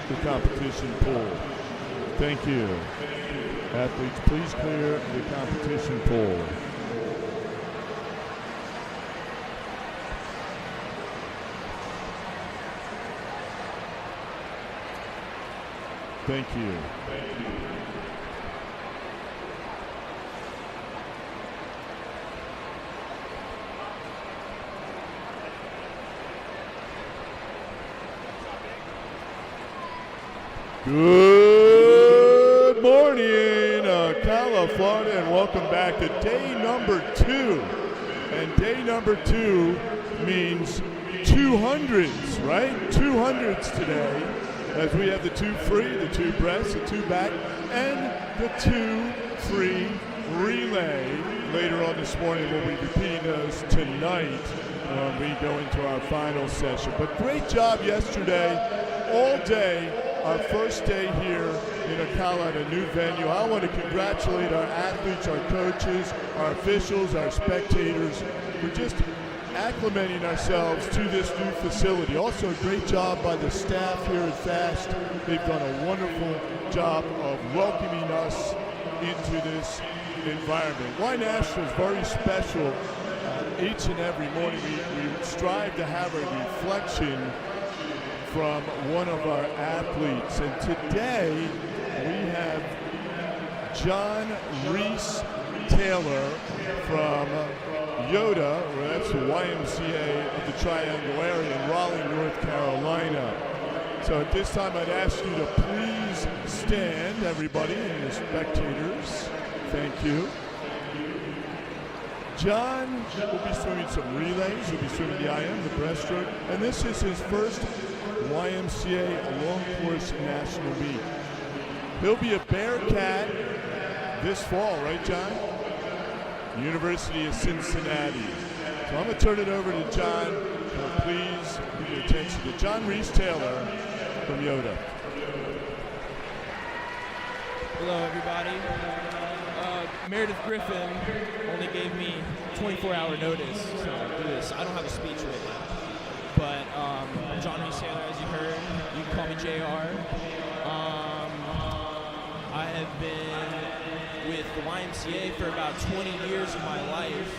the competition pool. Thank you. Athletes, please clear the competition pool. Thank you. Good morning, OCALA, Florida, and welcome back to day number 2. And day number 2 means 200s, right? 200s today, as we have the 2 free, the 2 breast, the 2 back, and the 2 free relay. Later on this morning, we'll be repeating those tonight when we go into our final session. But great job yesterday, all day. Our first day here in OCALA at a new venue. I want to congratulate our athletes, our coaches, our officials, our spectators for just acclimating ourselves to this new facility. Also, a great job by the staff here at FAST. They've done a wonderful job of welcoming us into this environment. Y National is very special. Each and every morning we strive to have a reflection from one of our athletes. And today we have John Reese Taylor from Yoda, or that's the YMCA of the Triangle area in Raleigh, North Carolina. So at this time I'd ask you to please stand, everybody, and the spectators. Thank you. John will be swimming some relays. He'll be swimming the IM, the breaststroke, and this is his first YMCA long course national meet. He'll be a Bearcat this fall, right, John? University of Cincinnati. So I'm going to turn it over to John. So please give your attention to John Reese Taylor from Yoda. Hello, everybody. Meredith Griffin only gave me 24-hour notice to do this. I don't have a speech written. But I'm John Reese Taylor, as you heard. You can call me JR. I have been with the YMCA for about 20 years of my life.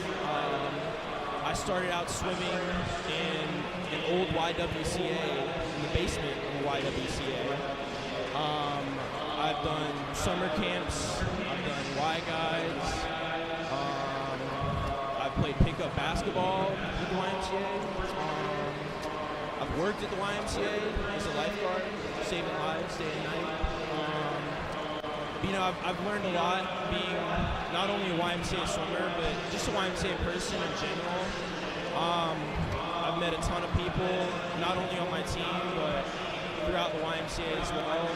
I started out swimming in an old YWCA, in the basement of the YWCA. I've done summer camps, I've done Y guides, I've played pickup basketball with the YMCA. I've worked at the YMCA as a lifeguard, saving lives day and night. You know, I've learned a lot being not only a YMCA swimmer, but just a YMCA person in general. I've met a ton of people, not only on my team, but throughout the YMCA as well.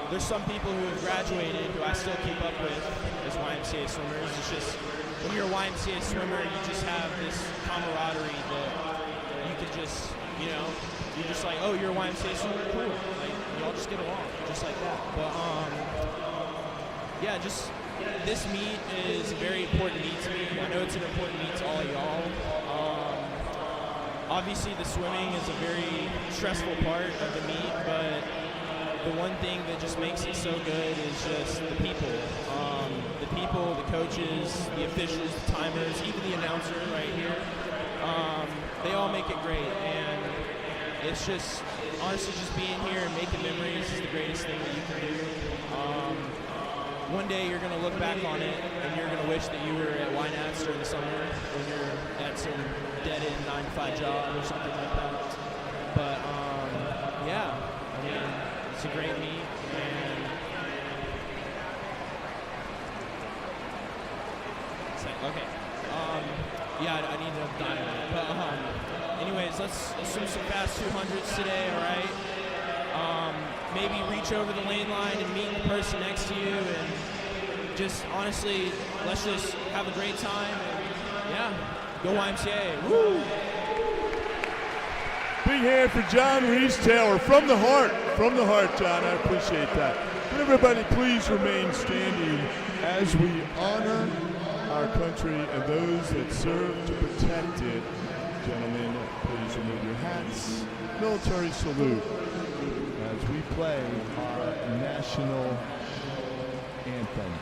There's some people who have graduated who I still keep up with as YMCA swimmers. It's just, when you're a YMCA swimmer, you just have this camaraderie that you can just, you know, you're just like, oh, you're a YMCA swimmer? Cool. Like, we all just get along, just like that. But, yeah, just, this meet is a very important meet to me. I know it's an important meet to all of y'all. Obviously, the swimming is a very stressful part of the meet, but the one thing that just makes it so good is just the people. The people, the coaches, the officials, the timers, even the announcer right here. They all make it great, and it's just, honestly, just being here and making memories is the greatest thing that you can do. One day you're going to look back on it, and you're going to wish that you were at YNATS during the summer when you're at some dead-end 9-to-5 job or something like that. But, yeah, I mean, it's a great meet, and okay. Yeah, I need to dive in it. But anyways, let's swim some fast 200s today, all right? Maybe reach over the lane line and meet the person next to you, and just honestly, let's just have a great time. And, yeah, go YMCA. Woo! Big hand for John Reese Taylor from the heart, John. I appreciate that. But everybody, please remain standing as we honor our country and those that serve to protect it. Gentlemen, please remove your hats. Military salute. as we play our national anthem.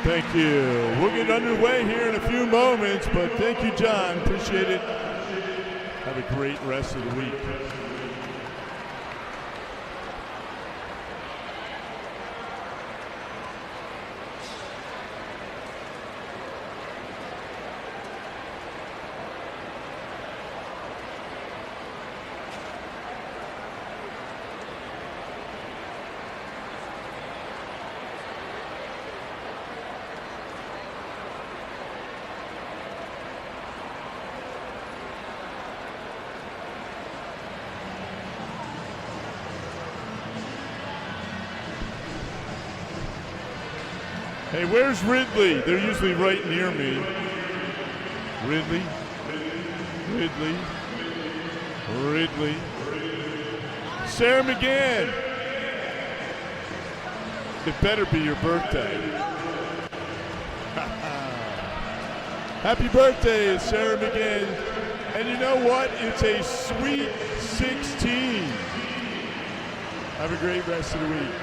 Thank you. We'll get underway here in a few moments, but thank you, John. Appreciate it. Have a great rest of the week. Hey, where's Ridley? They're usually right near me. Ridley. Sarah McGann. It better be your birthday. Happy birthday, Sarah McGann. And you know what? It's a sweet 16. Have a great rest of the week.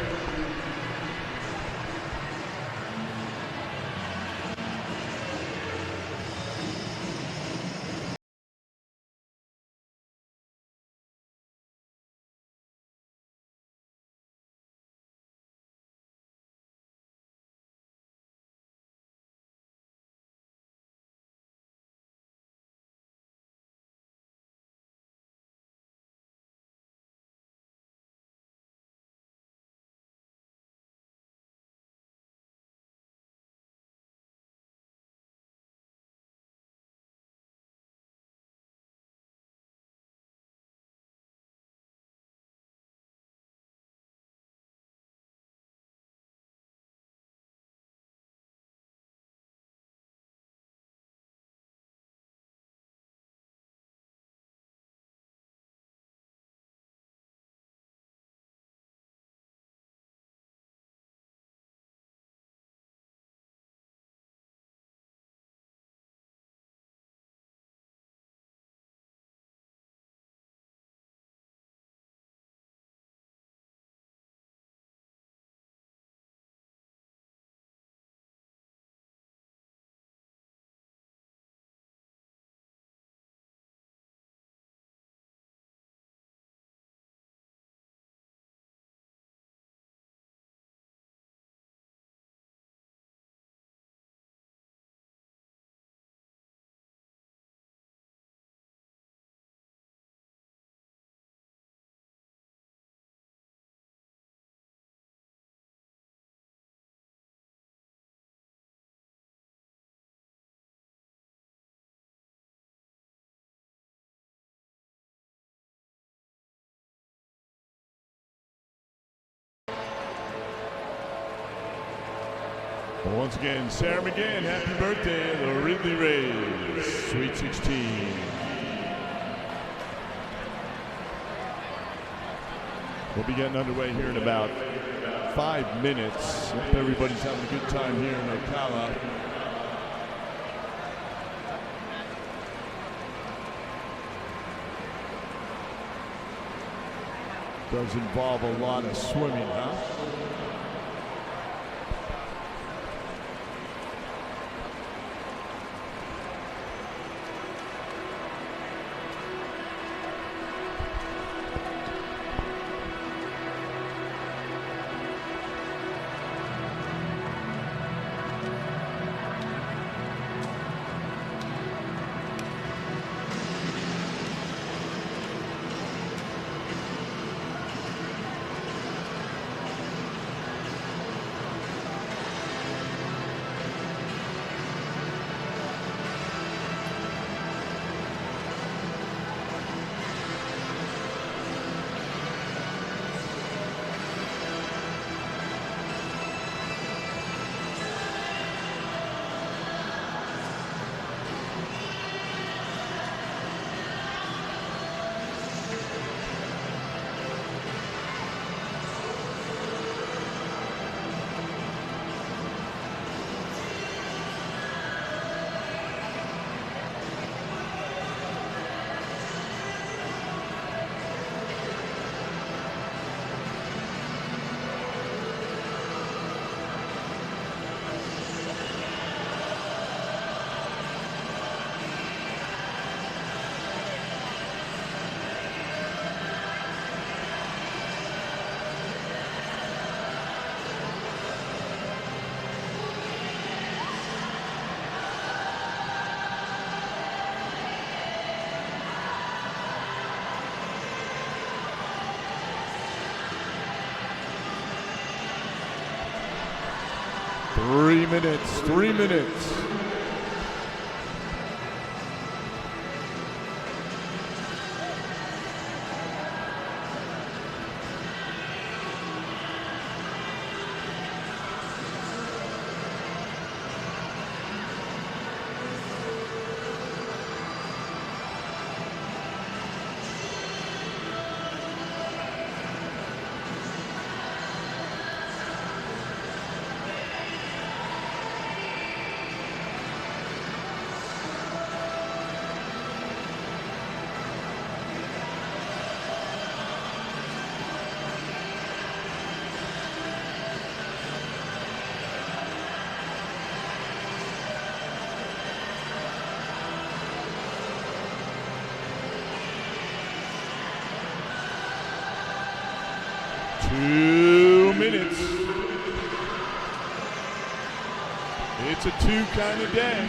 Well, once again, Sarah McGann, happy birthday, the Ridley Rays, Sweet 16. We'll be getting underway here in about 5 minutes. Hope everybody's having a good time here in OCALA. Does involve a lot of swimming, huh? Three minutes. It's a two kind of day.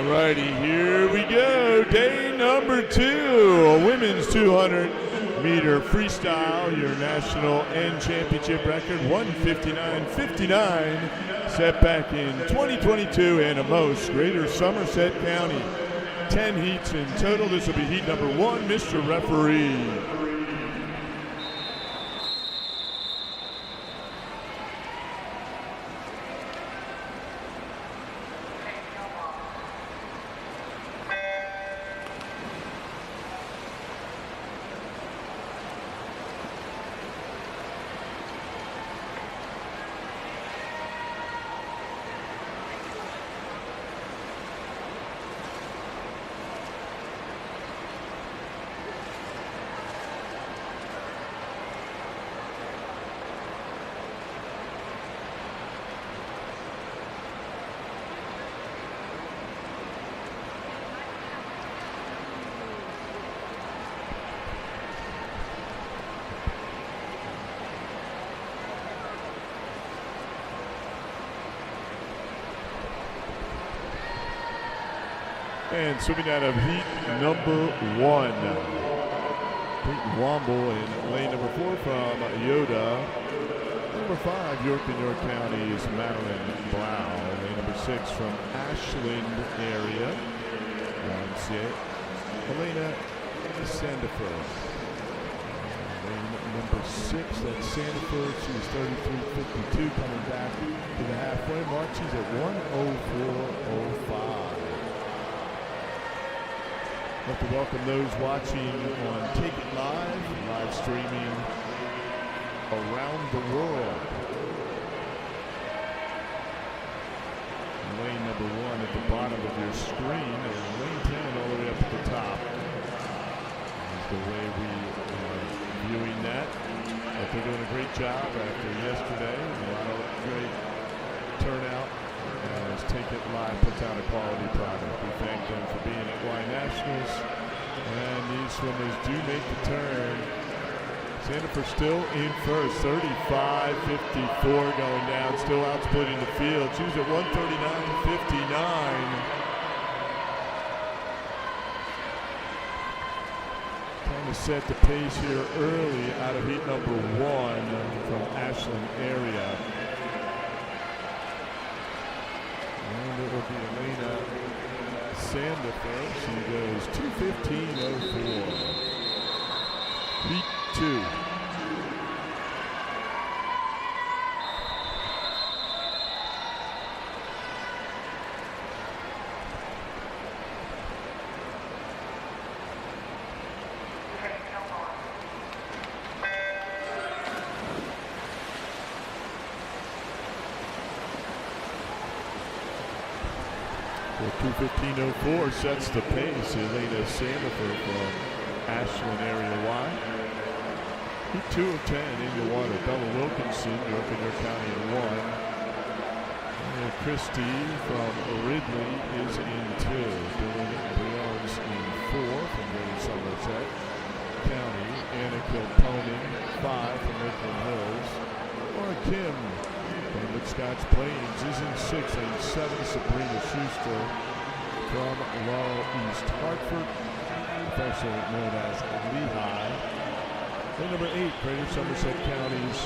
Alrighty, here we go. Day number 2, a women's 200-meter freestyle. Your national and championship record, 1:59.59, set back in 2022 in Amos, Greater Somerset County. 10 heats in total. This will be heat number 1, Mr. Referee. And swimming out of heat number 1. Peyton Womble in lane number 4 from Yoda. Number 5, York and York County's Madeline Blau. Lane number 6 from Ashland area. YMCA. Elena Sandiford. Lane number 6, that's Sandiford. She's 33.52, coming back to the halfway mark. She's at 1:04.05. I'd like to welcome those watching on Takeitlive, live streaming around the world. Lane number 1 at the bottom of your screen, and lane 10 all the way up at the top. That's the way we are viewing that. But they're doing a great job after yesterday. A lot of great turnout as Takeitlive puts out a quality product. We thank them for being at Y Nationals, and these swimmers do make the turn. Sandiford still in first, 35.54 going down, still outsplitting the field. She's at 139.59. Trying to set the pace here early out of heat number 1 from Ashland area. And it will be Elena Sandiford. She goes 2:15.04. Heat 2. Well, 2:15.04 sets the pace. Elena Sandiford from Ashland area Y. Heat 2 of 10 in the water. Bella Wilkinson, York and York County in 1. And Christie from Ridley is in 2. Dylan Briones in 4 from Greater Somerset County. Anna Kilponen, 5 from Lakeland Hills. Laura Kim from Scotch Plains is in 6. And 7, Sabrina Schuster from Laurel East Hartford, affectionately known as Lehigh. Lane number 8, Greater Somerset County's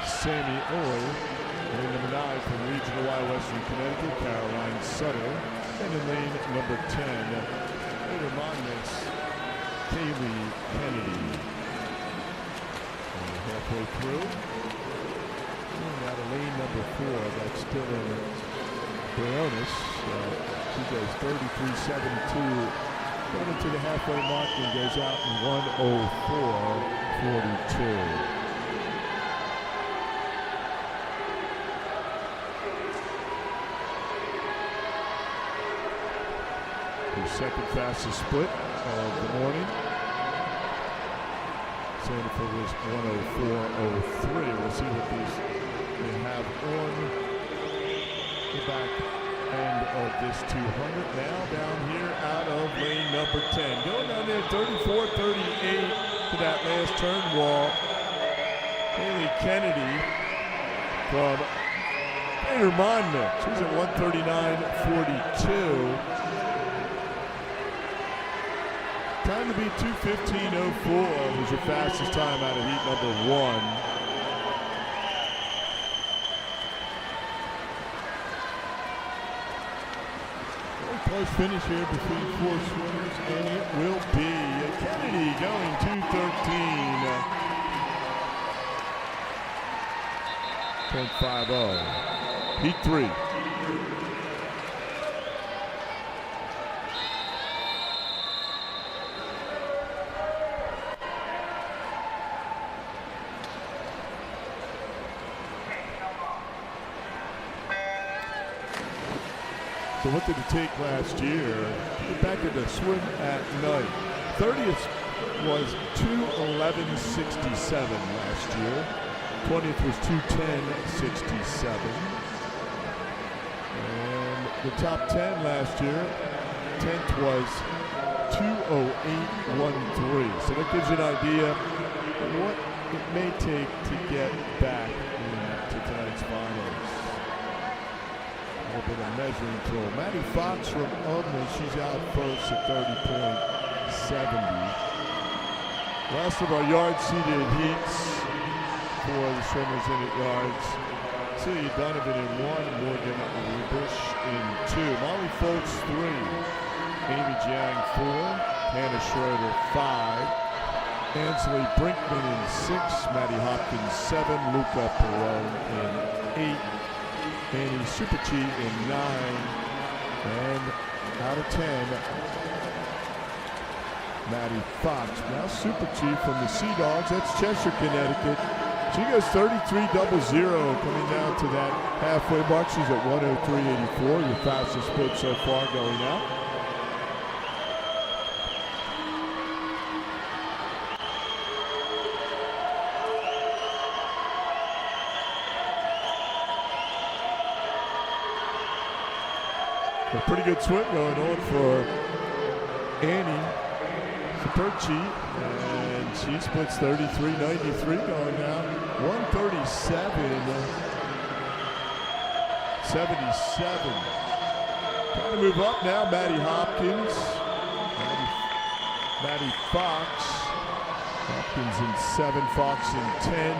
Sammy Oy. Lane number 9 from Regional Y, Western Connecticut, Caroline Sutter. And in lane number 10, Greater Monmouth's Kaylee Kennedy. And halfway through. And out of lane number 4, that's still in Briones. She goes 33.72. Going into the halfway mark and goes out in 1:04.42. The second fastest split of the morning. Sandiford was 1:04.03. We'll see what these they have on the back end of this 200. Now down here out of lane number 10. Going down there 34.38 to that last turn wall. Haley Kennedy from Greater Monmouth. She's at 1:39.42. Time to be 2:15.04 was your fastest time out of heat number 1. Close finish here between 4 swimmers, and it will be Kennedy going 2:13.50. Heat 3. So what did it take last year? Get back to the swim at night. 30th was 2:11.67 last year. 20th was 2:10.67. And the top 10 last year, 10th was 2:08.13. So that gives you an idea of what it may take to get back to tonight's finals. little bit of measuring tool. Maddie Fox from Ubna, she's out first at 30.70. Last of our yard-seeded heats for the swimmers in at yards. Celia Donovan in 1, Morgan Rubish in 2. Molly Foltz 3, Amy Jiang 4, Hannah Schroeder 5, Ansley Brinkman in 6, Maddie Hopkins 7, Luca Perone in 8, Annie Superchi in 9, and out of 10, Maddie Fox. Now Superchi from the Sea Dogs, that's Cheshire, Connecticut. She goes 33.00 coming down to that halfway mark. She's at 103.84, the fastest split so far going out. A pretty good swim going on for Annie Superchi, and she splits 33.93 going now. 137.77. Trying to move up now, Maddie Hopkins. Maddie Fox. Hopkins in 7, Fox in 10.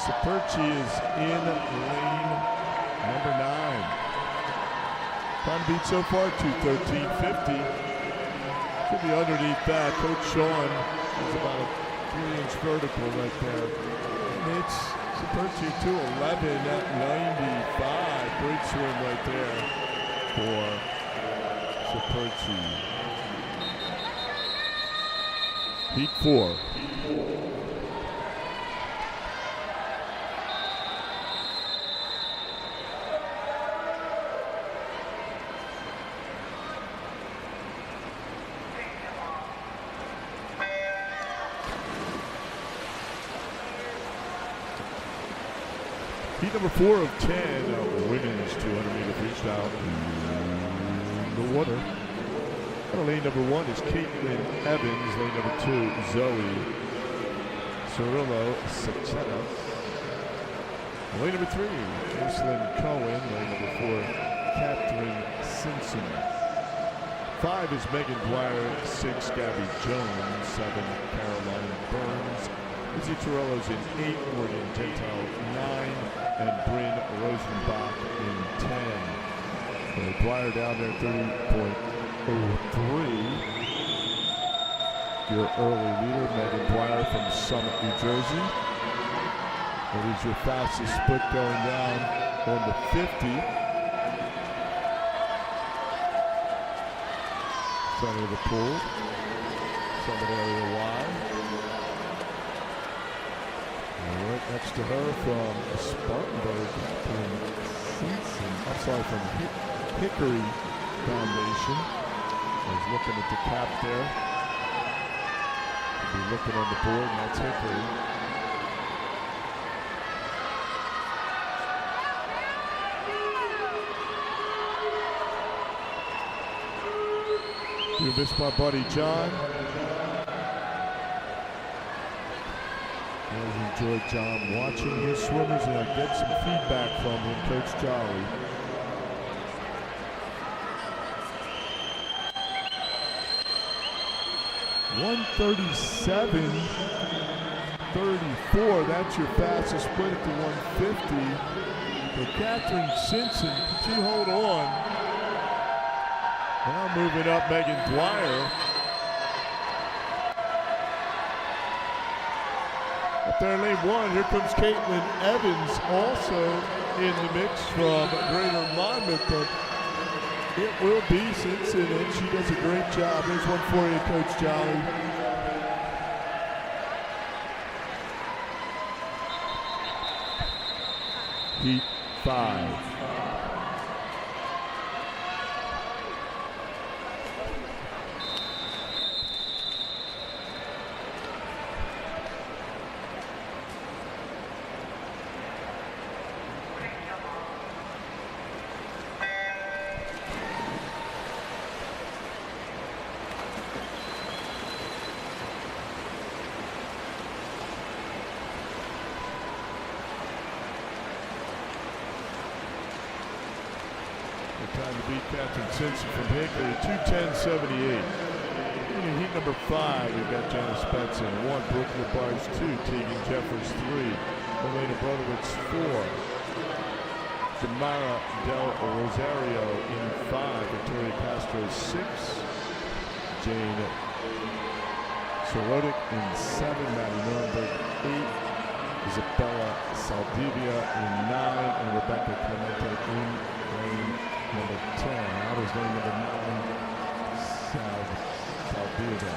Superchi is in lane number 9. Time beat so far, 2:13.50. Should be underneath that. Coach Sean is about a 3-inch vertical right there. And it's Superchi 2:11.95. Great swim right there for Superchi. Heat 4. Heat number 4 of 10, women's 200-meter freestyle in the water. Lane number 1 is Caitlin Evans. Lane number 2, Zoe Cirillo Sachetta. Lane number 3, Jocelyn Cohen. Lane number 4, Catherine Simpson. 5 is Megan Dwyer. 6, Gabby Jones. 7, Caroline Burns. Izzy Torello's in 8, Morgan Gentile 9, and Bryn Rosenbach in 10. Dwyer down there 30.03. Your early leader, Megan Dwyer from Summit, New Jersey. That is your fastest split going down on the 50. Center of the pool. Summit area wide. Right next to her from Spartanburg, from Hickory Foundation. I was looking at the cap there. I'll be looking on the board, and that's Hickory. You miss my buddy John. Always enjoyed John watching his swimmers, and I get some feedback from him, Coach Jolly. (137.34). That's your fastest split at the 150. For Catherine Simpson, can she hold on? Now moving up, Megan Dwyer. Up there in lane 1, here comes Caitlin Evans, also in the mix from Greater Monmouth, but it will be Simpson, and she does a great job. There's one for you, Coach Jolly. Heat 5. beat Captain Simpson from Hickory, 2:10.78. In heat number 5, we've got Janice Spencer, 1, Brooke LaBarge, 2, Tegan Jeffers, 3, Elena Brodowitz, 4, Jamara Del Rosario in 5, Victoria Castro, 6, Jane Sorodik in 7, Maddie Nuremberg, 8, Isabella Saldivia in 9, and Rebecca Clemente in lane number 10. Out is lane number 9, Saldivia.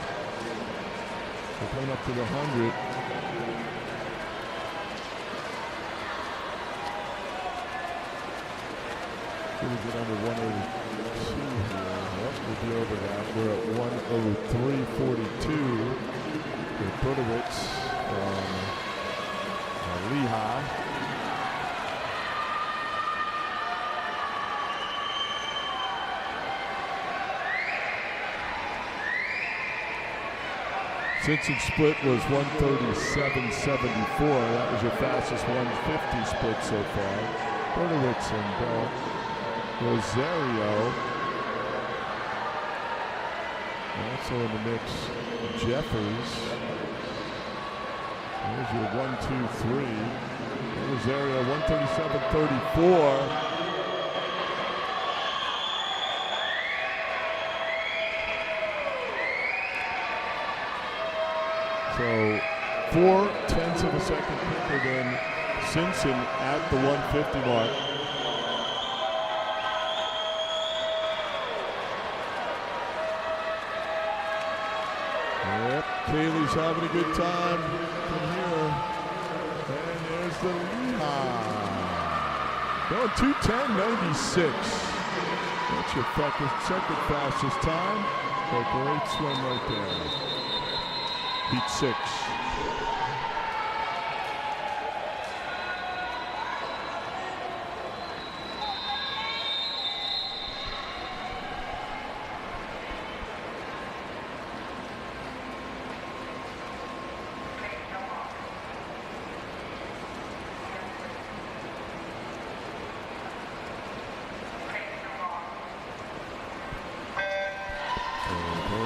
We're coming up to the 100. Should we get under 102 here? Nope, we'll be over that. We're at 103.42 with Brodowitz from Lehigh. Simpson split was 137.74. That was your fastest 150 split so far. Brodowitz and Rosario. Also in the mix, Jeffers. There's your 1, 2, 3. Rosario, 137.34. So 4/10 of a second quicker than Simpson at the 150 mark. Yep, Kaylee's having a good time from here. And there's the Lehigh. Going 2:10.96. That's your second fastest time. A great swim right there. Heat 6.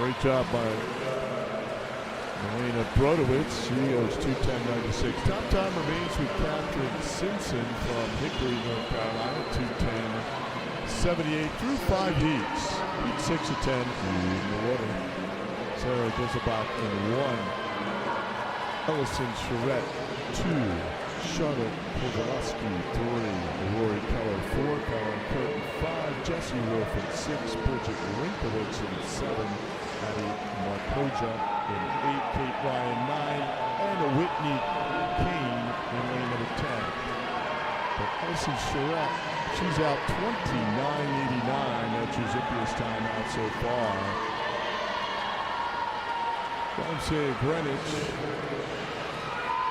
Great job by Elena Brodowitz. She goes 2:10.96. Top time remains with Catherine Simpson from Hickory, North Carolina, 2:10.78 through 5 heats. Heat 6 of 10 in the water. Sarah Grisabach in 1. Ellison Charette, 2. Charlotte Kovaleski, 3. Rory Keller, 4. Caroline Curtin, 5. Jessie Wolf in 6. Bridget Rinkowitz in 7. Addie Markoja in 8. Kate Ryan, 9. And Whitney Kane in lane number 10. But Ellison Charette, she's out 29.89. That's your zippiest time out so far. YMCA Greenwich.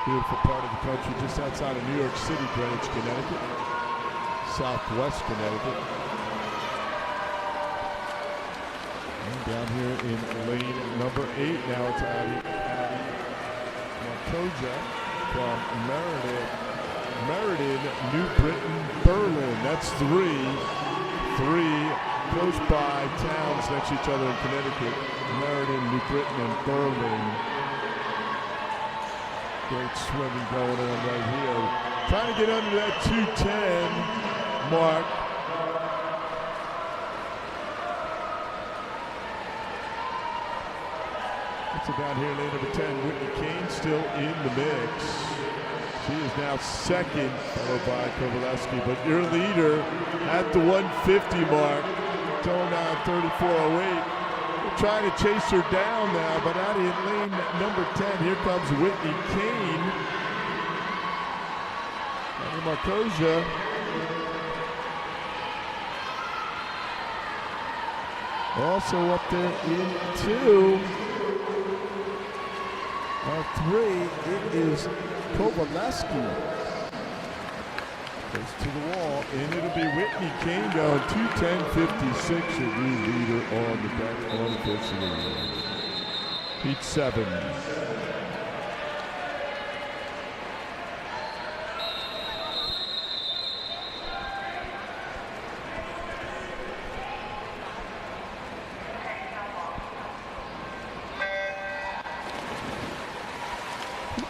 Beautiful part of the country, just outside of New York City, Greenwich, Connecticut. Southwest Connecticut. And down here in lane number 8, now it's Addie Markoja from Meriden, New Britain, Berlin. That's 3 close by towns next to each other in Connecticut. Meriden, New Britain, and Berlin. Great swimming going on right here. Trying to get under that 2:10 mark. It's down here, lane number 10, Whitney Kane still in the mix. She is now second, followed by Kovaleski. But your leader at the 150 mark, going down 34.08. Trying to chase her down now, but out in lane number 10, here comes Whitney Kane. And Markoja. Also up there in 2. 3, it is Kovaleski. Goes to the wall, and it'll be Whitney Kane going 2:10.56, your new leader on the deck unofficially. Heat 7.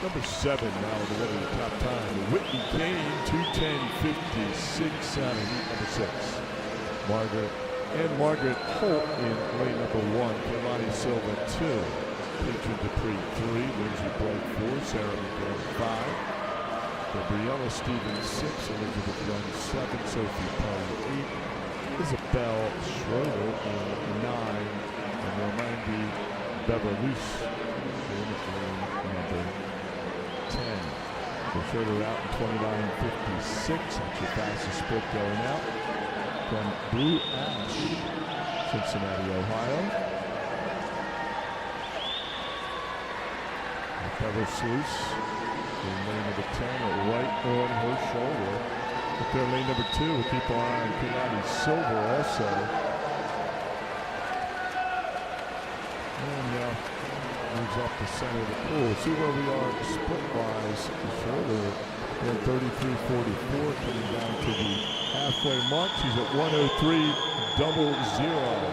Number 7 now in the winning the top time. Whitney Kane, 2:10.56 out of heat number 6. Margaret Holt in lane number 1. Kalani Silva 2. Katrin Dupree 3. Lindsay Blake 4. Sarah McGrath 5. Gabriella Stevens 6. Elizabeth Young 7. Sophie Pine 8. Isabel Schroeder in 9. And Normandy Beverlus in lane number 10. Schroeder out in 29.56. That's your fastest split going out from Blue Ash, Cincinnati, Ohio. Beverlus in lane number 10, right on her shoulder. Up there, lane number 2. We'll keep our eye on Kalani Silva also. And moves up the center of the pool. See where we are split-wise. Schroeder in 33.44, coming down to the halfway mark. She's at 103.00.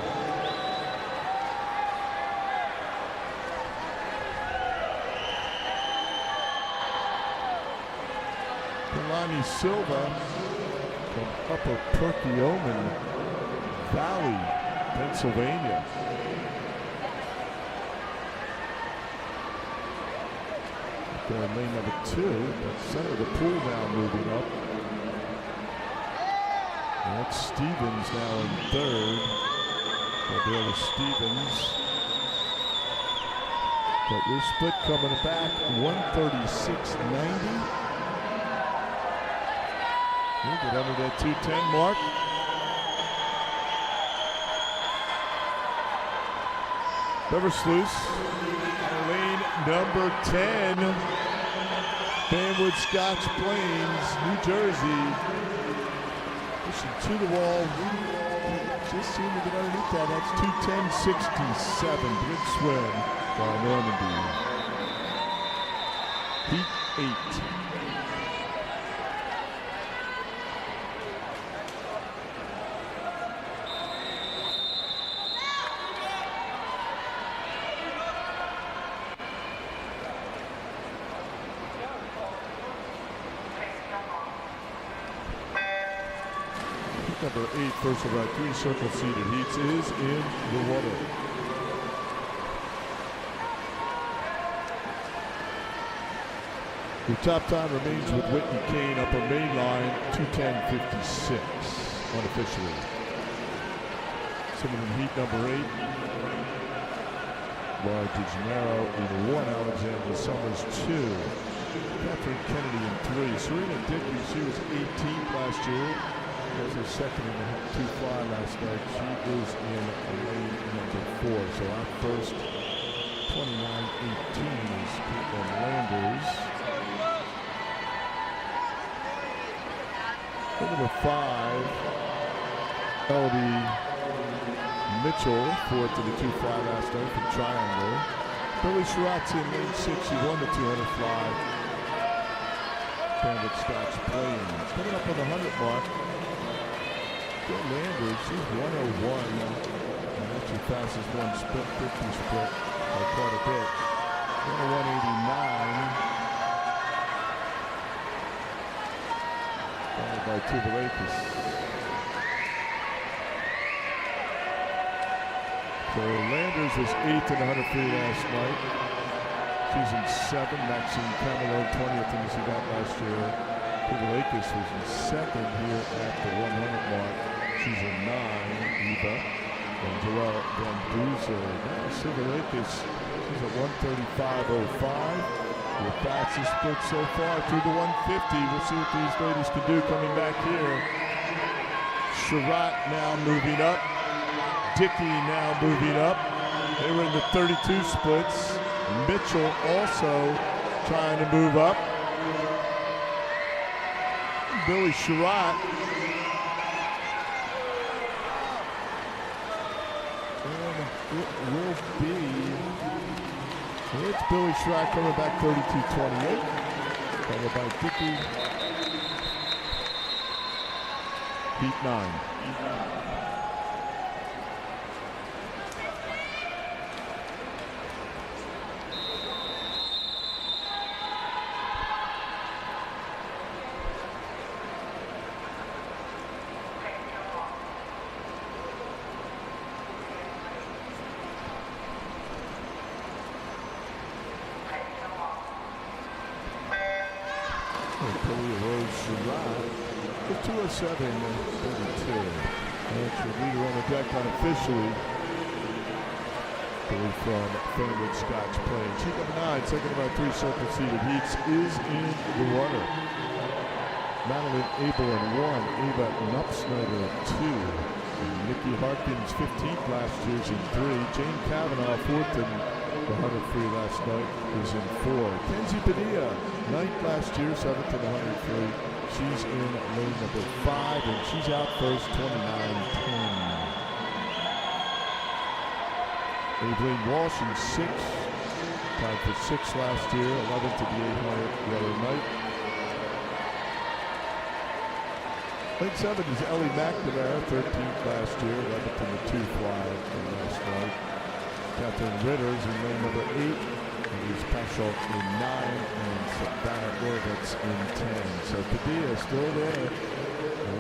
Kalani Silva from Upper Perkiomen Valley, Pennsylvania. There in lane number 2, the center of the pool now moving up. And that's Stevens now in 3rd. Gabriella Stevens. But we're split coming back, 136.90. We'll get under that 210 mark. Beverlus, lane number 10, Banwood Scotch Plains, New Jersey. Pushing to the wall. Just seemed to get underneath that. That's 210.67. Good swim by Normandy. Heat 8. Number 8, first of our 3 circle seated heats, is in the water. The top time remains with Whitney Kane, upper main line, 2:10.56 unofficially. Someone in heat number 8. Laura DeGennaro in 1, Alexandra Summers 2. Catherine Kennedy in 3. Serena Dickey, she was 18th last year. Was her second in the 2-fly last night. She is in lane number 4. So our first 29.18 is Caitlin Landers. Number 5, Elodie Mitchell, 4th in the 2-fly last night from Triangle. Billy Sriracha in lane 6. He won the 200 fly. Bandit Scotch Plains. Coming up on the 100 mark. Landers, she's 101. And that's your fastest one split, 50 split by quite a bit. 189. Followed by Tubalakis. So Landers was 8th in the 100 free last night. She's in 7. Maxine Cameron, 20th in this event last year. Tubalakis was in 2nd here at the 100 mark. She's a 9, Eva. And Joelle Van Duzer. Now Tubalakis, she's at 135.05. The fastest split so far through the 150. We'll see what these ladies can do coming back here. Sherratt now moving up. Dickey now moving up. They were in the 32 splits. Mitchell also trying to move up. Billy Sherratt. And it will be, it's Billy Sherratt coming back 32.28. Followed by Dickey. Heat 9. Billy Rose Sherrod with 2:07.32. That's your leader on the deck unofficially. Billy from Fairwood Scotch Plain. Sheet number 9, second of our 3 circle seated heats, is in the water. Madeline Abel in 1, Ava Knupsnyder 2. Nikki Harkins, 15th last year's in 3. Jane Kavanaugh, 4th in the 100 free last night, is in 4. Kenzie Padilla, 9th last year, 7th in the 100 free. She's in lane number 5, and she's out first, 29-10. Aileen Walsh in 6th, tied for 6th last year, 11th in the 800 the other night. Lane 7 is Ellie McNamara, 13th last year, 11th in the 2 fly last night. Catherine Ritters in lane number 8, Louise Paschal in 9, and Savannah Horvitz in 10. So Padilla still there,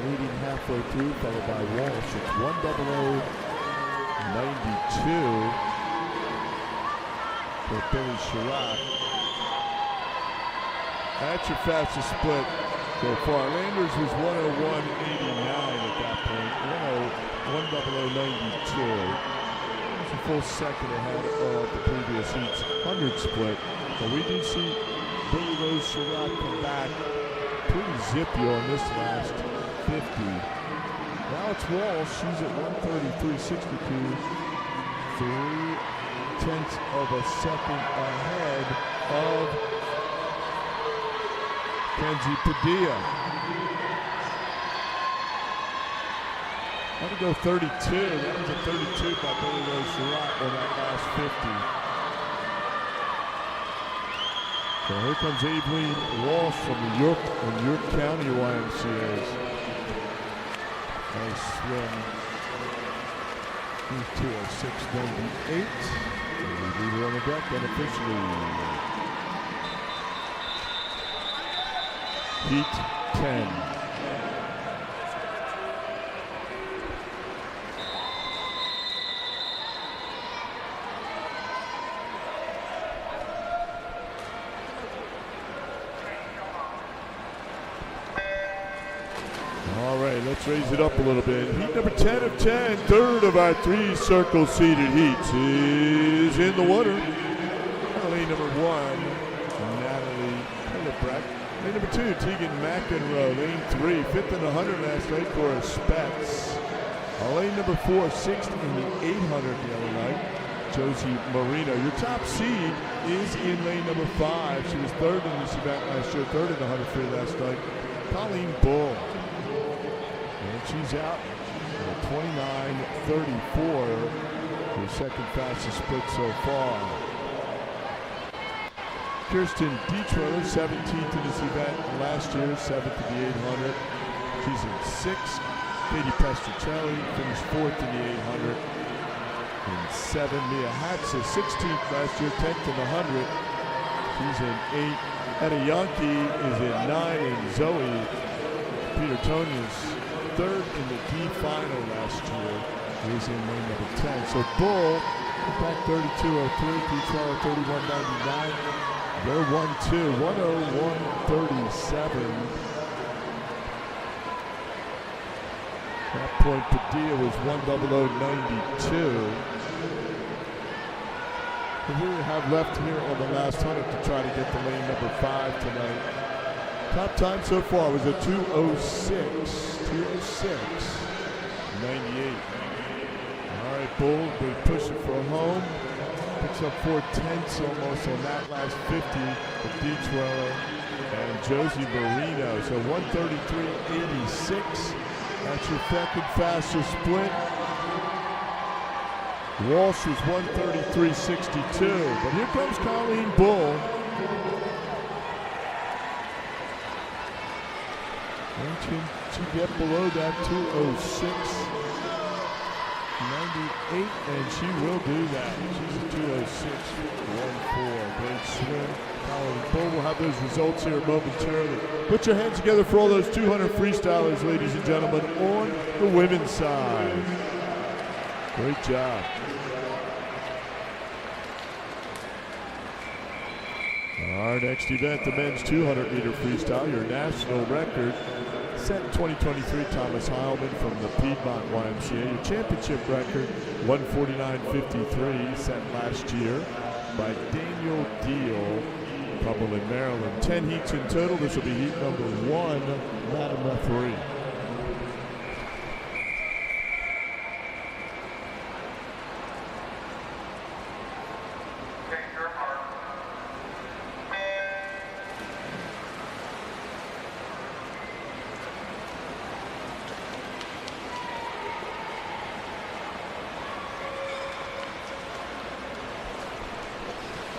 leading halfway through, followed by Walsh. It's 1:00.92 for Billy Sherrod. That's your fastest split so far. Landers was 1:01.89 at that point. 1:00.92. It's a full second ahead of the previous heat's 100 split. But we do see Billy Rose Sherrod come back pretty zippy on this last 50. Now it's Walsh. She's at 1:33.62. 0.3 of a second ahead of Kenzie Padilla. I'm going to go 32. That was a 32 by Billy Rose Sherrod on that last 50. So here comes Aileen Walsh from the York County YMCA's. Nice swim. 2:06.98. Leader on the deck unofficially. Heat 10. All right, let's raise it up a little bit. Heat number 10 of 10, third of our 3 circle seated heats, is in the water. Lane number 1, Natalie Hillebrecht. Lane number 2, Tegan McEnroe. Lane 3, 5th in the 100 last night, Cora Spetz. Lane number 4, 6th in the 800 the other night, Josie Marino. Your top seed is in lane number 5. She was 3rd in this event last year, 3rd in the 100 free last night, Colleen Bull. And she's out at 29:34, the second fastest split so far. Kirsten Dietrich, 17th in this event last year, 7th in the 800. She's in 6th. Katie Pestricelli finished 4th in the 800. In 7, Mia Hatza, 16th last year, 10th in the 100. She's in 8. Etta Yankee is in 9, and Zoe Peter Tonia's 3rd in the D final last year. He's in lane number 10. So Bull back 32.03, Dietrich 31.99. They're 1-2, 1:01.37. At that point, Padilla was 1:00.92. What we have left here on the last 100 to try to get to lane number 5 tonight. Top time so far was a 2:06.98. All right, Bull, they push it for home. Picks up 4/10 almost on that last 50 for Dietrich and Josie Marino. So 1:33.86. That's your second fastest split. Walsh was 1:33.62. But here comes Colleen Bull. And she get below that 2:06.98, and she will do that. She's a 2:06.14. Great swim. Colleen Bull will have those results here momentarily. Put your hands together for all those 200 freestylers, ladies and gentlemen, on the women's side. Great job. Our next event, the men's 200-meter freestyle, your national record set in 2023, Thomas Heilman from the Piedmont YMCA. Your championship record, 149.53, set last year by Daniel Deal, Cumberland, Maryland. 10 heats in total. This will be heat number 1, Madam Referee.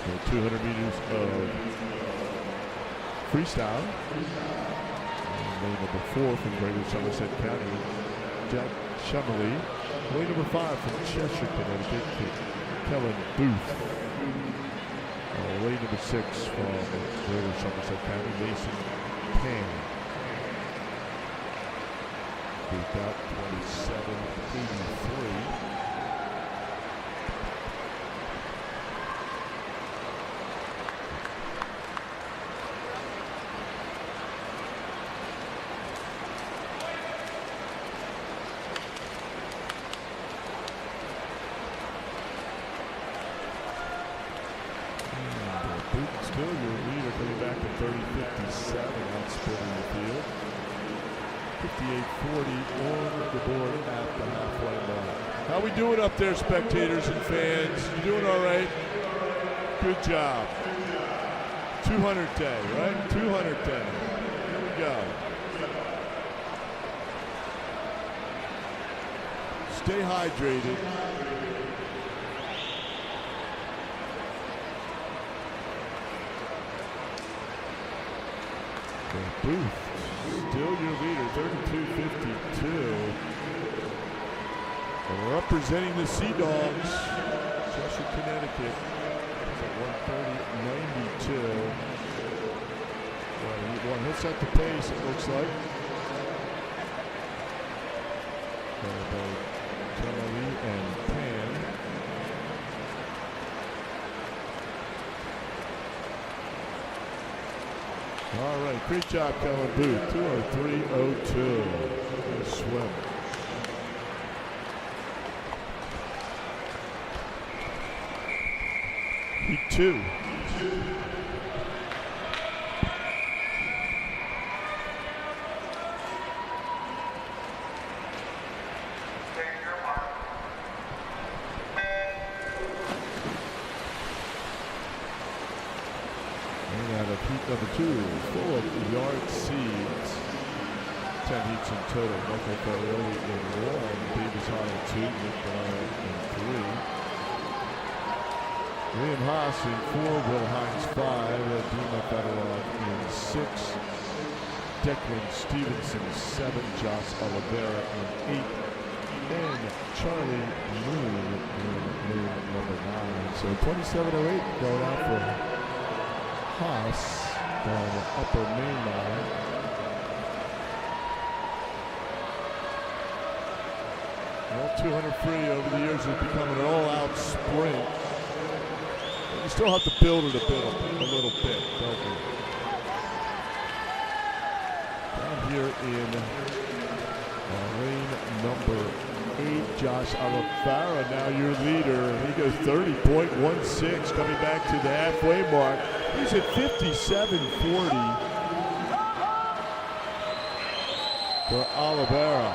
So 200 meters of freestyle. Lane number 4 from Greater Somerset County, Jack Shumley. Lane number 5 from Cheshire, Connecticut, Kellen Booth. Lane number 6 from Greater Somerset County, Mason Pan. Booth out 27.83. Still your leader coming back to 30.57, outsplitting the field. 58.40 on the board at the halfway mark. How we doing up there, spectators and fans? You doing all right? Good job. 200 day, right? 200 day. Here we go. Stay hydrated. Booth, still your leader, 32.52. Representing the Sea Dogs, Cheshire, Connecticut, at 130.92. He'll set the pace, it looks like. Kelly and Pan. All right, great job, Kellen Booth. 203.02. Nice swim. Heat 2. Heat number 2, full of yard seeds. 10 heats in total. Michael Ferrioli in 1, Davis Hahn in 2, Nick Bryant in 3. William Haas in 4, Will Hines 5, Dima Fedorov in 6, Declan Stevenson 7, Josh Oliveira in 8, and Charlie Moon in number 9. So 27.08 going out for Haas down the upper main line. Well, 200 free over the years has become an all-out sprint. But you still have to build it a little bit, don't you? Down here in lane number 8, Josh Oliveira, now your leader. He goes 30.16, coming back to the halfway mark. He's at 57.40 for Oliveira.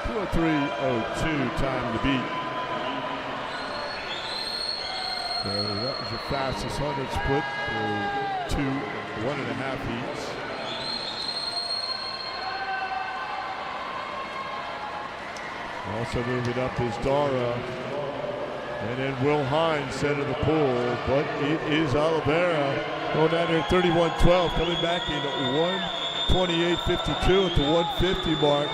203.02 time to beat. So that was the fastest 100 split through 1.5 heats. Also moving up is Dara. And then Will Hines center the pool, but it is Oliveira going down there at 31.12, coming back in 128.52 at the 150 mark.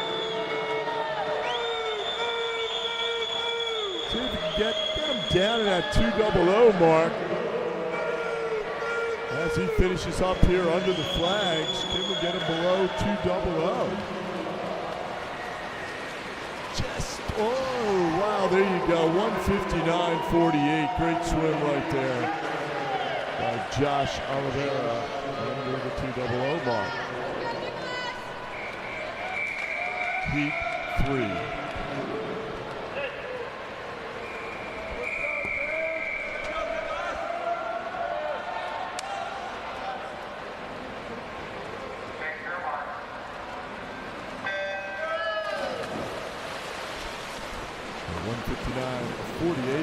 See if we can get him down at that 200 mark. As he finishes up here under the flags, can we get him below 200? Just, oh, wow, there you go. 159.48. Great swim right there by Josh Oliveira under the 200 mark. Heat 3.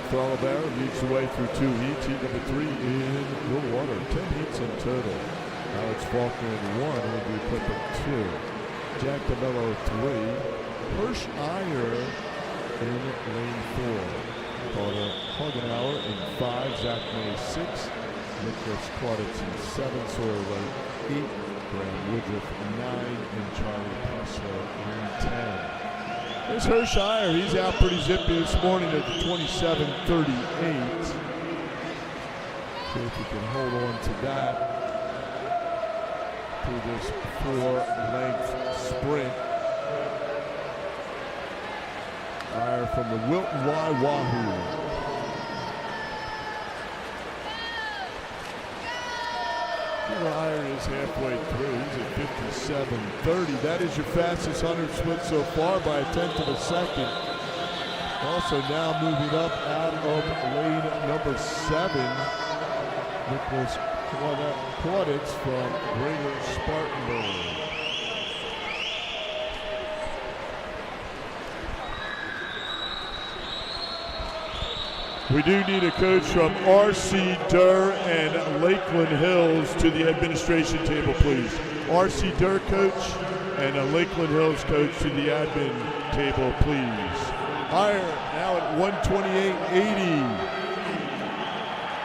For Oliveira, leads the way through 2 heats. Heat number 3 in the water. 10 heats in total. Alex Faulkner in 1, will be equipped in 2. Jack DeMello 3. Hirsch Iyer in lane 4. Carter Hagenauer in 5. Zach May 6. Nicholas Clauditz in 7. Sawyer Wright 8. Graham Woodruff 9. And Charlie Passler in 10. There's Hirsch-Iyer. He's out pretty zippy this morning at the 27:38. See if he can hold on to that through this 4-length sprint. Iyer from the Wilton Y Wahoo. Iyer is halfway through. He's at 57.30. That is your fastest 100 split so far by a tenth of a second. Also now moving up out of lane number 7. Nicholas Clauditz from Greater Spartanburg. We do need a coach from R.C. Durr and Lakeland Hills to the administration table, please. R.C. Durr coach and a Lakeland Hills coach to the admin table, please. Iyer now at 128.80.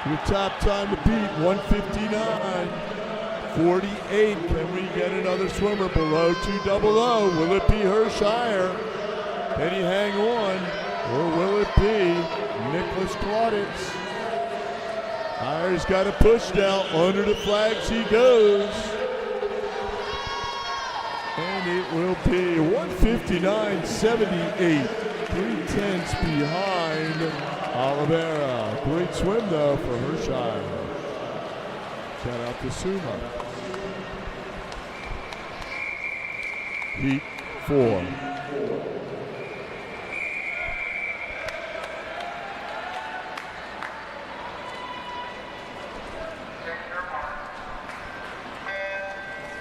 Your top time to beat, 159.48. Can we get another swimmer below 200? Will it be Hirsch-Iyer? Can he hang on? Or will it be Nicholas Clauditz? Iyer's got a push now. Under the flags he goes. And it will be 159.78. 3/10 behind Oliveira. Great swim though for Hirsch-Iyer. Shout out to Suma. Heat 4.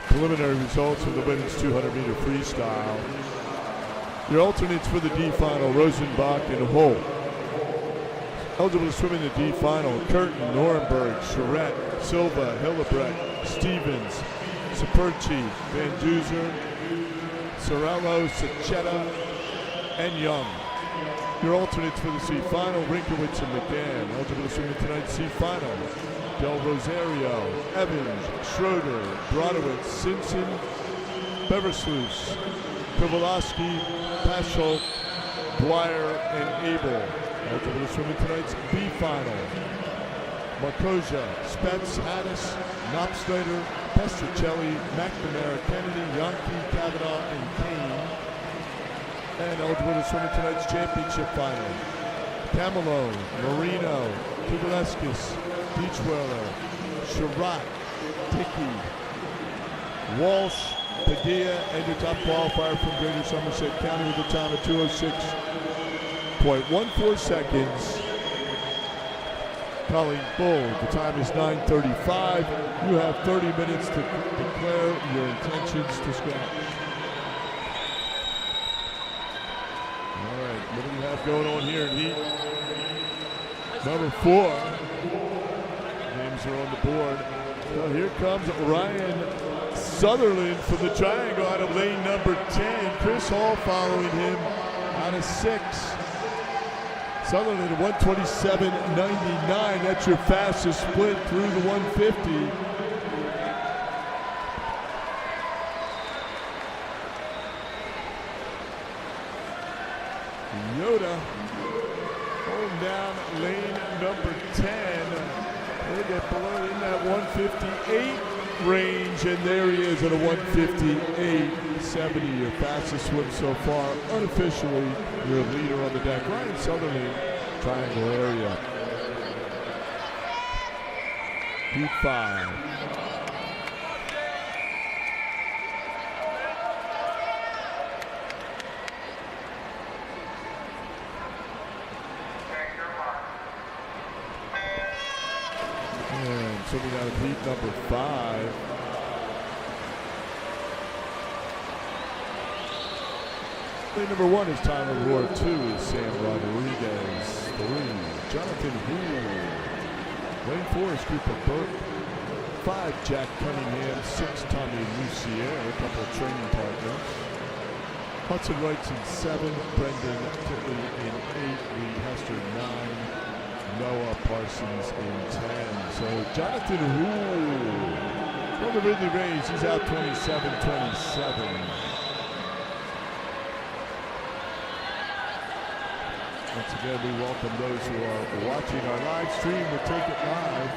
Preliminary results from the women's 200-meter freestyle. Your alternates for the D final: Rosenbach and Holt. Eligible to swim in the D final: Curtin, Norenberg, Charette, Silva, Hillebrecht, Stevens, Saperchi, Van Duzer, Sorello, Sachetta, and Young. Your alternates for the C final: Rinkowitz and McGann. Eligible to swim in tonight's C final: Del Rosario, Evans, Schroeder, Brodowitz, Simpson, Beversluis, Krivolowski, Paschal, Dwyer, and Abel. Eligible to swim in tonight's B final: Marcosia, Spetz, Haddis, Knopfsnyder, Pestricelli, McNamara, Kennedy, Yankee, Kavanaugh, and Kane. And eligible to swim in tonight's championship final: Camelo, Marino, Kugaleskis, Beachweller, Sherratt, Dickey, Walsh, Padilla, and your top qualifier from Greater Somerset County with a time of 206.14 seconds. Colleen Bull, the time is 9:35. You have 30 minutes to declare your intentions to scratch. All right, what do we have going on here in heat number 4? Names are on the board. So here comes Ryan Sutherland for the triangle out of lane number 10. Chris Hall following him out of 6. Sutherland at 127.99. That's your fastest split through the 150. Yoda home down lane number 10. They get below in that 158. range, and there he is at a 158.70, your fastest swim so far. Unofficially, your leader on the deck. Ryan Sutherland, triangle area. Heat 5. And something out of heat number 5. Lane number 1 is Tyler Roar. 2 is Sam Rodriguez. 3, Jonathan Houle. Lane 4 is Cooper Burke. 5, Jack Cunningham. 6, Tommy Lucier, a couple of training partners. Hudson Wrights in 7, Brendan Titley in 8, Lee Hester 9, Noah Parsons in 10. So Jonathan Houle from the Ridley range, he's out 27-27. Once again, we welcome those who are watching our live stream with Takeitlive.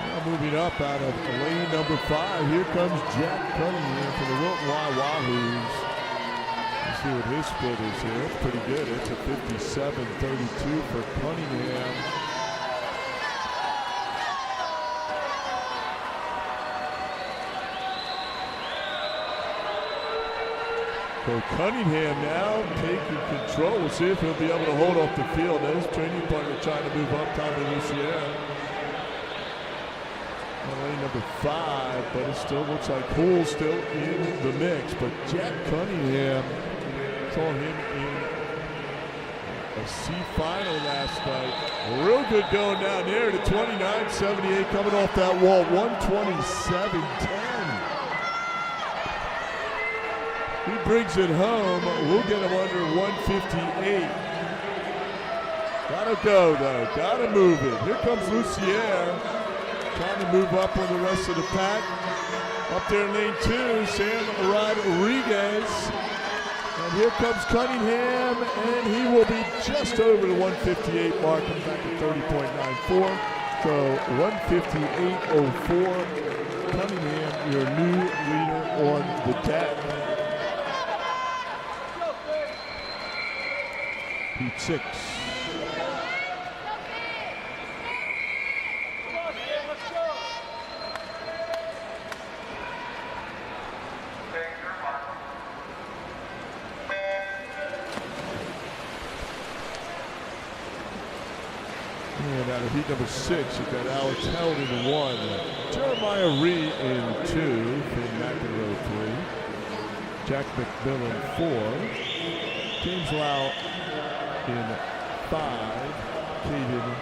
Now moving up out of lane number 5, here comes Jack Cunningham for the Wilton Wahoos. Let's see what his split is here. It's pretty good. It's a 57-32 for Cunningham. So Cunningham now taking control. We'll see if he'll be able to hold off the field. His training partner trying to move up, Tommy Lucier. Lane number 5, but it still looks like Houle's still in the mix. But Jack Cunningham, saw him in a C final last night. Real good going down there to 29.78, coming off that wall, 127.10. He brings it home. We'll get him under 158. Gotta go, though. Gotta move it. Here comes Lucier. Trying to move up on the rest of the pack. Up there in lane 2, Sam Rodriguez. And here comes Cunningham, and he will be just over the 158 mark. Comes back at 30.94. So 158.04. Cunningham, your new leader on the deck. Heat 6. And out of heat number 6, you've got Alex Held in 1, Jeremiah Ree in 2, Finn McEnroe 3, Jack McMillan 4, James Lau in 5, Caden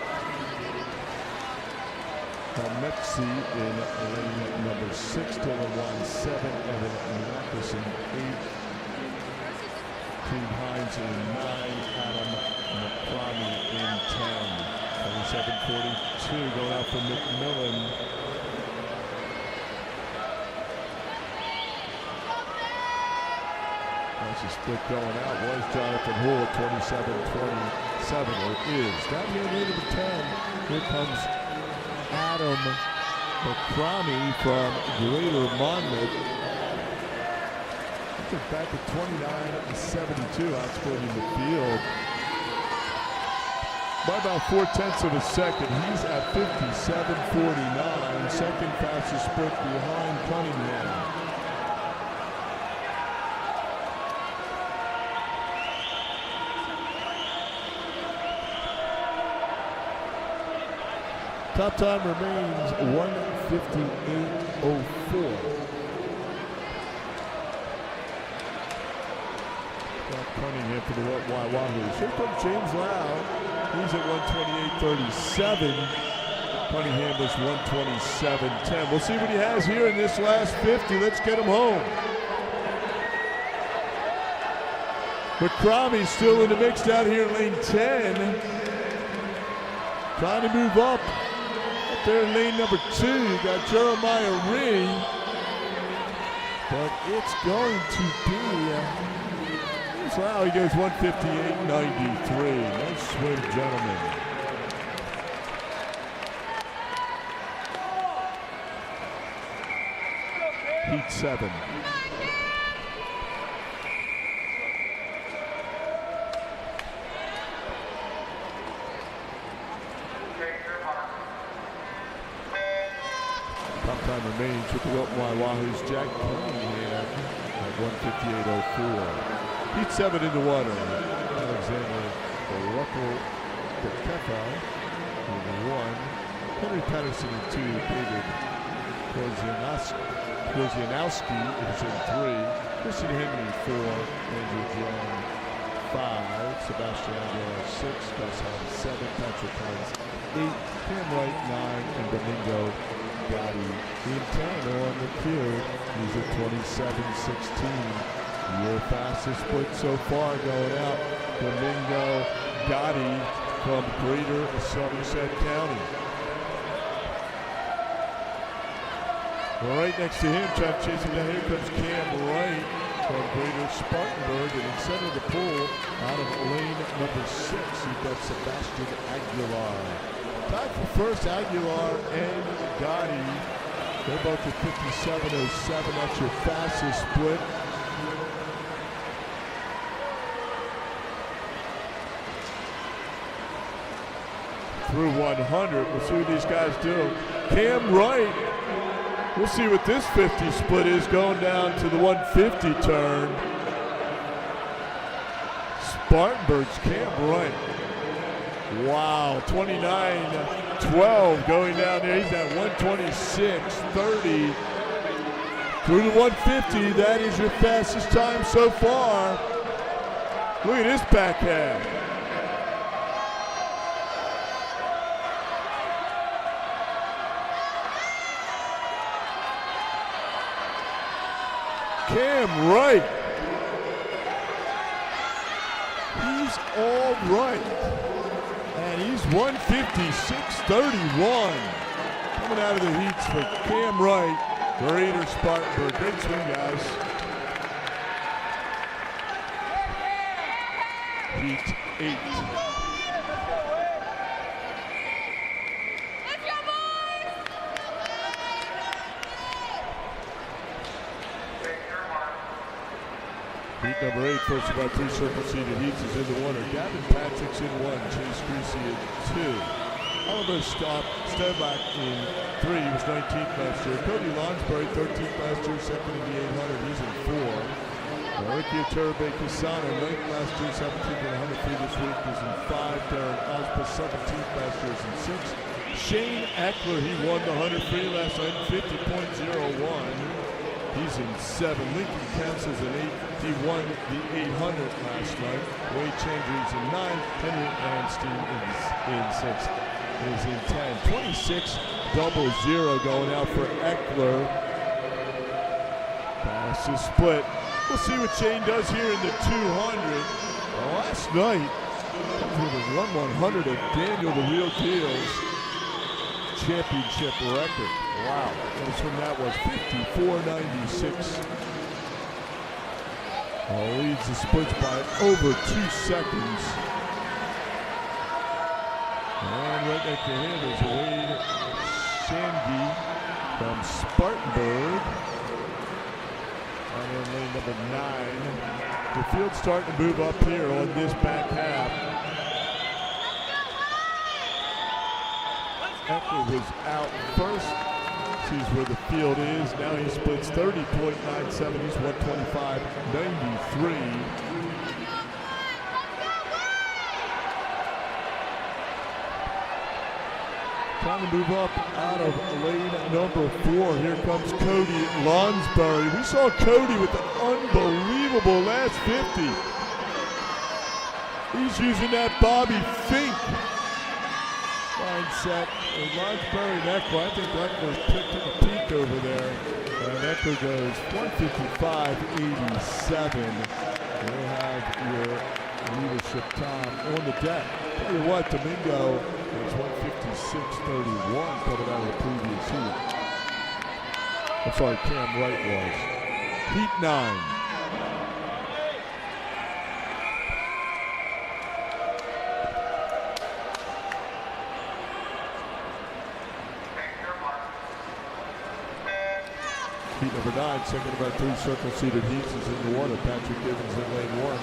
Metzi in lane number 6, Dylan Wine 7, Evan Nicholson 8, Team Hines in 9, Adam McCramy in 10. 27-42 going out for McMillan. That's a split going out. Was Jonathan Houle at 27-27, or is. Down here near number 10, here comes Adam McCramy from Greater Monmouth. It's back at 29-72, outsplitting the field by about 0.4 of a second. He's at 57.49, second fastest split behind Cunningham. Top time remains 1:58.04. Cunningham for the Wahoos. Here comes James Lau. He's at 128.37. Cunningham was 127.10. We'll see what he has here in this last 50. Let's get him home. McCramy still in the mix down here in lane 10. Trying to move up. Up there in lane number 2, you got Jeremiah Ree. But it's going to be Wow, he goes 158.93. Nice swim, gentlemen. Heat 7. Top time remains with the Wilton Wahoo's Jack Cunningham at 158.04. Heat 7 in the water. Alexander Kefa in 1. Henry Patterson in 2. David Kozianowski is in 3. Christian Henry 4. Andrew John 5. Sebastian Aguilar 6. Gus Hahn 7. Patrick Hines 8. Cam Wright 9. And Domingo Gotti in 10 on the queue. He's at 27.16. Your fastest split so far going out. Domingo Gotti from Greater Somerset County. Well, right next to him, trying to chase him down, here comes Cam Wright from Greater Spartanburg. And in center of the pool, out of lane number 6, you've got Sebastian Aguilar. Tied for first, Aguilar and Gotti. They're both at 57.07. That's your fastest split. Through 100. We'll see what these guys do. Cam Wright. We'll see what this 50 split is going down to the 150 turn. Spartanburg's Cam Wright. Wow, 29.12 going down there. He's at 126.30. Through the 150, that is your fastest time so far. Look at this back half. Cam Wright. He's all right. And he's 156.31. Coming out of the heats for Cam Wright, Greater Spartanburg. Great swing, guys. Heat 8. Heat number 8, first of our 3 circle-seated heats, is in the water. Gavin Patrick's in 1, Chase Greasy in 2. Oliver Stavak in 3, he was 19th last year. Cody Lonsbury, 13th last year, second in the 800, he's in 4. Ricky Turbe Kisana, 9th last year, 17th in 100 this week, is in 5. Darren Osba, 17th last year, is in 6. Shane Eckler, he won the 100 free last night, 50.01. He's in 7. Lincoln Cancels in 8. He won the 800 last night. Wade Chandler's in 9. Henry Anstein in 6. Is in 10. 26.00 going out for Eckler. Pass is split. We'll see what Shane does here in the 200. Last night, for the 1/100 of Daniel the Real Deal's championship record. Wow, that's when that was 54.96. Leads the splits by over 2 seconds. And right next to him is Wade Shangi from Spartanburg. And in lane number 9. The field's starting to move up here on this back half. Eckler was out first. Sees where the field is. Now he splits 30.97. He's 125.93. Trying to move up out of lane number 4. Here comes Cody Lonsbury. We saw Cody with an unbelievable last 50. He's using that Bobby Fink mindset. And Lonsbury and Eckler, I think Eckler picked up a peak over there. And Eckler goes 155.87. We'll have your leadership time on the deck. Tell you what, Domingo is 156.31 coming out of the previous heat. I'm sorry, Cam Wright was. Heat 9. Heat number 9, second of our 3 circle-seated heats is in the water. Patrick Givens in lane 1.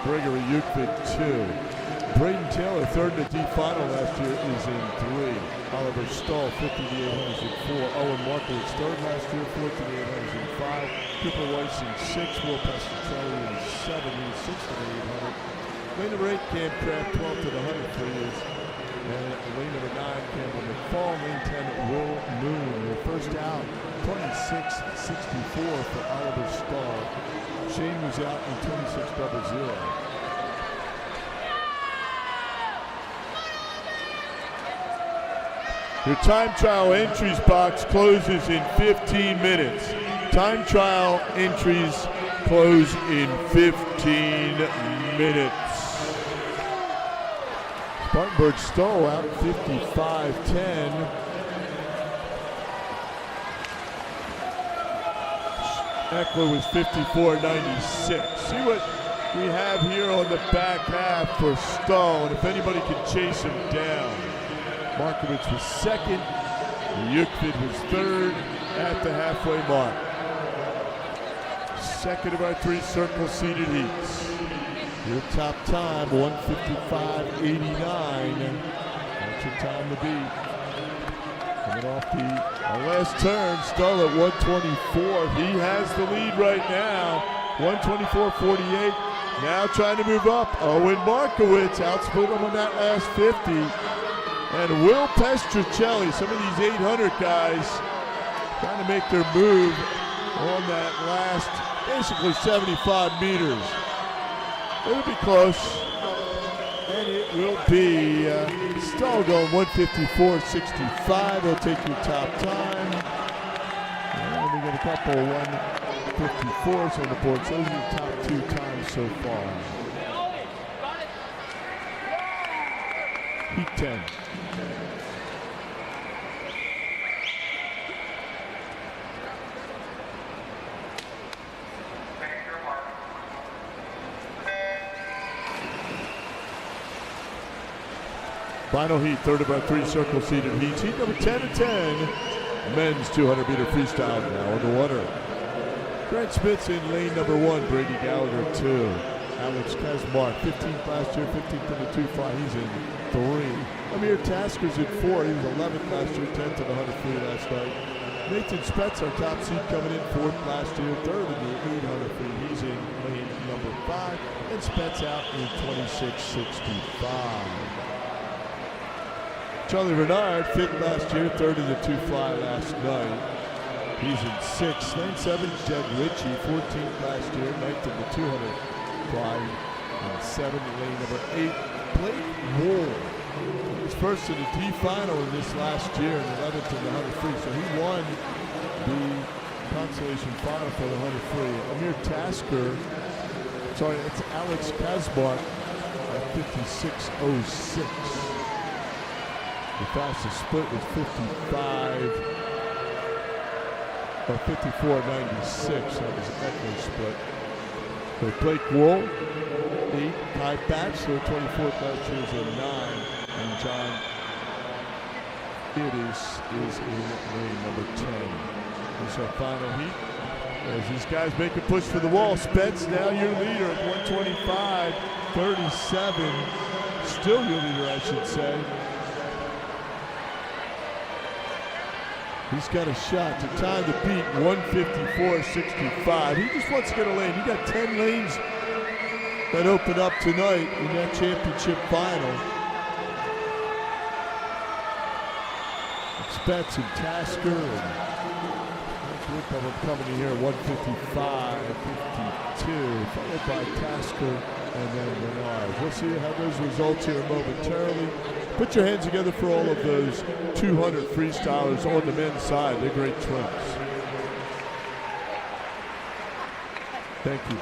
Gregory Yukvik 2. Braden Taylor, third in the D final last year, is in 3. Oliver Stahl, 50 to the 800s in 4. Owen Markowitz, third last year, 4 to the 800s in 5. Cooper Weiss in 6. Will Pestrocelli in 7. He's 6 to the 800. Lane number 8, Cam Kraft, 12 to the 100 for years. And lane number 9, Campbell McFall. Lane 10, Will Moon. Your first out, 26-64 for Oliver Stahl. Shane was out in 26-00. Your time trial entries box closes in 15 minutes. Time trial entries close in 15 minutes. Spartanburg Stowe out 55-10. Eckler was 54-96. See what we have here on the back half for Stowe, and if anybody can chase him down. Markowitz was second. Yukvid was third at the halfway mark. Second of our 3 circle-seated heats. Your top time, 155.89. That's your time to beat. Coming off our last turn, Stowe at 124. He has the lead right now, 124.48. Now trying to move up. Owen Markowitz outsplit him on that last 50. And Will Pestrocelli, some of these 800 guys, trying to make their move on that last, basically 75 meters. It'll be close, and it will be Stowe going 154.65. They'll take your top time. And we got a couple 154s on the board, so those are your top 2 times so far. Heat 10. Final heat, third of our 3 circle-seated heats. Heat number 10 to 10. Men's 200-meter freestyle now on the water. Grant Smith's in lane number 1. Brady Gallagher 2. Alex Kazmark, 15th last year, 15th in the 2-fly. He's in 3. Amir Tasker's in 4. He was 11th last year, 10th in the 100 free last night. Nathan Spetz, our top seed, coming in 4th last year, 3rd in the 800 free. He's in lane number 5. And Spetz out in 26.65. Charlie Renard, 5th last year, 3rd in the 2-fly last night. He's in 6th. Lane 7, Jed Ritchie, 14th last year, 9th in the 200 fly. And 7th, lane number 8, Blake Wool. He was first in the D final in this last year, and 11th in the 100 free. So he won the consolation final for the 100 free. Amir Tasker, sorry, it's Alex Kazmark at 56.06. The fastest split was 54.96. That was an Eckler split. So Blake Wool, 8. Kai Batchelor, 24th last year, is in 9. And John Idis is in lane number 10. This is our final heat. As these guys make a push for the wall, Spence now your leader at 125.37. Still your leader, I should say. He's got a shot to time the beat, 154.65. He just wants to get a lane. You got 10 lanes that open up tonight in that championship final. Spetz and Tasker and a group of them coming in here at 155.52, followed by Tasker and then Renard. We'll see how those results here momentarily. Put your hands together for all of those 200 freestylers on the men's side. They're great twins. Thank you.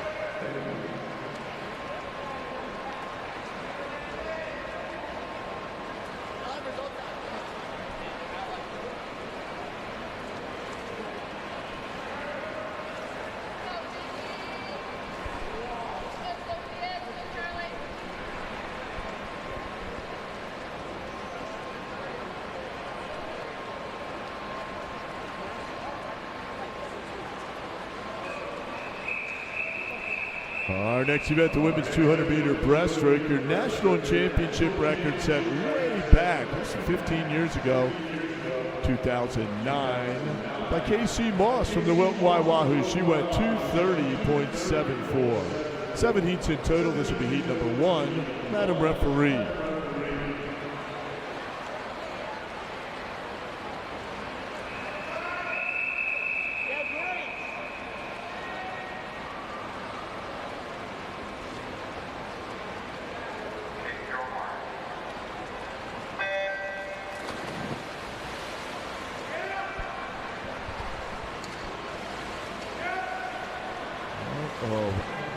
Our next event, the women's 200-meter breaststroke. Your national championship record set way back, this is 15 years ago, 2009, by Casey Moss from the Wilton Wahoo. She went 2:30.74. 7 heats in total. This will be heat number 1. Madam Referee.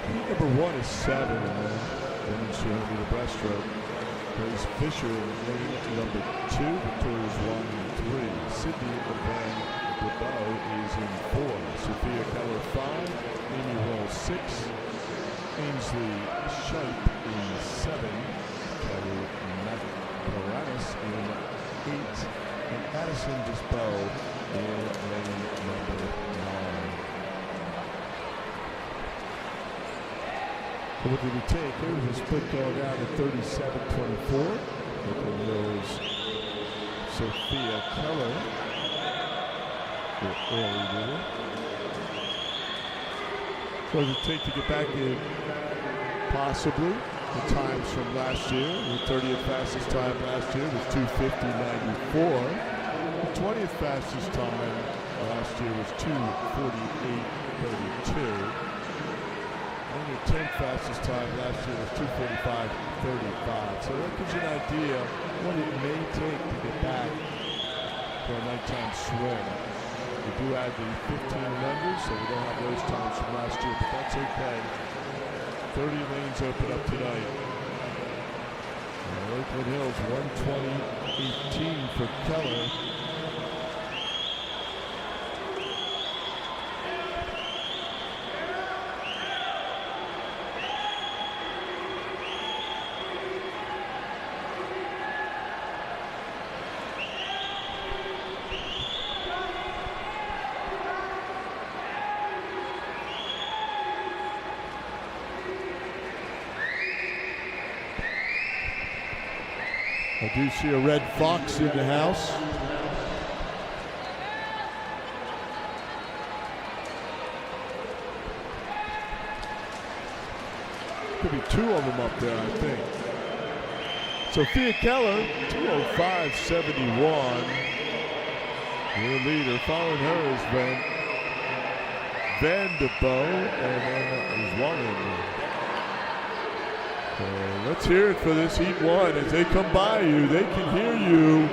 Heat number 1 is 7 in the women's 200-meter breaststroke. Grace Fisher in lane number 2, Victoria's 1 and 3. Sydney Van Debeau is in 4. Sophia Keller 5. Amy Roll 6. Ainsley Shipe in 7. Kelly Macaranis in 8. And Addison Disbow in lane number 9. What did he take? It was a split going down to 37.24. Nickel Mills, Sophia Keller, the early leader. What did it take to get back in? Possibly the times from last year. The 30th fastest time last year was 2:50.94. The 20th fastest time last year was 2:48.32. And the 10th fastest time last year was 2:45.35. So that gives you an idea what it may take to get back for a nighttime swim. We do add the 15 numbers, so we don't have those times from last year, but that's okay. 30 lanes open up tonight. Lakeland Hills 1:20.18 for Keller. I do see a red fox in the house. Could be 2 of them up there, I think. Sophia Keller, 2:05.71. Your leader. Following her is Van Debeau, and then there's one in there. Let's hear it for this heat 1 as they come by you. They can hear you.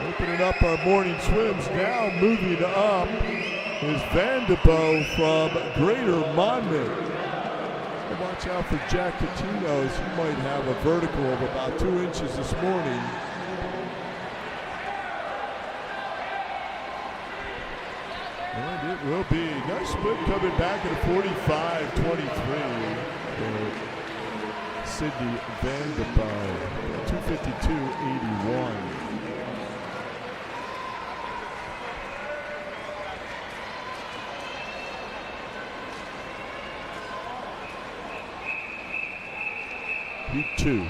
Opening up our morning swims. Now moving up is Van Debeau from Greater Monmouth. And watch out for Jack Catinos. He might have a vertical of about 2 inches this morning. And it will be a nice split coming back at a 45.23 for Sydney Van Debeau. 2:52.81. Heat 2.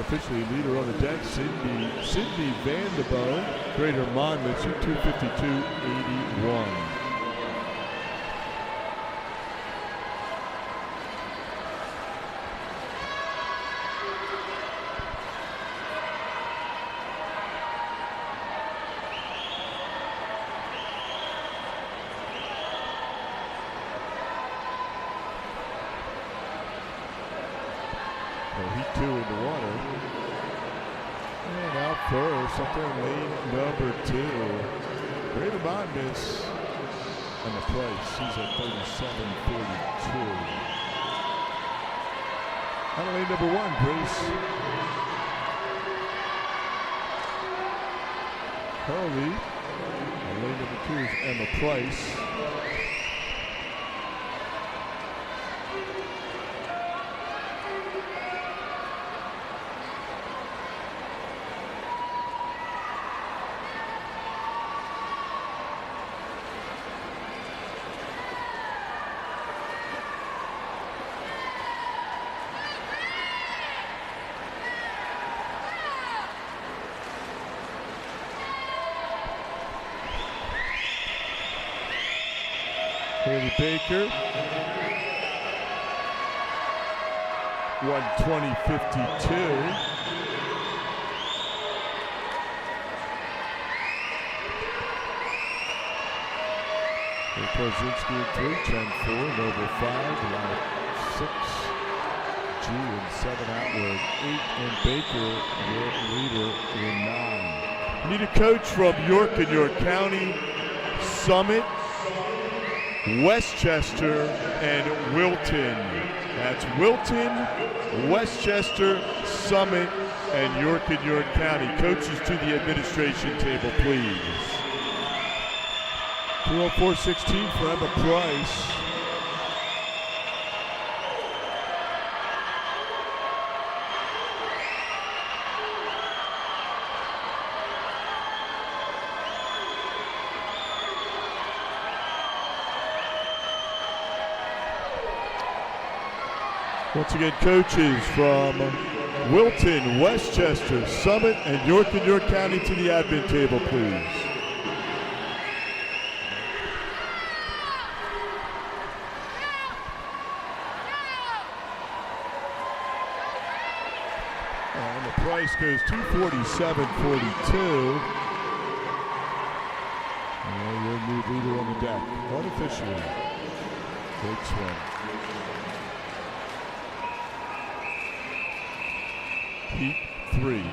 Officially leader on the deck, Sydney Van Debeau, Greater Monmouth, 2:52.81. Heat 2 in the water. And out first, up there in lane number 2. Greater Monmouth on the place. He's at 37.42. On lane number 1, Grace Hurley number 2 is Emma Price. Haley Baker, 1:20.52. Kozinski at 3, 10-4, Noble 5, Lau 6, G and 7 Atwood, 8, and Baker, your leader in 9. Need a coach from York and York County, Summit, Westchester, and Wilton. That's Wilton, Westchester, Summit, and York and York County. Coaches to the administration table, please. 204.16 for Emma Price. Once again, coaches from Wilton, Westchester, Summit, and York County to the admin table, please. And the price goes 247.42. And your new leader on the deck, unofficially. Great swing. Heat 3.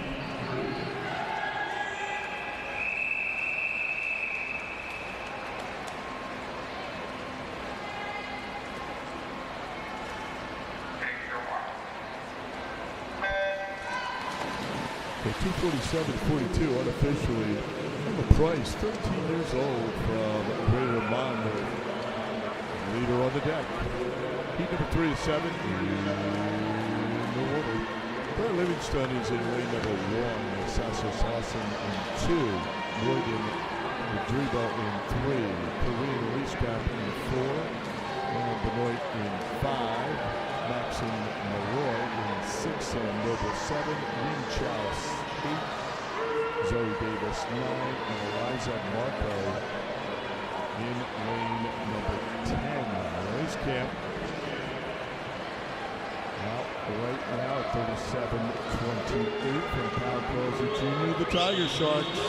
Okay, 247.42 unofficially. And the price, 13 years old from Greater Monmouth. Leader on the deck. Heat number 3 is 7. No order. Claire Livingston is in lane number 1, Sasso Sasson in 2, Morgan Madriba in 3, Korean Leastrap in 4, and Benoit in 5, Maxim Malloy in 6, and Noble 7, Lynn Chalice 8, Zoe Davis 9, and Eliza Marco in lane number 10. Race camp. Right now at 37-28 from Kyle Posey Jr. The Tiger Sharks.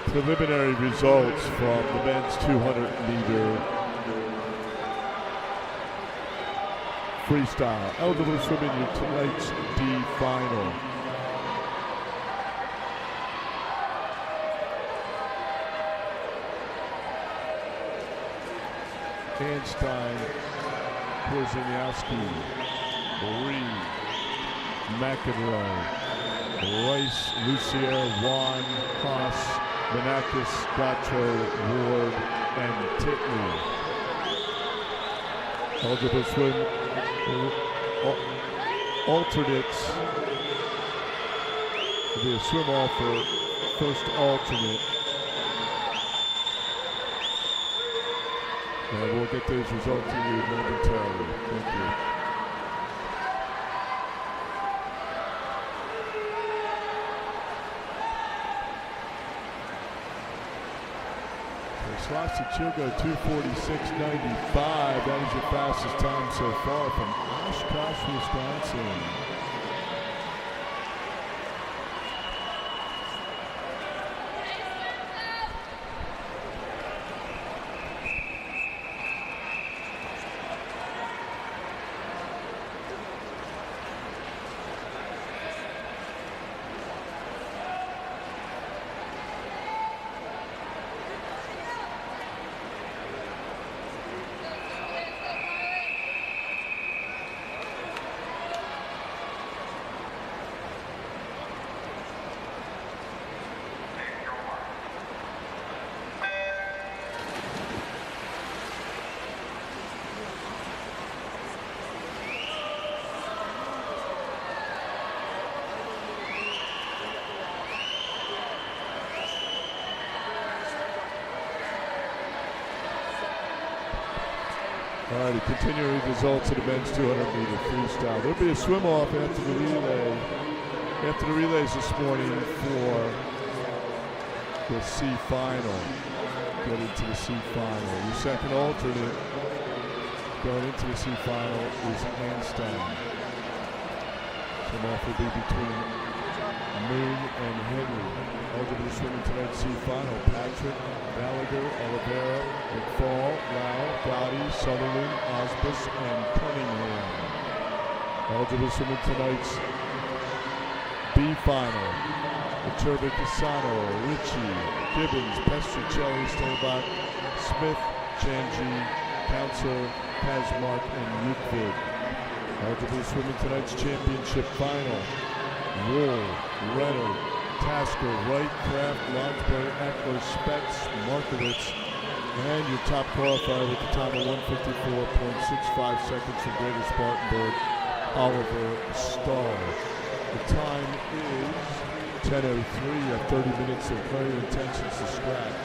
Preliminary results from the men's 200-meter freestyle. Eligible to swim in your tonight's D final. Einstein, Korzeniowski, Marie, McEnroe, Rice, Lucier, Juan, Haas, Menakis, Gacho, Ward, and Titley. Eligible swim alternates. Will be a swim off for first alternate. And we'll get those results to you momentarily. Thank you. Slossy Chilgo 2:46.95. That is your fastest time so far from Oshkosh, Wisconsin. All right, continuing results of the men's 200-meter freestyle. There'll be a swim-off after the relay. After the relays this morning for the C final. Get into the C final. Your second alternate going into the C final is Einstein. Swim-off will be between Moon and Henry. Eligible to swim in tonight's C final: Patrick, Gallagher, Oliveira, McFall, Lau, Gotti, Sutherland, Osbus, and Cunningham. Eligible to swim in tonight's B final: Iturbe Casano, Ritchie, Gibbons, Pestricelli, Steinbach, Smith, Janji, Council, Kazmark, and Euclid. Eligible to swim in tonight's championship final: Wool, Renner, Tasker, Wright, Kraft, Longsberg, Eckler, Spetz, Markowitz, and your top qualifier with the time of 1:54.65 seconds from Greater Spartanburg, Oliver Starr. The time is 10:03. You have 30 minutes of clear intentions to scratch.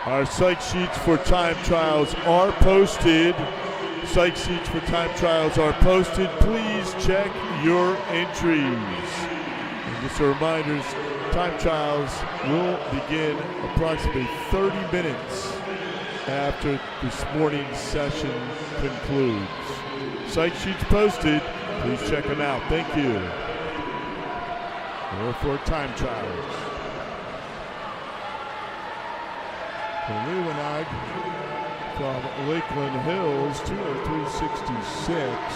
Our psych sheets for time trials are posted. Psych sheets for time trials are posted. Please check your entries. And just a reminder, time trials will begin approximately 30 minutes after this morning's session concludes. Psych sheets posted. Please check them out. Thank you. Or for time trials. Leeuwenhoek from Lakeland Hills, 2:03.66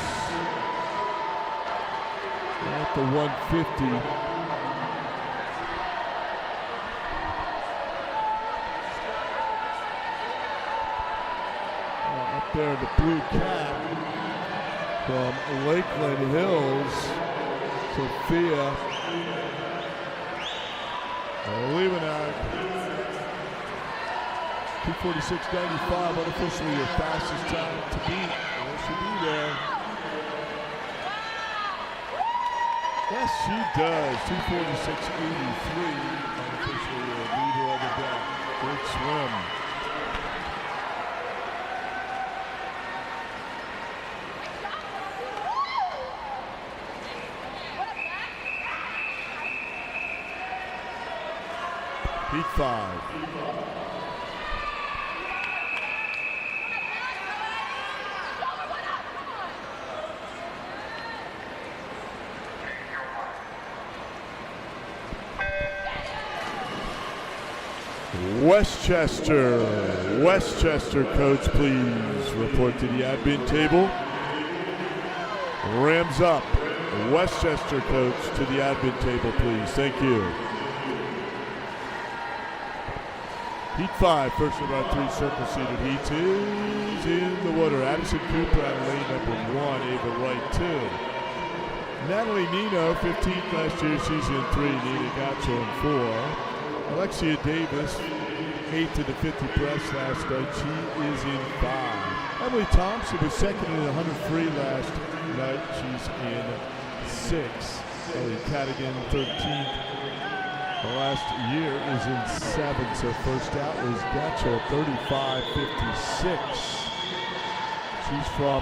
at the 150. Up there in the blue cap from Lakeland Hills, Sophia Leeuwenhoek. 2:46.95, unofficially your fastest time to beat. Will she be there? Yes, she does. 2:46.83, unofficially your leader on the deck. Great swim. Heat 5. Westchester, coach, please report to the admin table. Rams up. Westchester, coach, to the admin table, please. Thank you. Heat 5, first of our 3 circle-seated heats is in the water. Addison Cooper out of lane number 1, Ava Wright 2. Natalie Nino, 15th last year, season 3, Nina Gatso in 4. Alexia Davis, 8th to the 50 press last night. She is in 5. Emily Thompson was second in the 100 free last night. She's in 6. Ellie Cadigan 13th. The last year is in 7th, so first out was Gatchel 35-56. She's from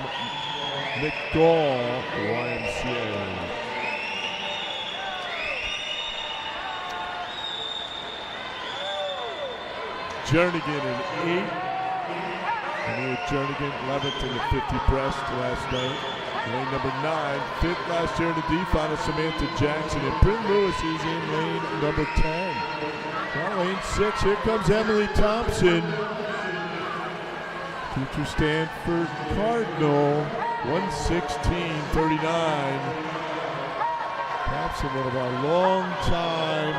McGall YMCA. Jernigan in 8. Ania Jernigan 11th in the 50 breast last night. Lane number 9, 5th last year in the D final, Samantha Jackson. And Bryn Lewis is in lane number 10. Now lane 6, here comes Emily Thompson. Future Stanford Cardinal, 1:16:39. Thompson, one of our long-time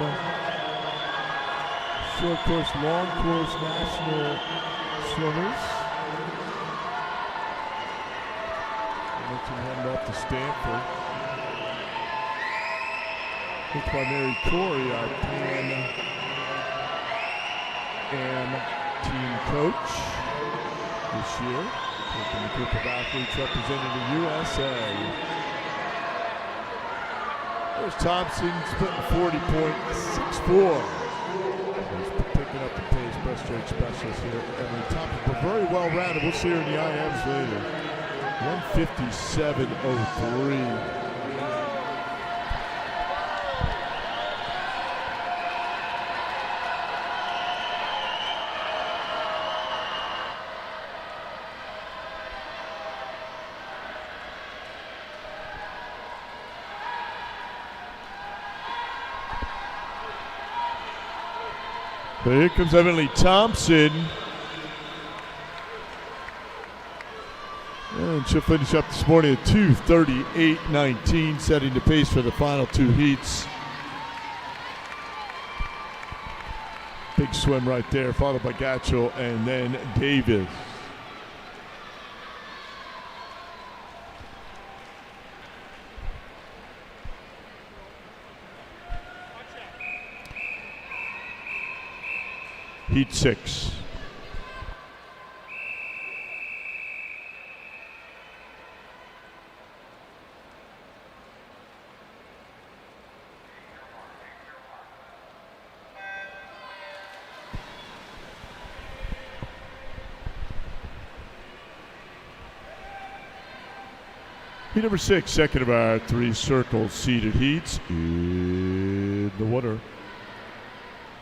short course, long course national swimmers. Heading off to Stanford. Coached by Mary Corey, our Pan Am team coach this year. Taking the group of athletes representing the USA. There's Thompson splitting 40.64. He's picking up the pace, breaststroke specialist here. Emily Thompson, but very well rounded. We'll see her in the IMs later. 1:57:03. But here comes Emily Thompson. And she'll finish up this morning at 2:38:19, setting the pace for the final 2 heats. Big swim right there, followed by Gatchel and then Davis. Heat 6. Heat number 6, second of our 3 circle seeded heats in the water.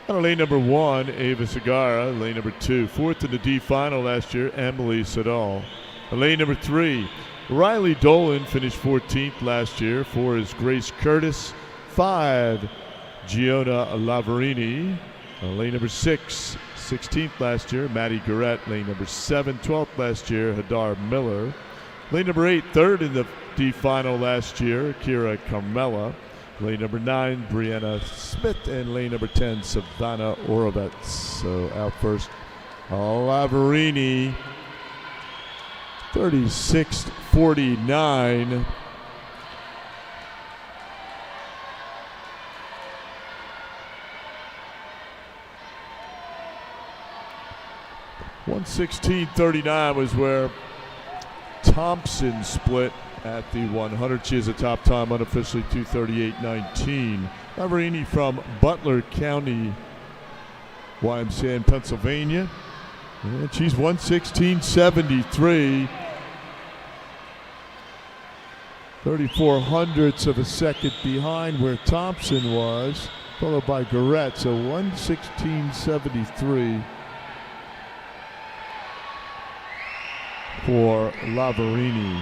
On lane number 1, Ava Segarra. Lane number 2, 4th in the D final last year, Emily Siddall. Lane number 3, Riley Dolan finished 14th last year. 4 is Grace Curtis. 5, Giona Lavarini. Lane number 6, 16th last year, Maddie Garrett. Lane number 7, 12th last year, Hadar Miller. Lane number 8, 3rd in the D final last year, Kira Carmella. Lane number 9, Brianna Smith. And lane number 10, Savannah Orovets. So out first, Lavarini, 36:49. $1:16:39 was where Thompson split at the 100. She has a top time unofficially 2:38:19. Lavarini from Butler County YMCA in Pennsylvania. And she's 1:16:73. 34 hundredths of a second behind where Thompson was, followed by Garrett. So 1:16:73 for Lavarini.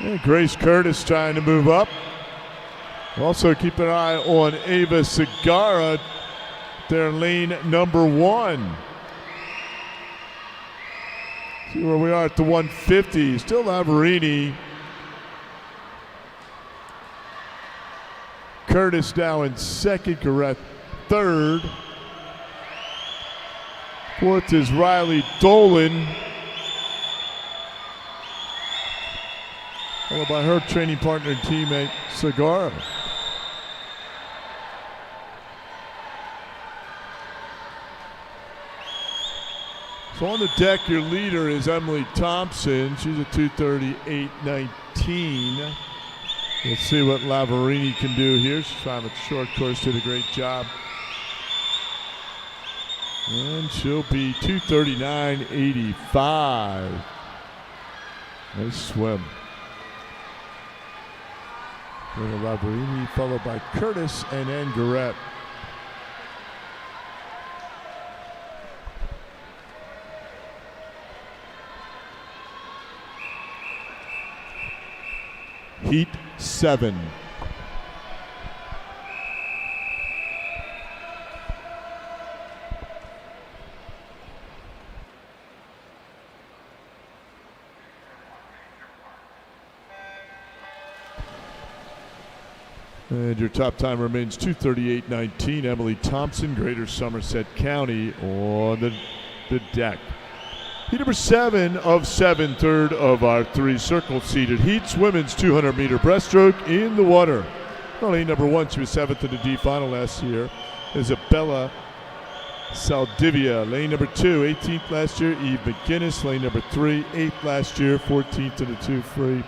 And Grace Curtis trying to move up. Also keep an eye on Ava Segarra, their lane number 1. See where we are at the 150. Still Lavarini. Curtis now in second, Garrett third. 4th is Riley Dolan. Followed by her training partner and teammate, Segarra. So on the deck, your leader is Emily Thompson. She's a 2:38.19. Let's see what Lavarini can do here. She's trying a short course, did a great job. And she'll be 2:39.85. Nice swim. Lavarini followed by Curtis and Angarette. Heat 7. And your top time remains 2:38.19. Emily Thompson, Greater Somerset County, on the deck. Heat number 7 of 7, third of our 3 circle-seated heats. Women's 200-meter breaststroke in the water. Lane number 1, she was 7th in the D final last year. Isabella Saldivia. Lane number 2, 18th last year. Eve McGinnis. Lane number 3, 8th last year. 14th in the 2 free.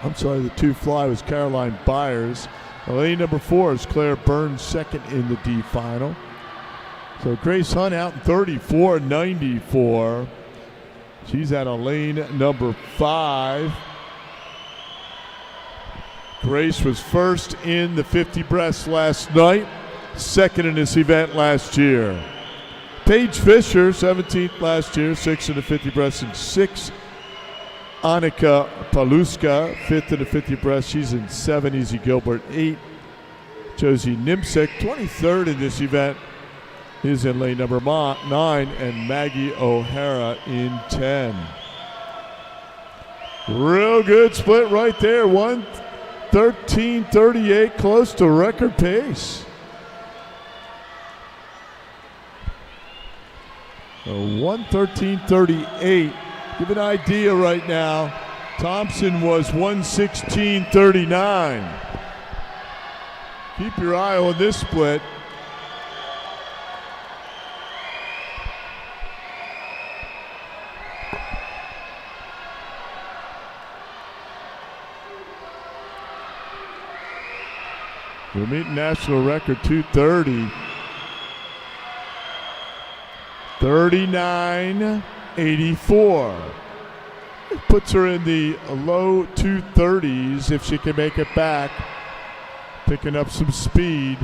The 2 fly was Caroline Byers. Lane number 4 is Claire Burns, 2nd in the D final. So Grace Hunt out in 34.94. She's at a lane number 5. Grace was first in the 50 breast last night, 2nd in this event last year. Paige Fisher, 17th last year, 6th in the 50 breast, and 6th. Annika Paluska, 5th in the 50 breast. She's in 7. Easy Gilbert, 8. Josie Nimsek, 23rd in this event, is in lane number 9, and Maggie O'Hara in 10. Real good split right there. 1:13.38, close to record pace. 1:13.38. Give an idea right now. Thompson was 1:16.39. Keep your eye on this split. We're meeting national record 2:30. 39.84. It puts her in the low 230s if she can make it back. Picking up some speed.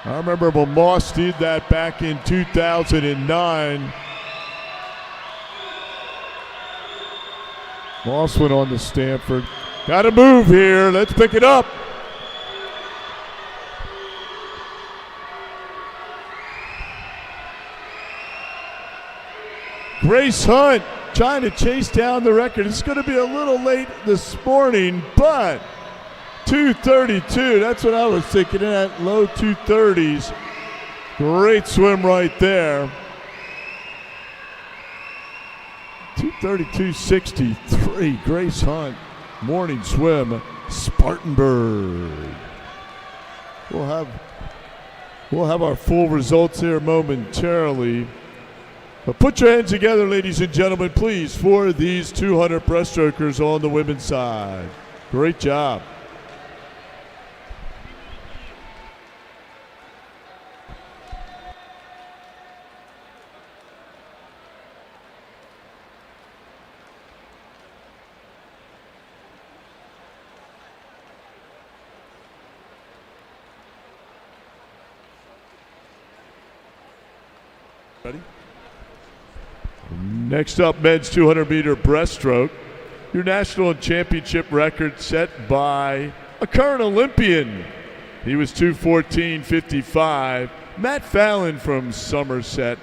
I remember when Moss did that back in 2009. Moss went on to Stanford. Got to move here. Let's pick it up. Grace Hunt trying to chase down the record. It's going to be a little late this morning, but 2:32, that's what I was thinking, in that low 230s. Great swim right there. 2:32.63, Grace Hunt, morning swim, Spartanburg. We'll have our full results here momentarily. But put your hands together, ladies and gentlemen, please, for these 200 breaststrokers on the women's side. Great job. Ready? Next up, men's 200-meter breaststroke. Your national championship record set by a current Olympian. He was 2:14.55. Matt Fallon from Somerset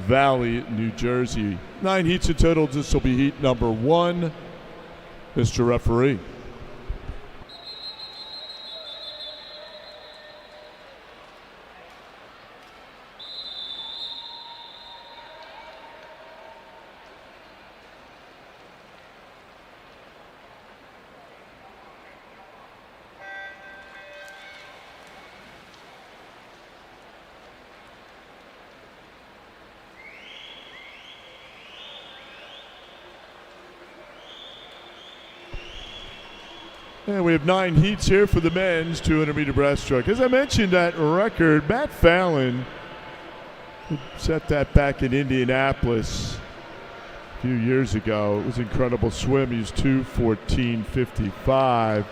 Valley, New Jersey. 9 heats in total. This will be heat number 1. Mr. Referee. And we have 9 heats here for the men's 200-meter breaststroke. As I mentioned, that record, Matt Fallon set that back in Indianapolis a few years ago. It was an incredible swim. He was 2:14.55.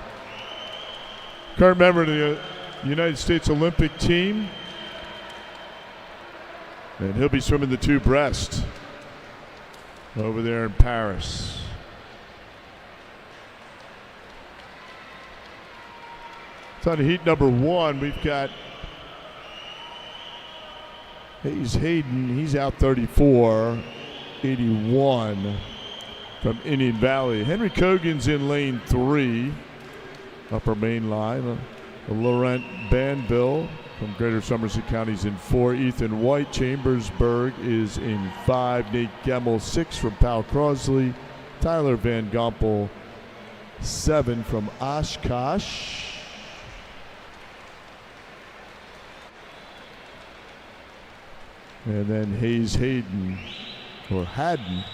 Current member of the United States Olympic team. And he'll be swimming the 2 breast over there in Paris. So on heat number 1, we've got Hayes Hayden. He's out 34.81 from Indian Valley. Henry Cogan's in lane 3, upper main line. Laurent Banville from Greater Somerset County's in 4. Ethan White, Chambersburg is in 5. Nate Gemmel, 6 from Powell Crosley. Tyler Van Gompel, 7 from Oshkosh. And then Hayes Hayden, or Haddon,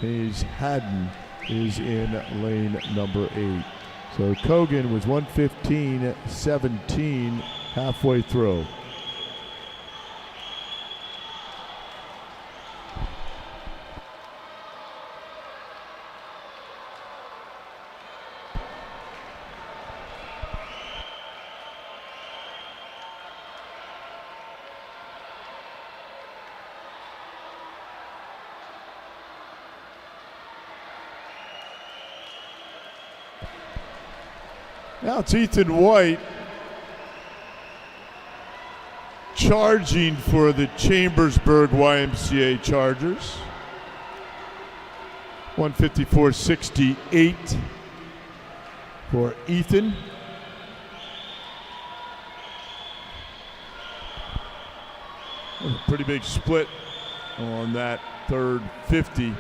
Hayes Haddon is in lane number 8. So Cogan was 1:15.17 halfway through. Now it's Ethan White charging for the Chambersburg YMCA Chargers. 1:54.68 for Ethan. A pretty big split on that third 50.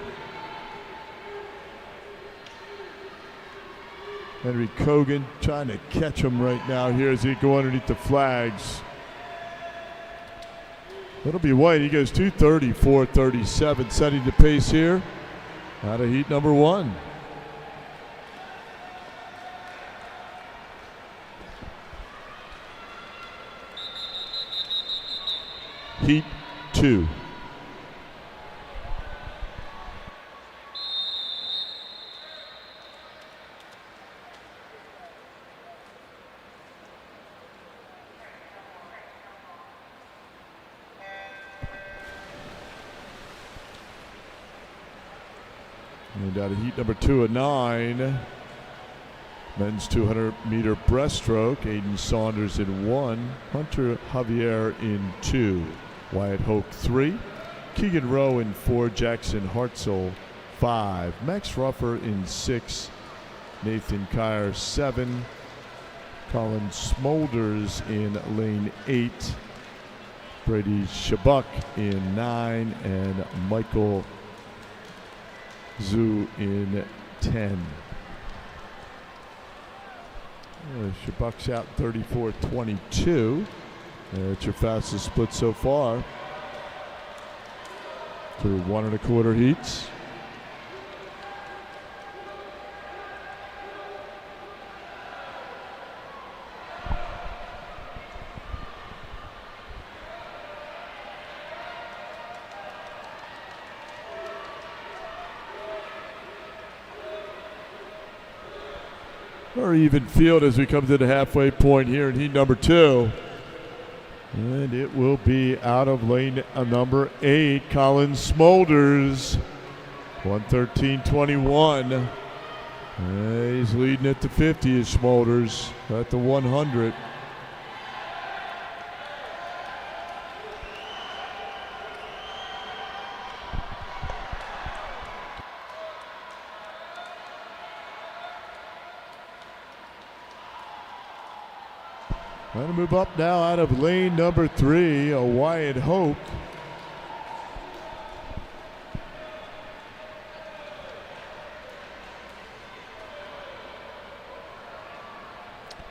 Henry Cogan trying to catch him right now here as he go underneath the flags. It'll be White. He goes 2:34.37, setting the pace here out of heat number 1. Heat 2. And out of heat number 2 of 9, men's 200-meter breaststroke. Aiden Saunders in 1, Hunter Javier in 2, Wyatt Hoke 3, Keegan Rowe in 4, Jackson Hartzell 5, Max Ruffer in 6, Nathan Kyer 7, Colin Smolders in lane 8, Brady Shabuk in 9, and Michael Zhu in 10. Shabuk's out 34.22. It's your fastest split so far through 1 1/4 heats. Or even field as we come to the halfway point here in heat number 2. And it will be out of lane number 8, Colin Smolders, 1:13.21. He's leading at the 50 is Smolders at the 100. Going to move up now out of lane number 3, a Wyatt Hoke.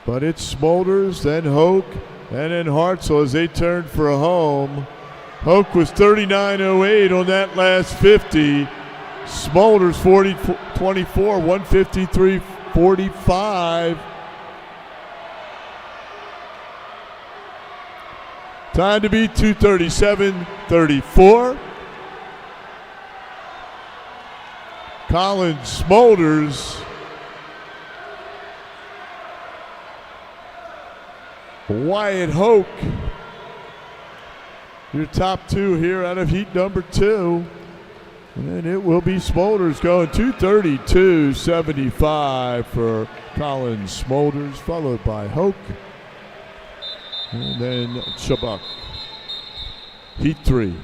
But it's Smolders, then Hoke, and then Hartzell as they turn for a home. Hoke was 39.08 on that last 50. Smolders 40.24, 45. Time to beat 237.34. Colin Smolders. Wyatt Hoke. Your top two here out of heat number 2. And it will be Smolders going 232.75 for Colin Smolders, followed by Hoke. And then Chabuk. Heat 3.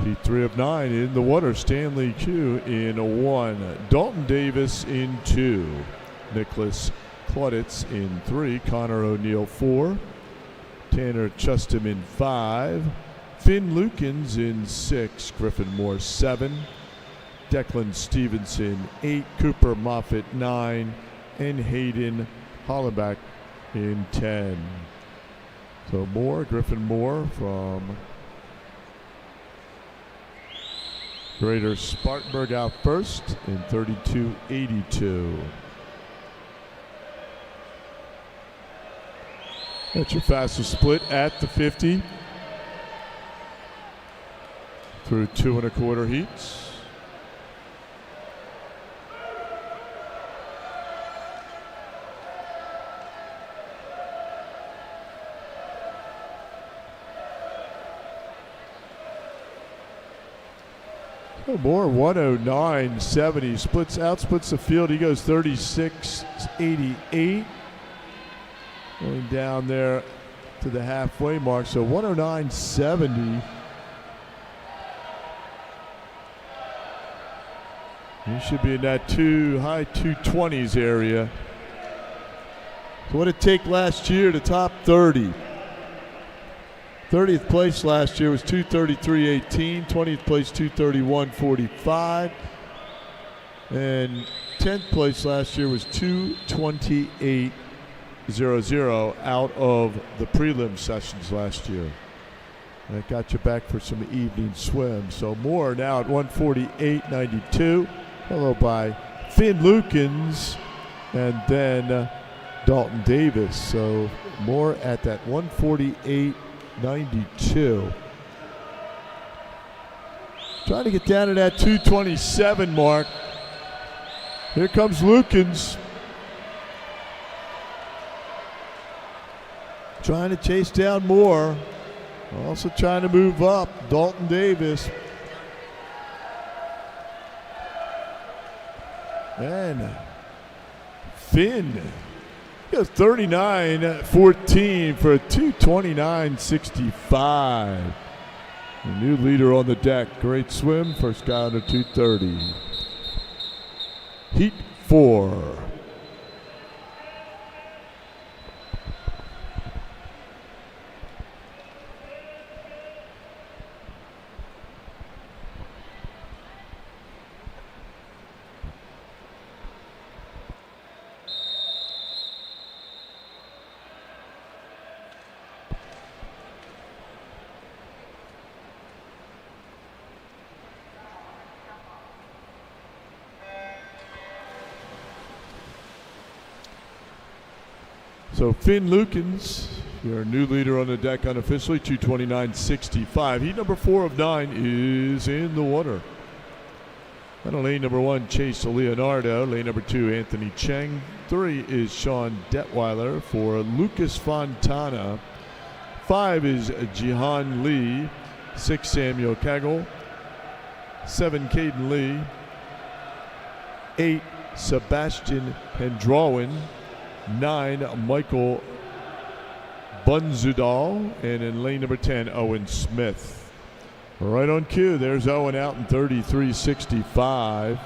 Heat 3 of 9 in the water. Stanley Q in 1. Dalton Davis in 2. Nicholas Clauditz in 3. Connor O'Neill 4. Tanner Chustum in 5. Finn Lukens in 6. Griffin Moore 7. Declan Stevenson 8. Cooper Moffitt 9. And Hayden Hollenbach in 10. So Griffin Moore from Greater Spartanburg out first in 32.82. That's your fastest split at the 50 through 2 1/4 heats. Moore 109.70, outsplits the field. He goes 36.88, going down there to the halfway mark. So 109.70. He should be in that high 220s area. So what did it take last year to top 30? 30th place last year was 233.18. 20th place 231.45. And 10th place last year was 228.00 out of the prelim sessions last year. And that got you back for some evening swim. So Moore now at 148.92, followed by Finn Lukens and then Dalton Davis. So Moore at that 148.92. Trying to get down to that 227 mark. Here comes Lukens. Trying to chase down Moore. Also trying to move up Dalton Davis. And Finn goes 39.14 for a 229.65. The new leader on the deck. Great swim. First guy under 230. Heat 4. So Finn Lukens, your new leader on the deck unofficially, 229.65. Heat number 4 of 9 is in the water. And on lane number 1, Chase Leonardo. Lane number 2, Anthony Cheng. 3 is Sean Detweiler for Lucas Fontana. 5 is Jihan Lee. 6, Samuel Kagel. 7, Caden Lee. 8, Sebastian Hendrawin. 9, Michael Bunzudal, and in lane number 10, Owen Smith. Right on cue, there's Owen out in 33.65.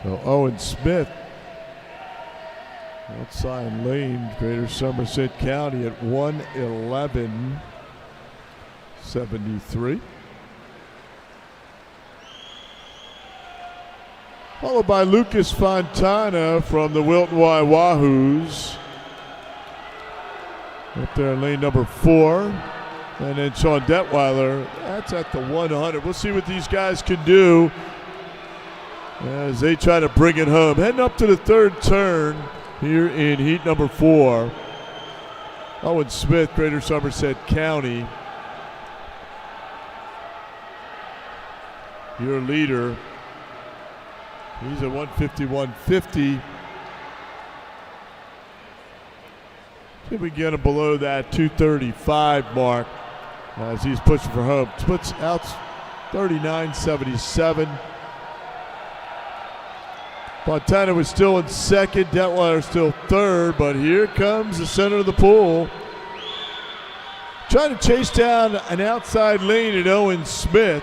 So Owen Smith outside lane, Greater Somerset County at 1:11.73. Followed by Lucas Fontana from the Wilton Y Wahoos. Up there in lane number 4. And then Sean Detweiler, that's at the 100. We'll see what these guys can do as they try to bring it home. Heading up to the third turn here in heat number 4. Owen Smith, Greater Somerset County, your leader. He's at 151.50. See if we can get him below that 235 mark as he's pushing for home. Splits out 39.77. Fontana was still in second, Detweiler still third, but here comes the center of the pool. Trying to chase down an outside lane at Owen Smith.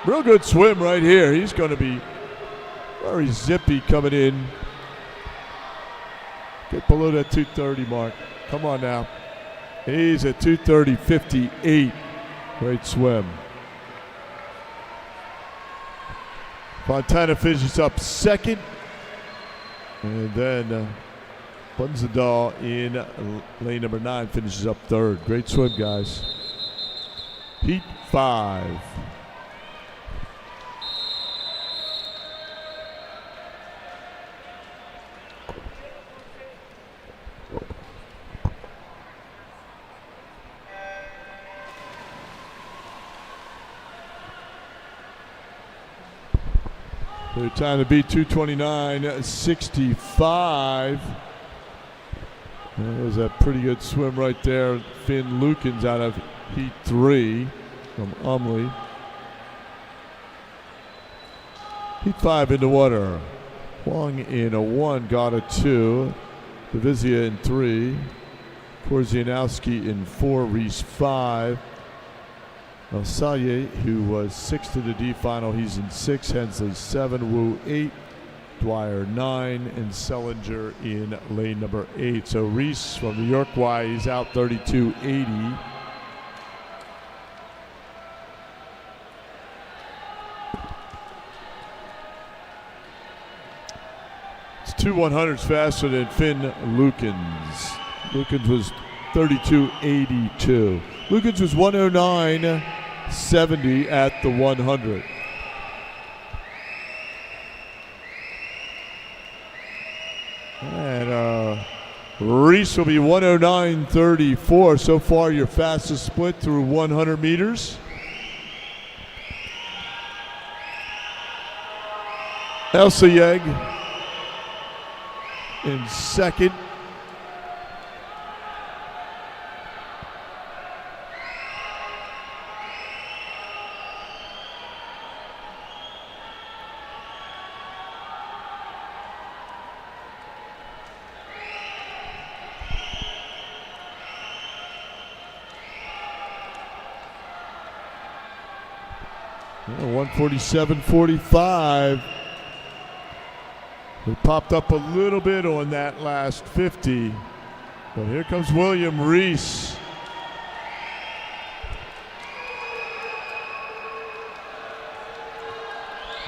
Real good swim right here. He's going to be very zippy coming in. Get below that 230 mark. Come on now. He's at 230.58. Great swim. Fontana finishes up second. And then Bunzadal in lane number 9 finishes up third. Great swim, guys. Heat 5. Their time to beat 229.65. That was a pretty good swim right there. Finn Lukens out of heat 3 from Umley. Heat 5 in the water. Wong in a 1, got a 2. Divizia in 3. Korzianowski in 4, Reese 5. Salye, who was 6th to the D final, he's in 6. Hensley 7, Wu 8, Dwyer 9, and Sellinger in lane number 8. So Reese from New York Y, he's out 32.80. It's 2 100s faster than Finn Lukens. Lukens was 32.82. Lukens was 109.70 at the 100. And Reese will be 109.34. So far, your fastest split through 100 meters. Elsayeg in second. Yeah, 147.45. We popped up a little bit on that last 50. But here comes William Reese.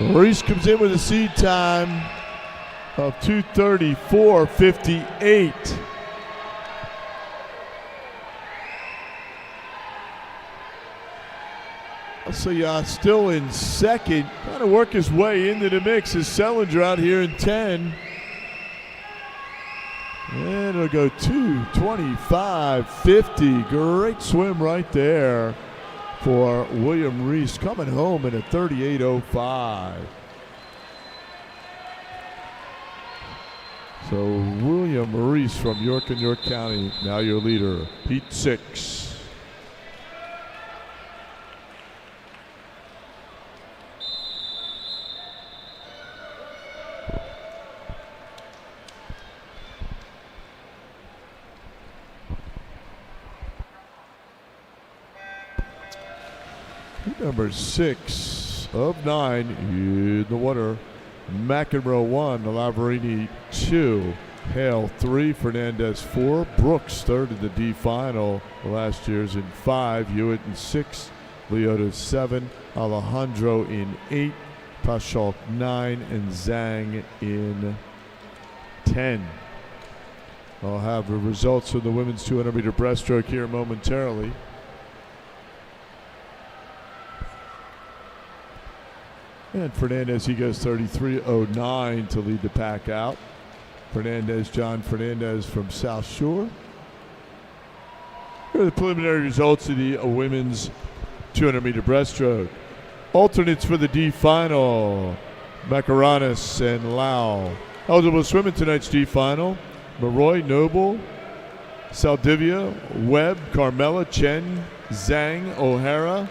Reese comes in with a seed time of 2:34.58. So still in second, trying to work his way into the mix is Sellinger out here in 10. And it'll go 2:25.50. Great swim right there for William Reese, coming home in a 38.05. So William Reese from York and York County, now your leader, Heat 6. Number 6, of 9 in the water. McEnroe 1, Lavarini 2, Hale 3, Fernandez 4, Brooks 3rd in the D final. Last year's in 5, Hewitt in 6, Leota 7, Alejandro in 8, Pashok 9, and Zhang in 10. I'll have the results of the women's 200-meter breaststroke here momentarily. And Fernandez, he goes 33.09 to lead the pack out. Fernandez, John Fernandez from South Shore. Here are the preliminary results of the women's 200-meter breaststroke. Alternates for the D final, Macaranis and Lau. Eligible to swim in tonight's D final, Maroy, Noble, Saldivia, Webb, Carmela, Chen, Zhang, O'Hara,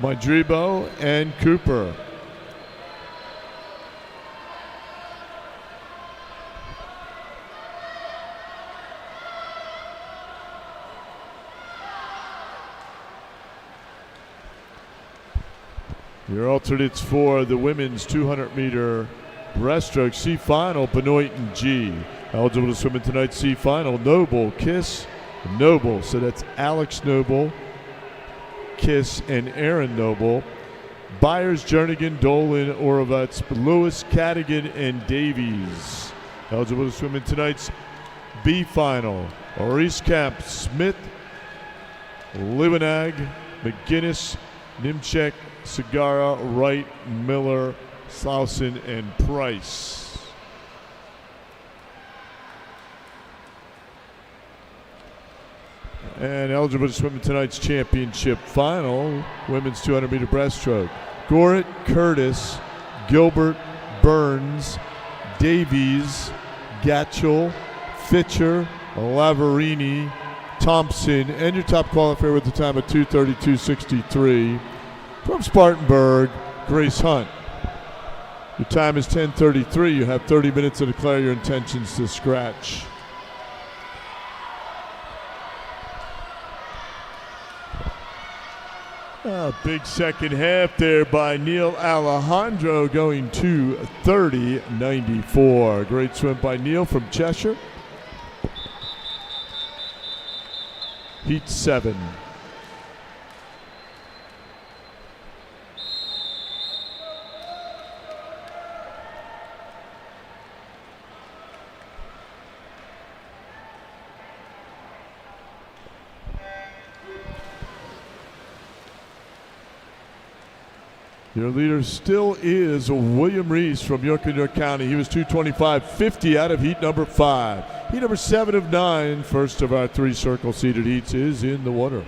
Madribo, and Cooper. Your alternates for the women's 200-meter breaststroke C final, Benoit and G. Eligible to swim in tonight's C final, Noble, Kiss, Noble. So that's Alex Noble, Kiss, and Aaron Noble. Byers, Jernigan, Dolan, Orovitz, Lewis, Cadigan, and Davies. Eligible to swim in tonight's B final, Maurice Camp, Smith, Libanag, McGinnis, Nimchek, Segara, Wright, Miller, Slauson, and Price. And eligible to swim in tonight's championship final, women's 200-meter breaststroke. Gorrit, Curtis, Gilbert, Burns, Davies, Gatchell, Fitcher, Lavarini, Thompson, and your top qualifier with the time of 2:32.63 from Spartanburg, Grace Hunt. Your time is 10:33. You have 30 minutes to declare your intentions to scratch. A big second half there by Neil Alejandro, going to 30.94. Great swim by Neil from Cheshire. Heat 7. Your leader still is William Reese from York and York County. He was 2:25.50 out of heat number 5. Heat number 7 of 9, first of our 3 circle-seated heats, is in the water.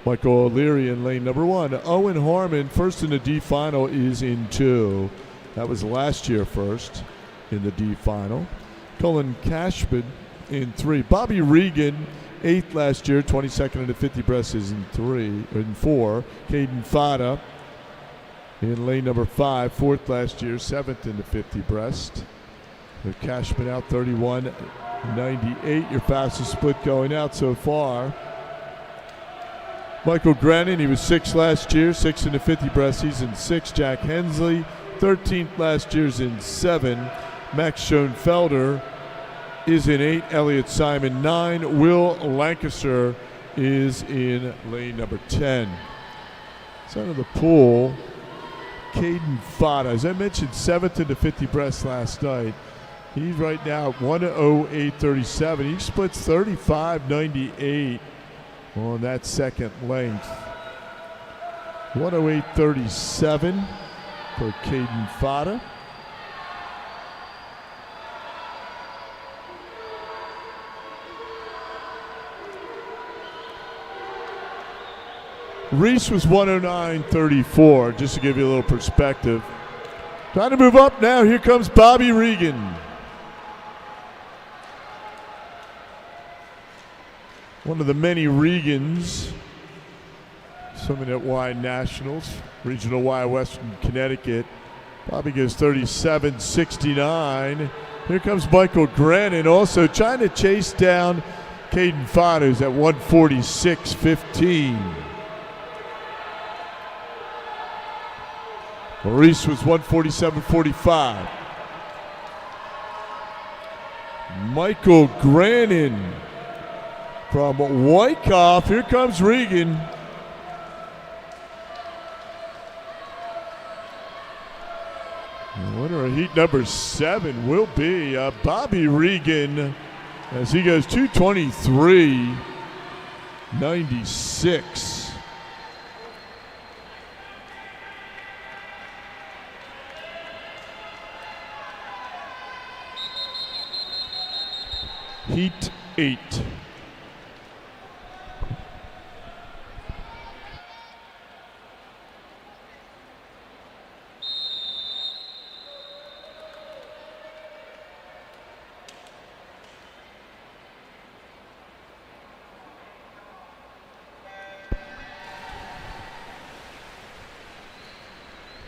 Michael O'Leary in lane number 1. Owen Harmon, first in the D final, is in 2. That was last year first in the D final. Cullen Cashman in 3. Bobby Regan, 8th last year, 22nd in the 50 breast, is in 4. Caden Fada in lane number 5, 4th last year, 7th in the 50 breast. With Cashman out 31.98, your fastest split going out so far. Michael Grannon, he was 6th last year, 6th in the 50 breast, he's in 6. Jack Hensley, 13th last year's in 7. Max Schoenfelder is in 8. Elliott Simon 9. Will Lancaster is in lane number 10. Center of the pool, Caden Fada, as I mentioned, 7th in the 50 breast last night. He's right now at 1:08.37. He splits 35.98 on that second length. 1:08.37 for Caden Fada. Reese was 1:09.34, just to give you a little perspective. Trying to move up now. Here comes Bobby Regan. One of the many Regans swimming at Y Nationals, Regional Y Western Connecticut. Bobby goes 37.69. Here comes Michael Grannon, also trying to chase down Caden Fada, who's at 1:46.15. Maurice was 147.45. Michael Grannon from Wyckoff. Here comes Regan. Winner of heat number 7 will be Bobby Regan as he goes 223.96. Heat 8.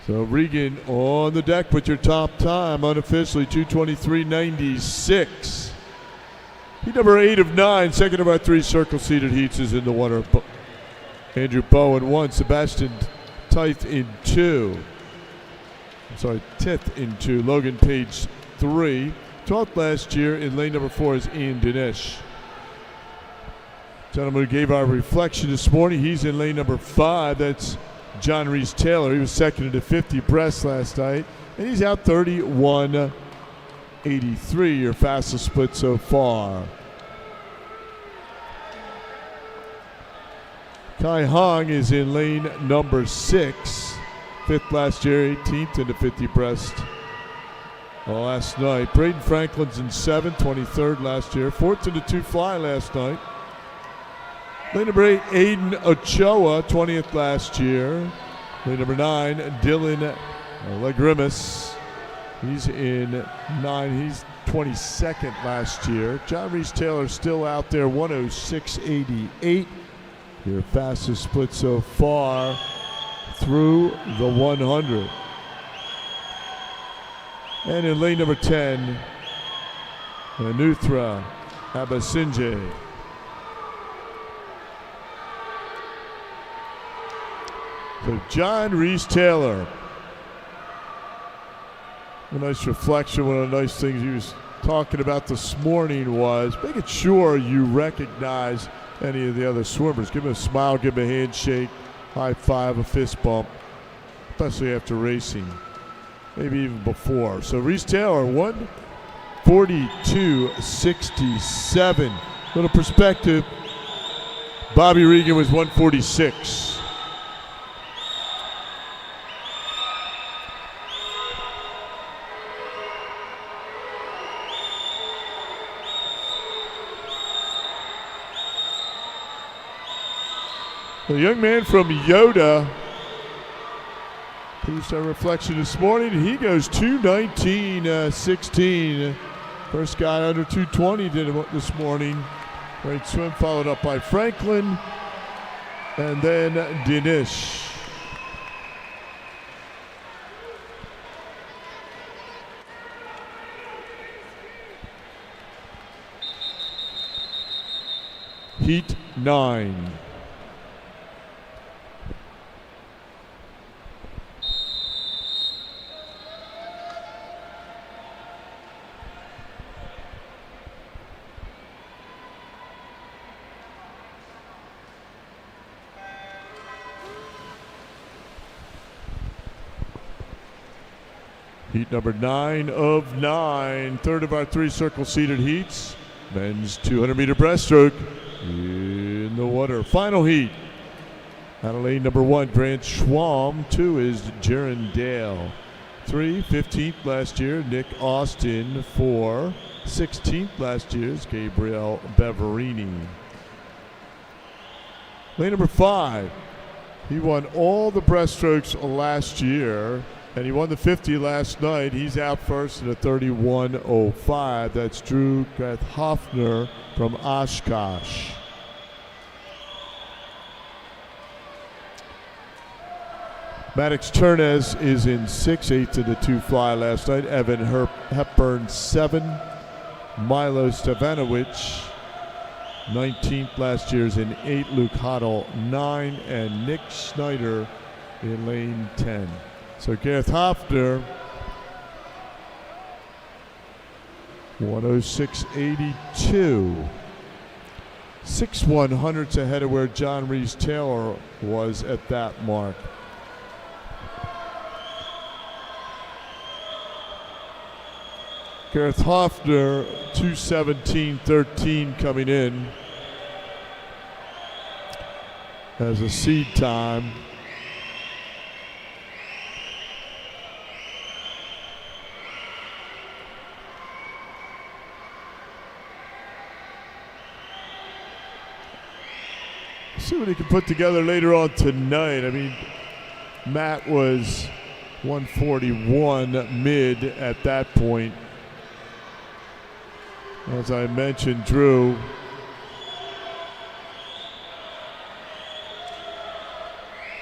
So Regan on the deck with your top time, unofficially 223.96. Heat number 8 of 9, second of our 3 circle-seated heats is in the water. Andrew Bowen 1, Sebastian Tith in 2. Tith in 2. Logan Page 3. 12th last year in lane number 4 is Ian Dinesh. Gentleman who gave our reflection this morning, he's in lane number 5. That's John Reese Taylor. He was second in the 50 breast last night, and he's out 31.83, your fastest split so far. Kai Hong is in lane number 6, 5th last year, 18th in the 50 breast last night. Braden Franklin's in 7th, 23rd last year, 4th in the 2 fly last night. Lane number 8, Aiden Ochoa, 20th last year. Lane number 9, Dylan Legrimus. He's in 9. He's 22nd last year. John Reese Taylor still out there, 106.88. Your fastest split so far through the 100. And in lane number 10, Anuthra Abasinje. So John Reese Taylor. A nice reflection. One of the nice things he was talking about this morning was making sure you recognize any of the other swimmers. Give him a smile, give him a handshake, high five, a fist bump, especially after racing, maybe even before. So Reese Taylor, 142.67. Little perspective, Bobby Regan was 146. The young man from Yoda produced our reflection this morning. He goes 219.16. First guy under 220 did it this morning. Great swim, followed up by Franklin and then Dinesh. Heat 9. Heat number 9 of 9, third of our 3 circle-seated heats. Men's 200-meter breaststroke in the water. Final heat. Out of lane number 1, Grant Schwam. 2 is Jaron Dale. 3, 15th last year, Nick Austin. 4, 16th last year is Gabriel Beverini. Lane number 5, he won all the breaststrokes last year. And he won the 50 last night. He's out first in a 31.05. That's Drew Hoffner from Oshkosh. Maddox Turnez is in 6, 8th in the 2 fly last night. Evan Hepburn 7. Milo Stevanovic 19th last year is in 8. Luke Hoddle 9. And Nick Schneider in lane 10. So Gareth Hoffner, 106.82. 6/100ths ahead of where John Reese Taylor was at that mark. Gareth Hoffner, 2:17.13 coming in as a seed time. See what he can put together later on tonight. I mean, Matt was 141 mid at that point. As I mentioned, Drew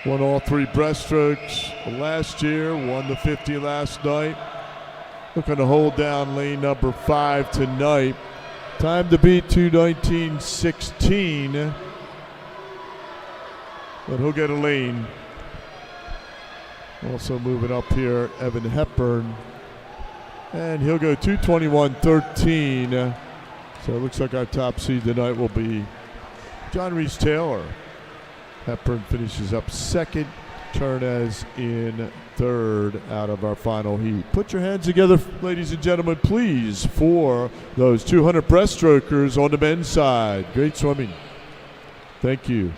won all 3 breaststrokes last year, won the 50 last night. Looking to hold down lane number 5 tonight. Time to beat 2:19.16. But he'll get a lane. Also moving up here, Evan Hepburn. And he'll go 2:21.13. So it looks like our top seed tonight will be John Reese Taylor. Hepburn finishes up second. Turnez in third out of our final heat. Put your hands together, ladies and gentlemen, please, for those 200 breaststrokers on the men's side. Great swimming. Thank you.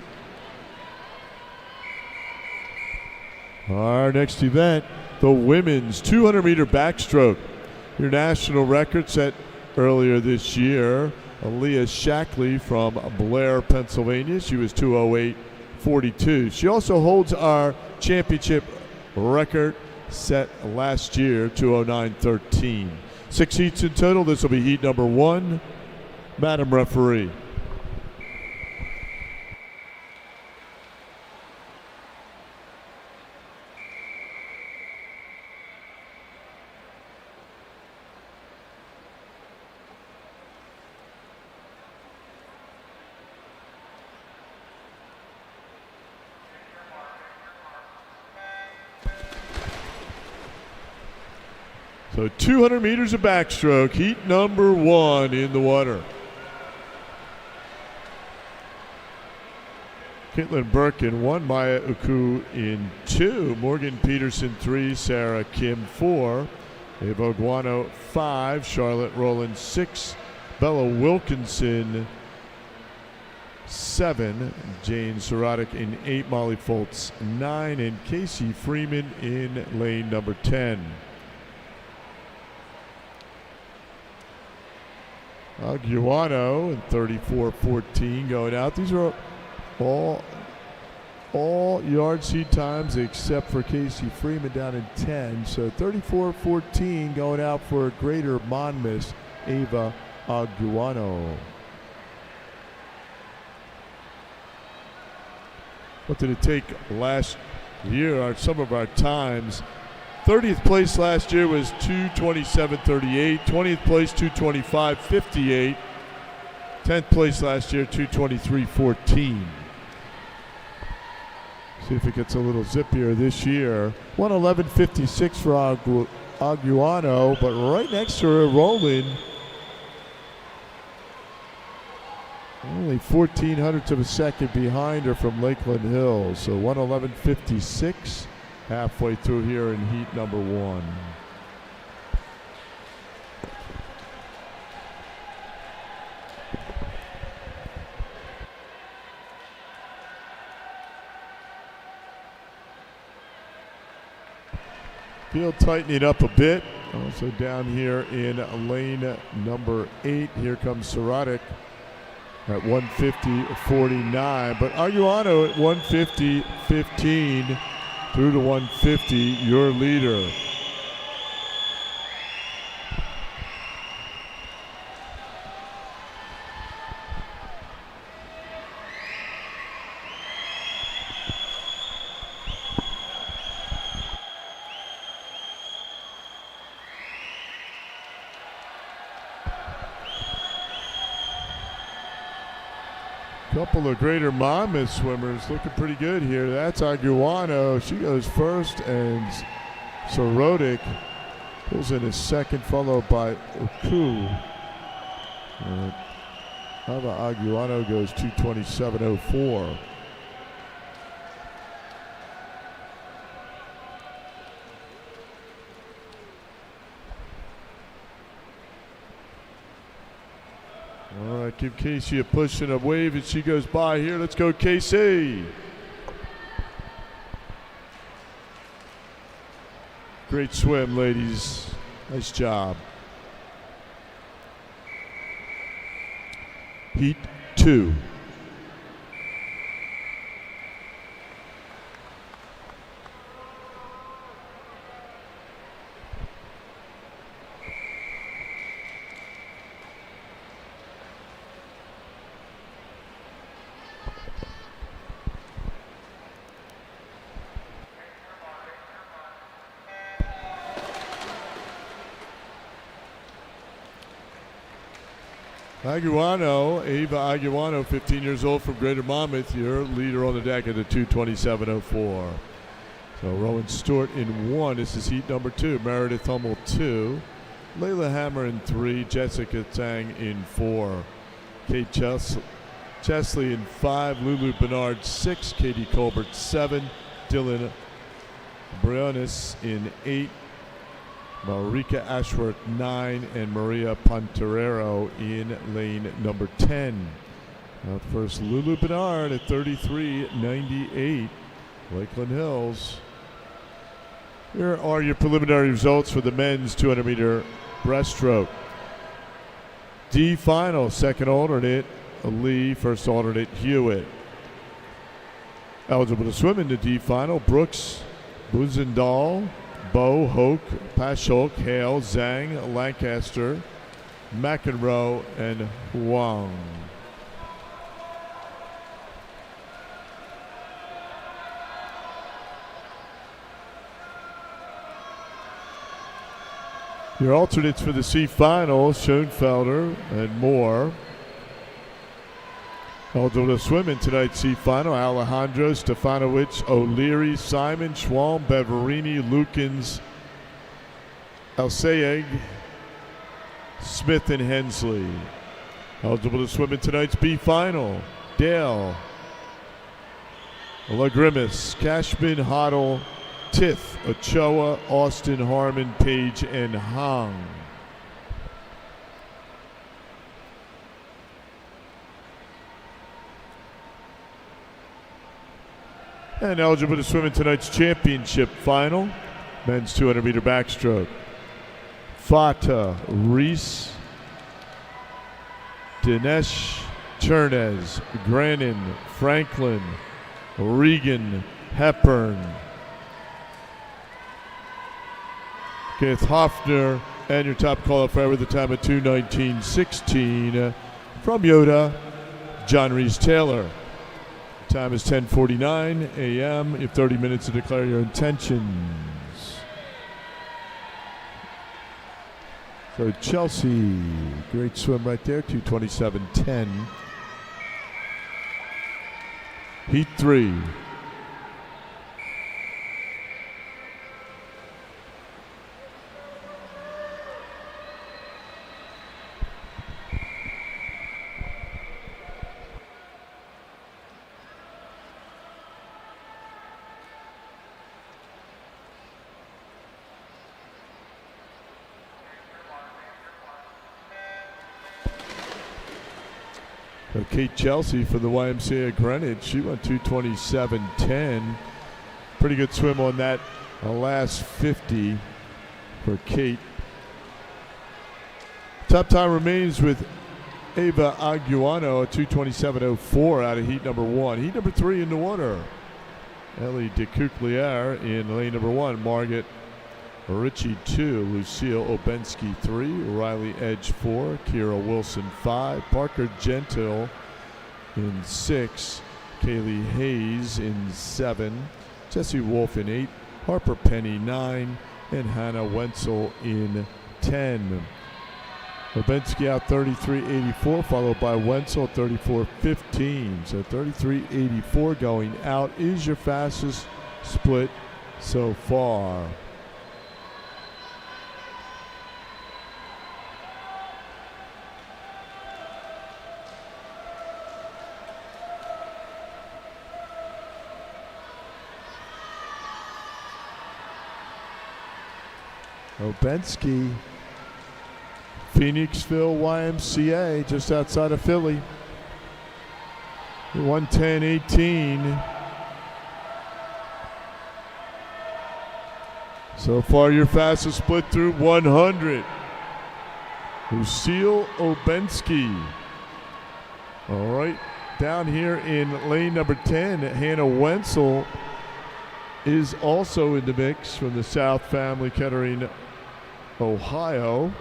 Our next event, the women's 200-meter backstroke. Your national record set earlier this year. Aaliyah Shackley from Blair, Pennsylvania. She was 2:08.42. She also holds our championship record set last year, 2:09.13. 6 heats in total. This will be heat number 1. Madam Referee. So 200 meters of backstroke, heat number 1 in the water. Caitlin Birkin 1, Maya Uku in 2, Morgan Peterson 3, Sarah Kim 4, Ava Guano 5, Charlotte Rowland 6, Bella Wilkinson 7, Jane Sorotic in 8, Molly Foltz 9, and Casey Freeman in lane number 10. Aguano and 34.14 going out. These are all yard seed times except for Casey Freeman down in 10. So 34.14 going out for Greater Monmouth, Ava Aguano. What did it take last year? Some of our times. 30th place last year was 2:27.38. 20th place 2:25.58. 10th place last year 2:23.14. See if it gets a little zippier this year. 1:11.56 for Aguano, but right next to her, Rowland. Only 0.14 of a second behind her from Lakeland Hills. So 1:11.56. Halfway through here in heat number 1. Field tightening up a bit. Also down here in lane number 8. Here comes Sorotic at 1:50.49. But Aguano at 1:50.15. Through to 150, your leader. Couple of Greater Monmouth swimmers looking pretty good here. That's Aguano. She goes first and So Rodick pulls in his second, followed by Oku. Ava Aguano goes 2:27.04. All right, give Casey a push and a wave as she goes by here. Let's go, Casey. Great swim, ladies. Nice job. Heat 2. Ava Aguano, 15 years old from Greater Monmouth, your leader on the deck at the 2:27.04. So Rowan Stewart in 1. This is heat number 2. Meredith Hummel 2. Layla Hammer in 3. Jessica Tang in 4. Kate Chesley in 5. Lulu Bernard 6. Katie Colbert 7. Dylan Briones in 8. Marika Ashworth 9, and Maria Ponterero in lane number 10. Out first, Lulu Bernard at 33.98. Lakeland Hills. Here are your preliminary results for the men's 200-meter breaststroke. D final, second alternate Lee, first alternate Hewitt. Eligible to swim in the D final, Brooks, Buzendal, Bo, Hoke, Pashok, Hale, Zhang, Lancaster, McEnroe, and Huang. Your alternates for the C final, Schoenfelder and Moore. Eligible to swim in tonight's C final, Alejandro, Stefanovic, O'Leary, Simon, Schwalm, Beverini, Lukens, Alseig, Smith, and Hensley. Eligible to swim in tonight's B final, Dale, Lagrimis, Cashman, Hoddle, Tiff, Ochoa, Austin, Harmon, Page, and Hong. And eligible to swim in tonight's championship final, men's 200-meter backstroke. Fata, Reese, Dinesh, Chernez, Grannon, Franklin, Regan, Hepburn, Kenneth Hoffner, and your top qualifier with a time of 2:19.16 from Yoda, John Reese Taylor. Time is 10:49 a.m. You have 30 minutes to declare your intentions. So Chelsea, great swim right there, 2:27.10. Heat 3. Kate Chelsea for the YMCA Greenwich, she went 2:27.10. Pretty good swim on that last 50 for Kate. Top time remains with Ava Aguano at 2:27.04 out of heat number 1. Heat number 3 in the water. Ellie DeCouclier in lane number 1. Margaret Ritchie 2, Lucille Obensky 3, Riley Edge 4, Kira Wilson 5, Parker Gentile in 6, Kaylee Hayes in 7, Jessie Wolf in 8, Harper Penny 9, and Hannah Wenzel in 10. Obensky out 33.84, followed by Wenzel 34.15. So 33.84 going out is your fastest split so far. Obensky, Phoenixville YMCA, just outside of Philly. 110.18. So far, your fastest split through 100. Lucille Obensky. All right, down here in lane number 10, Hannah Wenzel is also in the mix from the South Family, Kettering, Ohio.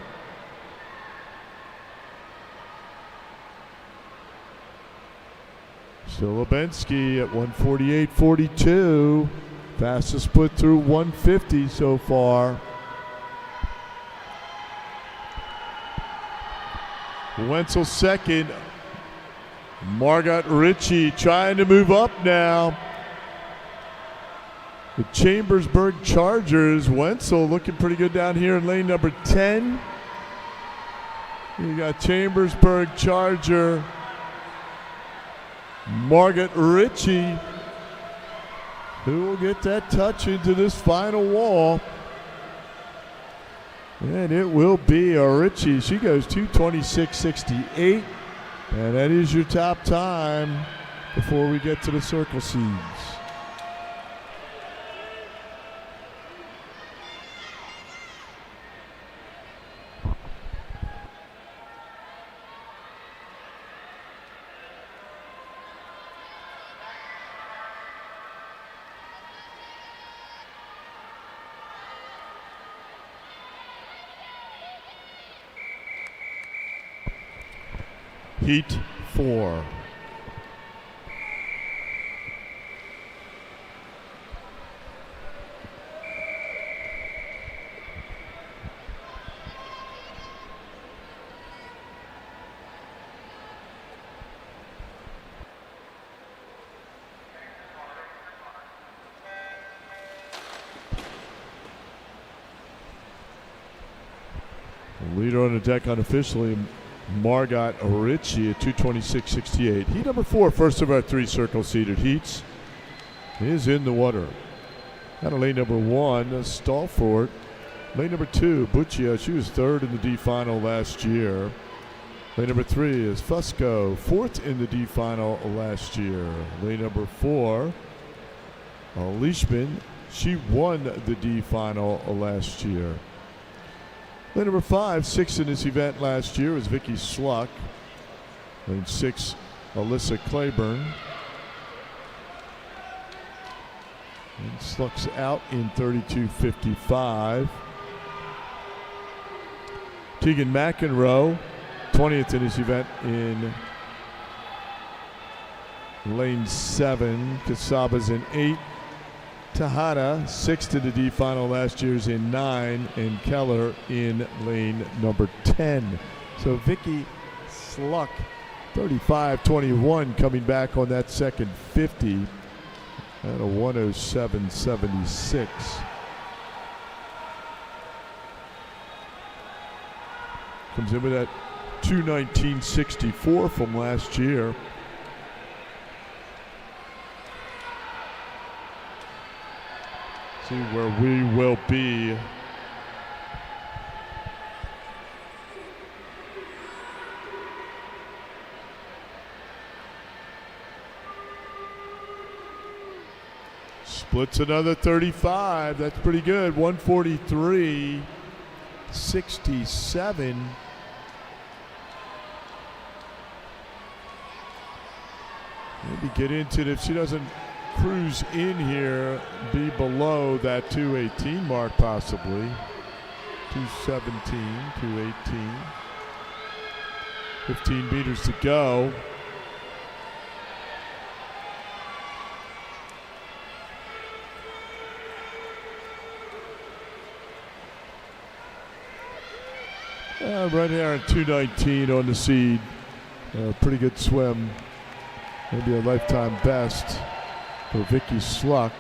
Still Obensky at 148.42. Fastest split through 150 so far. Wenzel second. Margot Ritchie trying to move up now. The Chambersburg Chargers. Wenzel looking pretty good down here in lane number 10. You got Chambersburg Charger Margot Ritchie, who will get that touch into this final wall. And it will be a Ritchie. She goes 2:26.68. And that is your top time before we get to the circle seeds. Heat 4. Leader on the deck unofficially, Margot Ritchie at 2:26.68. Heat number 4, first of our 3 circle-seated heats, is in the water. Out of lane number 1, Stallford. Lane number 2, Buccia. She was 3rd in the D final last year. Lane number 3 is Fusco, 4th in the D final last year. Lane number 4, Leishman. She won the D final last year. Lane number 5, 6th in this event last year, was Vicky Sluck. Lane 6, Alyssa Claiborne. And Sluck's out in 32.55. Tegan McEnroe, 20th in this event in lane 7. Casaba's in 8. Tejada, 6th in the D final last year's in 9, and Keller in lane number 10. So Vicky Sluck, 35.21, coming back on that second 50 at a 107.76. Comes in with that 2:19.64 from last year. See where we will be. Splits another 35. That's pretty good. 143.67. Maybe get into it if she doesn't cruise in here, be below that 218 mark possibly. 217, 218. 15 meters to go. Right here at 219 on the seed. Pretty good swim. Maybe a lifetime best for Vicky Sluck.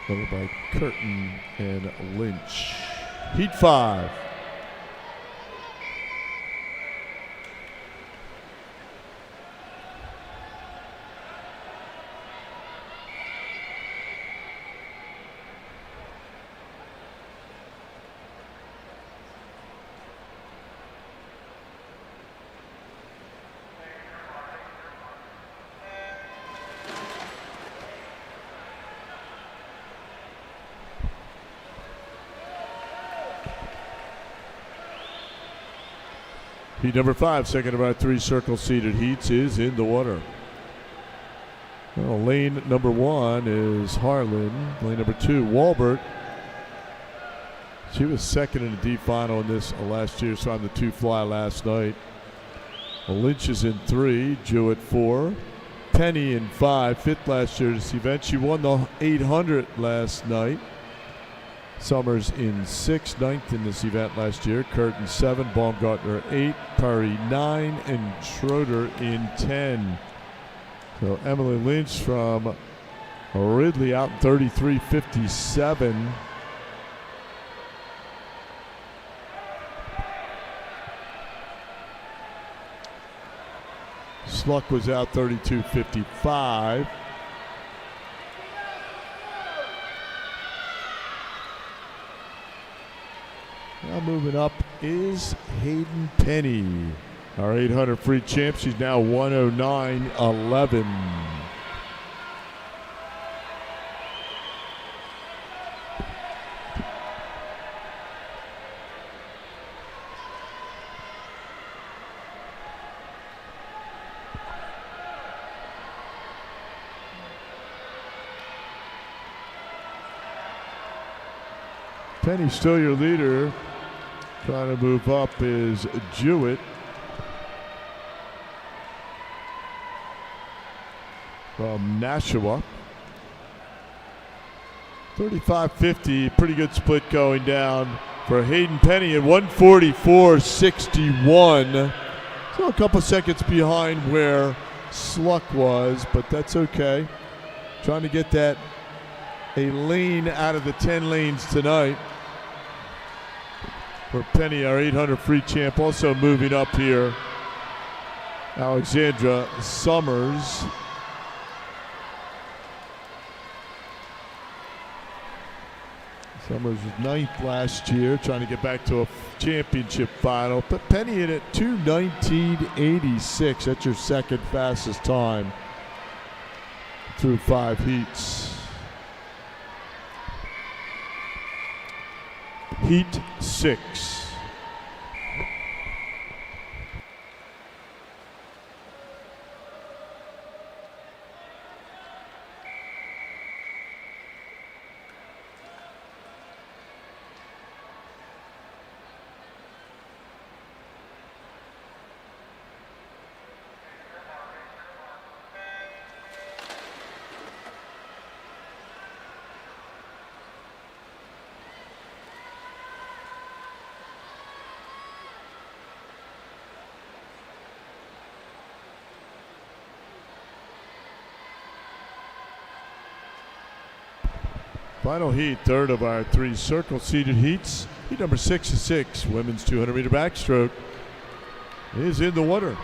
Followed by Curtin and Lynch. Heat 5. Heat number 5, second of our 3 circle-seated heats, is in the water. Well, lane number 1 is Harlan. Lane number 2, Walbert. She was second in the D final in this last year, so on the 2 fly last night. Lynch is in 3, Jewett 4, Penny in 5, 5th last year this event. She won the 800 last night. Summers in 6, 9th in this event last year. Curtin 7, Baumgartner 8, Perry 9, and Schroeder in 10. So Emily Lynch from Ridley out in 33.57. Sluck was out 32.55. Now moving up is Hayden Penny, our 800 free champ. She's now 109.11. Penny's still your leader. Trying to move up is Jewett. From Nashua. 35.50, pretty good split going down for Hayden Penny at 144.61. So a couple seconds behind where Sluck was, but that's okay. Trying to get that a lane out of the 10 lanes tonight. For Penny, our 800 free champ, also moving up here, Alexandra Summers. Summers was 9th last year, trying to get back to a championship final. But Penny in at 2:19.86. That's your second fastest time through 5 heats. Heat 6. Final heat, third of our 3 circle-seated heats. Heat number 6 is 6. Women's 200-meter backstroke is in the water.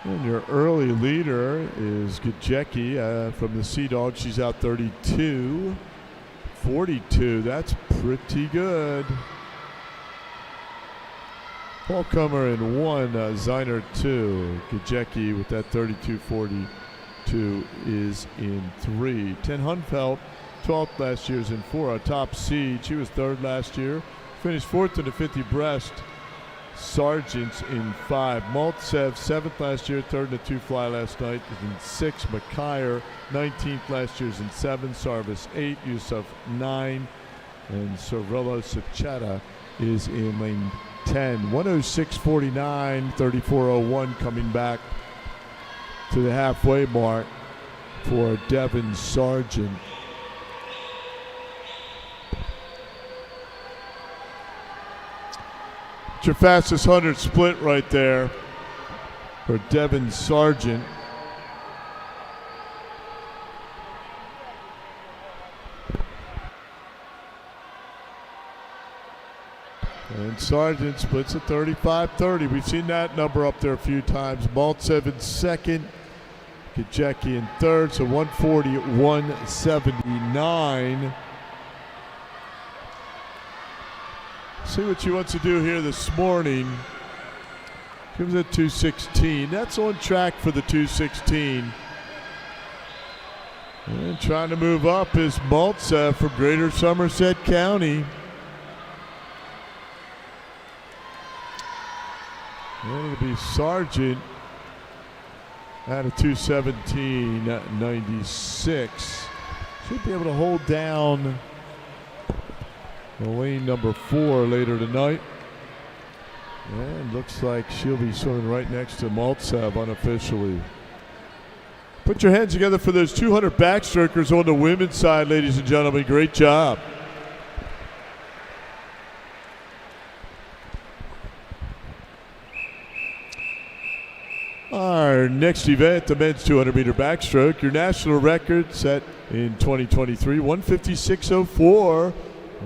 And your early leader is Gajecki from the Sea Dog. She's out 32.42. That's pretty good. Paul Comer in 1, Ziner 2. Gajecki with that 32.42 is in 3. 10 Hunfeld, 12th last year, is in 4. Our top seed, she was 3rd last year. Finished 4th in the 50 breast. Sargent's in 5. Maltsev, 7th last year, 3rd in the 2 fly last night, is in 6. McKyer, 19th last year, is in 7. Sarvis 8. Yusuf 9. And Sorvello Sacheta is in lane 10. 106.49, 34.01 coming back to the halfway mark for Devin Sargent. It's your fastest 100 split right there for Devin Sargent. And Sargent splits at 35.30. We've seen that number up there a few times. Maltsev in 2nd, Gajecki in 3rd, so 140 at 179. See what she wants to do here this morning. Comes at 216. That's on track for the 216. And trying to move up is Maltsev from Greater Somerset County. And it'll be Sargent at a 2:17.96. Should be able to hold down the lane number 4 later tonight. And looks like she'll be swimming right next to Maltsev unofficially. Put your hands together for those 200 backstrokers on the women's side, ladies and gentlemen. Great job. Our next event, the men's 200-meter backstroke. Your national record set in 2023, 156.04.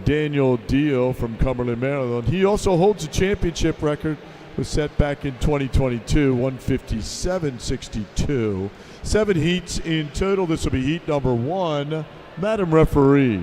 Daniel Deal from Cumberland, Maryland. He also holds a championship record, was set back in 2022, 157.62. 7 heats in total. This will be heat number 1. Madam Referee.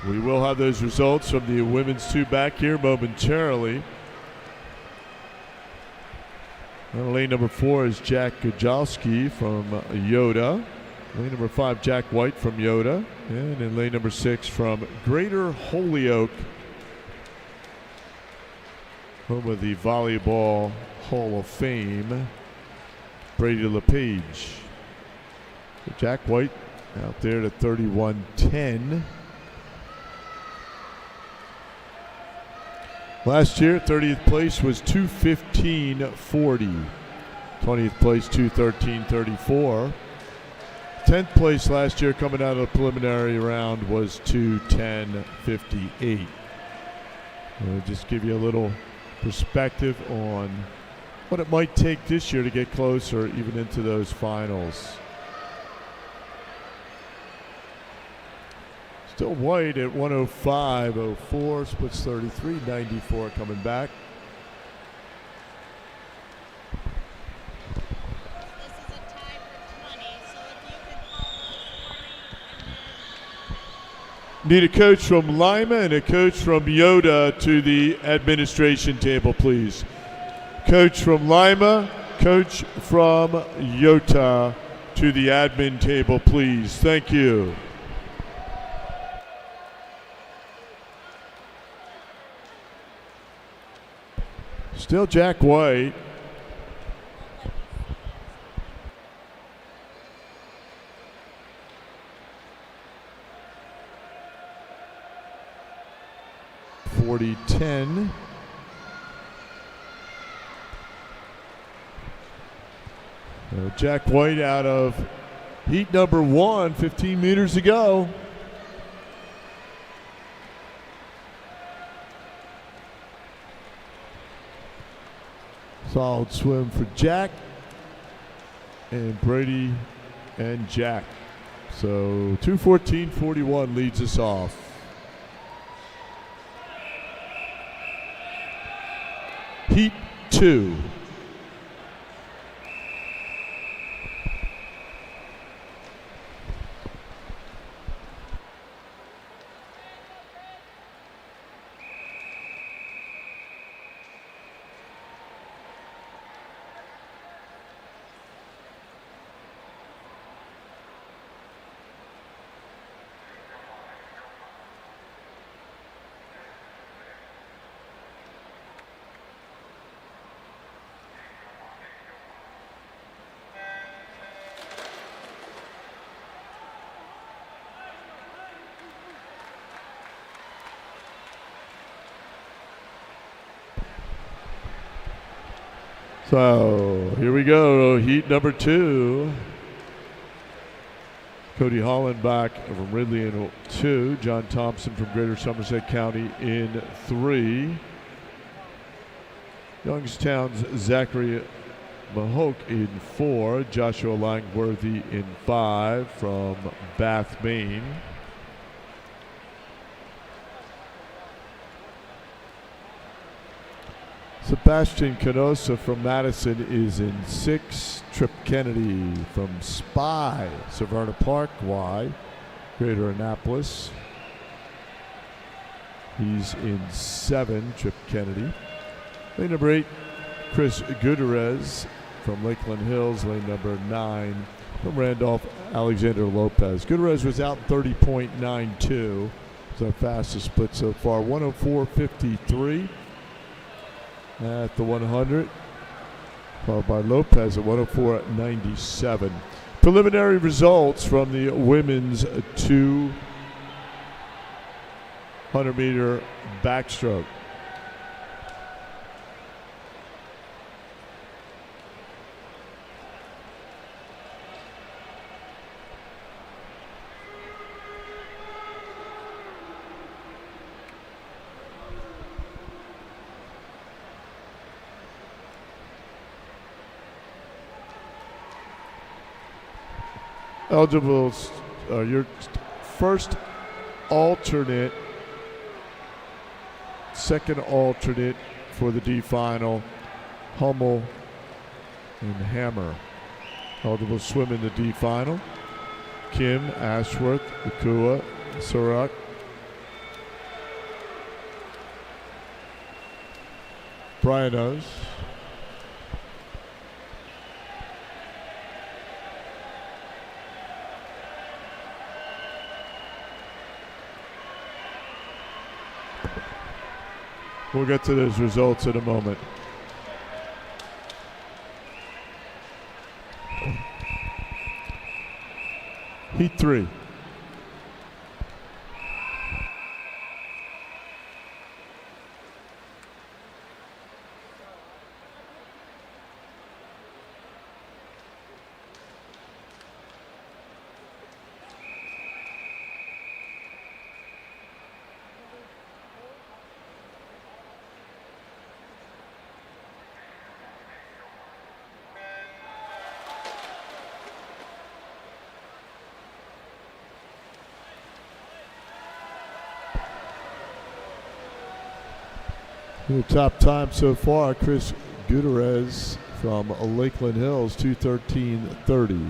We will have those results from the women's 2 back here momentarily. And lane number 4 is Jack Gajowski from Yoda. Lane number 5, Jack White from Yoda. And in lane number 6 from Greater Holyoke, home of the Volleyball Hall of Fame, Brady LePage. So Jack White out there at 31.10. Last year, 30th place was 2:15.40. 20th place, 2:13.34. 10th place last year coming out of the preliminary round was 2:10.58. I'll just give you a little perspective on what it might take this year to get closer even into those finals. Still White at 105.04, splits 33.94 coming back. This is a tie for 20, so if you could call those for me. Need a coach from Lima and a coach from Yoda to the administration table, please. Coach from Lima, coach from Yoda to the admin table, please. Thank you. Still Jack White. .40.10. Jack White out of heat number 1, 15 meters to go. Solid swim for Jack and Brady and Jack. So 2:14.41 leads us off. Heat 2. So here we go, heat number 2. Cody Hollenbach from Ridley in 2. John Thompson from Greater Somerset County in 3. Youngstown's Zachary Mahoke in 4. Joshua Langworthy in 5 from Bath, Maine. Sebastian Canosa from Madison is in 6. Trip Kennedy from Spy, Severna Park, Y, Greater Annapolis. He's in 7. Trip Kennedy. Lane number 8, Chris Gutierrez from Lakeland Hills. Lane number 9 from Randolph, Alexander Lopez. Gutierrez was out 30.92. It's our fastest split so far. 104.53 at the 100. Followed by Lopez at 104.97. Preliminary results from the women's 200-meter backstroke. Eligible, your first alternate, second alternate for the D final, Hummel and Hammer. Eligible swim in the D final, Kim, Ashworth, Akua, Surak. Bryanos. We'll get to those results in a moment. Heat 3. The top time so far, Chris Gutierrez from Lakeland Hills, 2:13:30.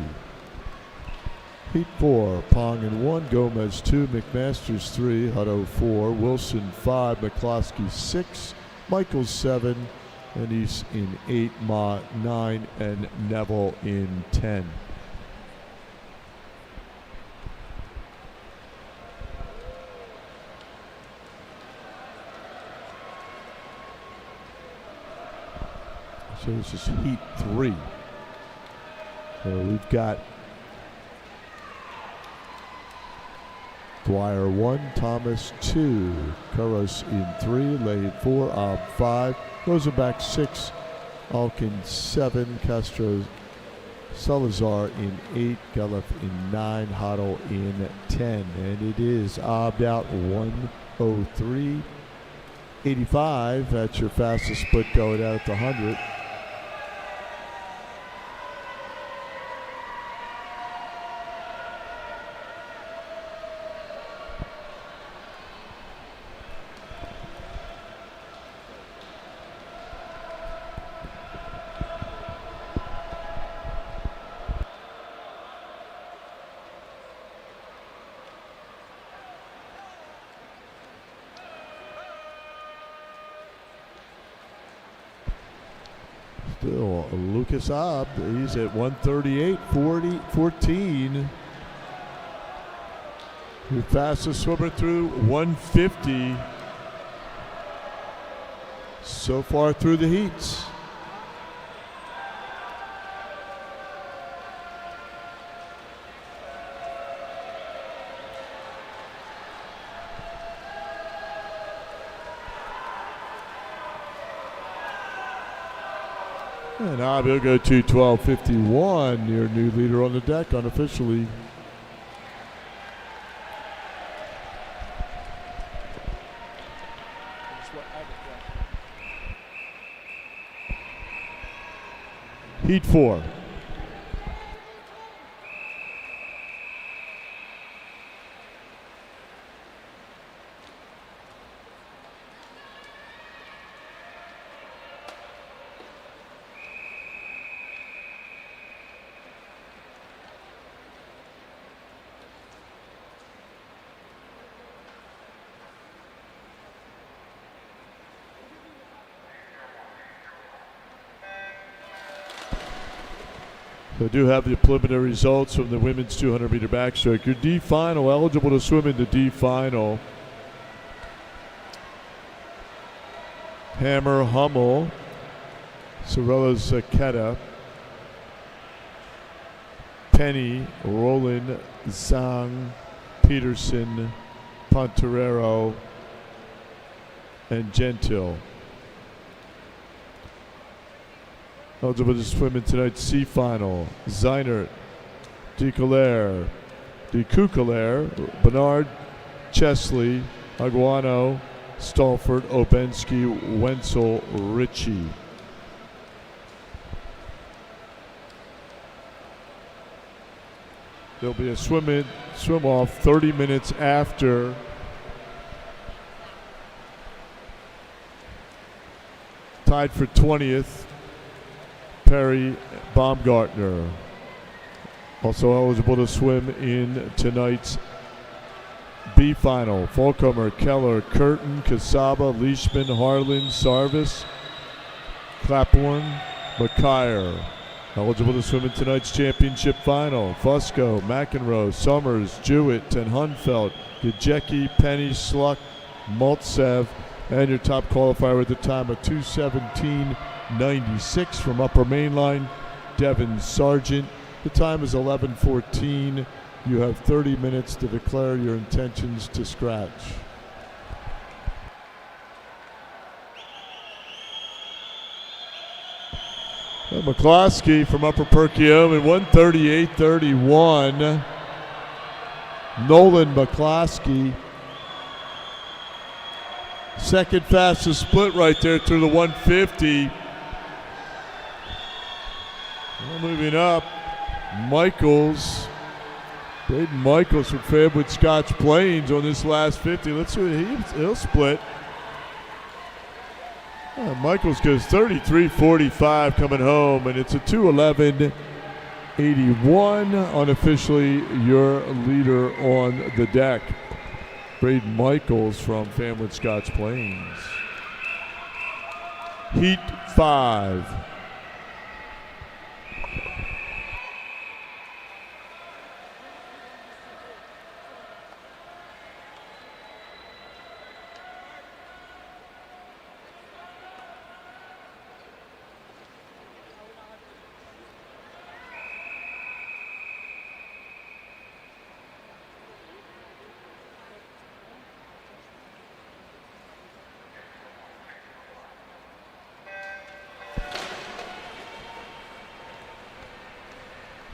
Heat 4, Pong in 1, Gomez 2, McMasters 3, Hutto 4, Wilson 5, McCloskey 6, Michaels 7, Anise in 8, Ma 9, and Neville in 10. So this is Heat 3. So we've got Dwyer 1, Thomas 2, Curros in 3, Lane 4, Ob 5, Rosenbach 6, Alkin 7, Castro Salazar in 8, Gullif in 9, Hoddle in 10. And it is Obbed out 103.85. That's your fastest split going out at the 100. Still, Lucas Obb, he's at 138.14. The fastest swimmer through 150 so far through the heats. And Obb will go to 12:51, your new leader on the deck unofficially. Heat 4. I do have the preliminary results from the women's 200-meter backstroke. Your D final, eligible to swim in the D final. Hammer Hummel, Sorella Zaketa, Penny, Roland, Zhang, Peterson, Ponterero, and Gentile. Eligible to swim in tonight's C final. Zeinert, DeCoulier, Bernard, Chesley, Aguano, Stalford, Obensky, Wenzel, Ritchie. There'll be a swim off 30 minutes after tied for 20th. Perry Baumgartner, also eligible to swim in tonight's B final. Fulcomer, Keller, Curtin, Casaba, Leishman, Harlan, Sarvis, Claphorn, McKyer. Eligible to swim in tonight's championship final. Fusco, McEnroe, Summers, Jewett, and Hunfeld, Gajecki, Penny, Sluck, Maltsev, and your top qualifier with the time of 2:17.96 from Upper Mainline, Devin Sargent. The time is 11:14. You have 30 minutes to declare your intentions to scratch. And McCloskey from Upper Perkiomen, 138.31. Nolan McCloskey, second fastest split right there through the 150. Well, moving up, Braden Michaels from Fairwood Scotch Plains on this last 50. Let's see what he'll split. Michaels goes 33.45 coming home, and it's a 2:11.81. Unofficially, your leader on the deck, Braden Michaels from Fairwood Scotch Plains. Heat 5.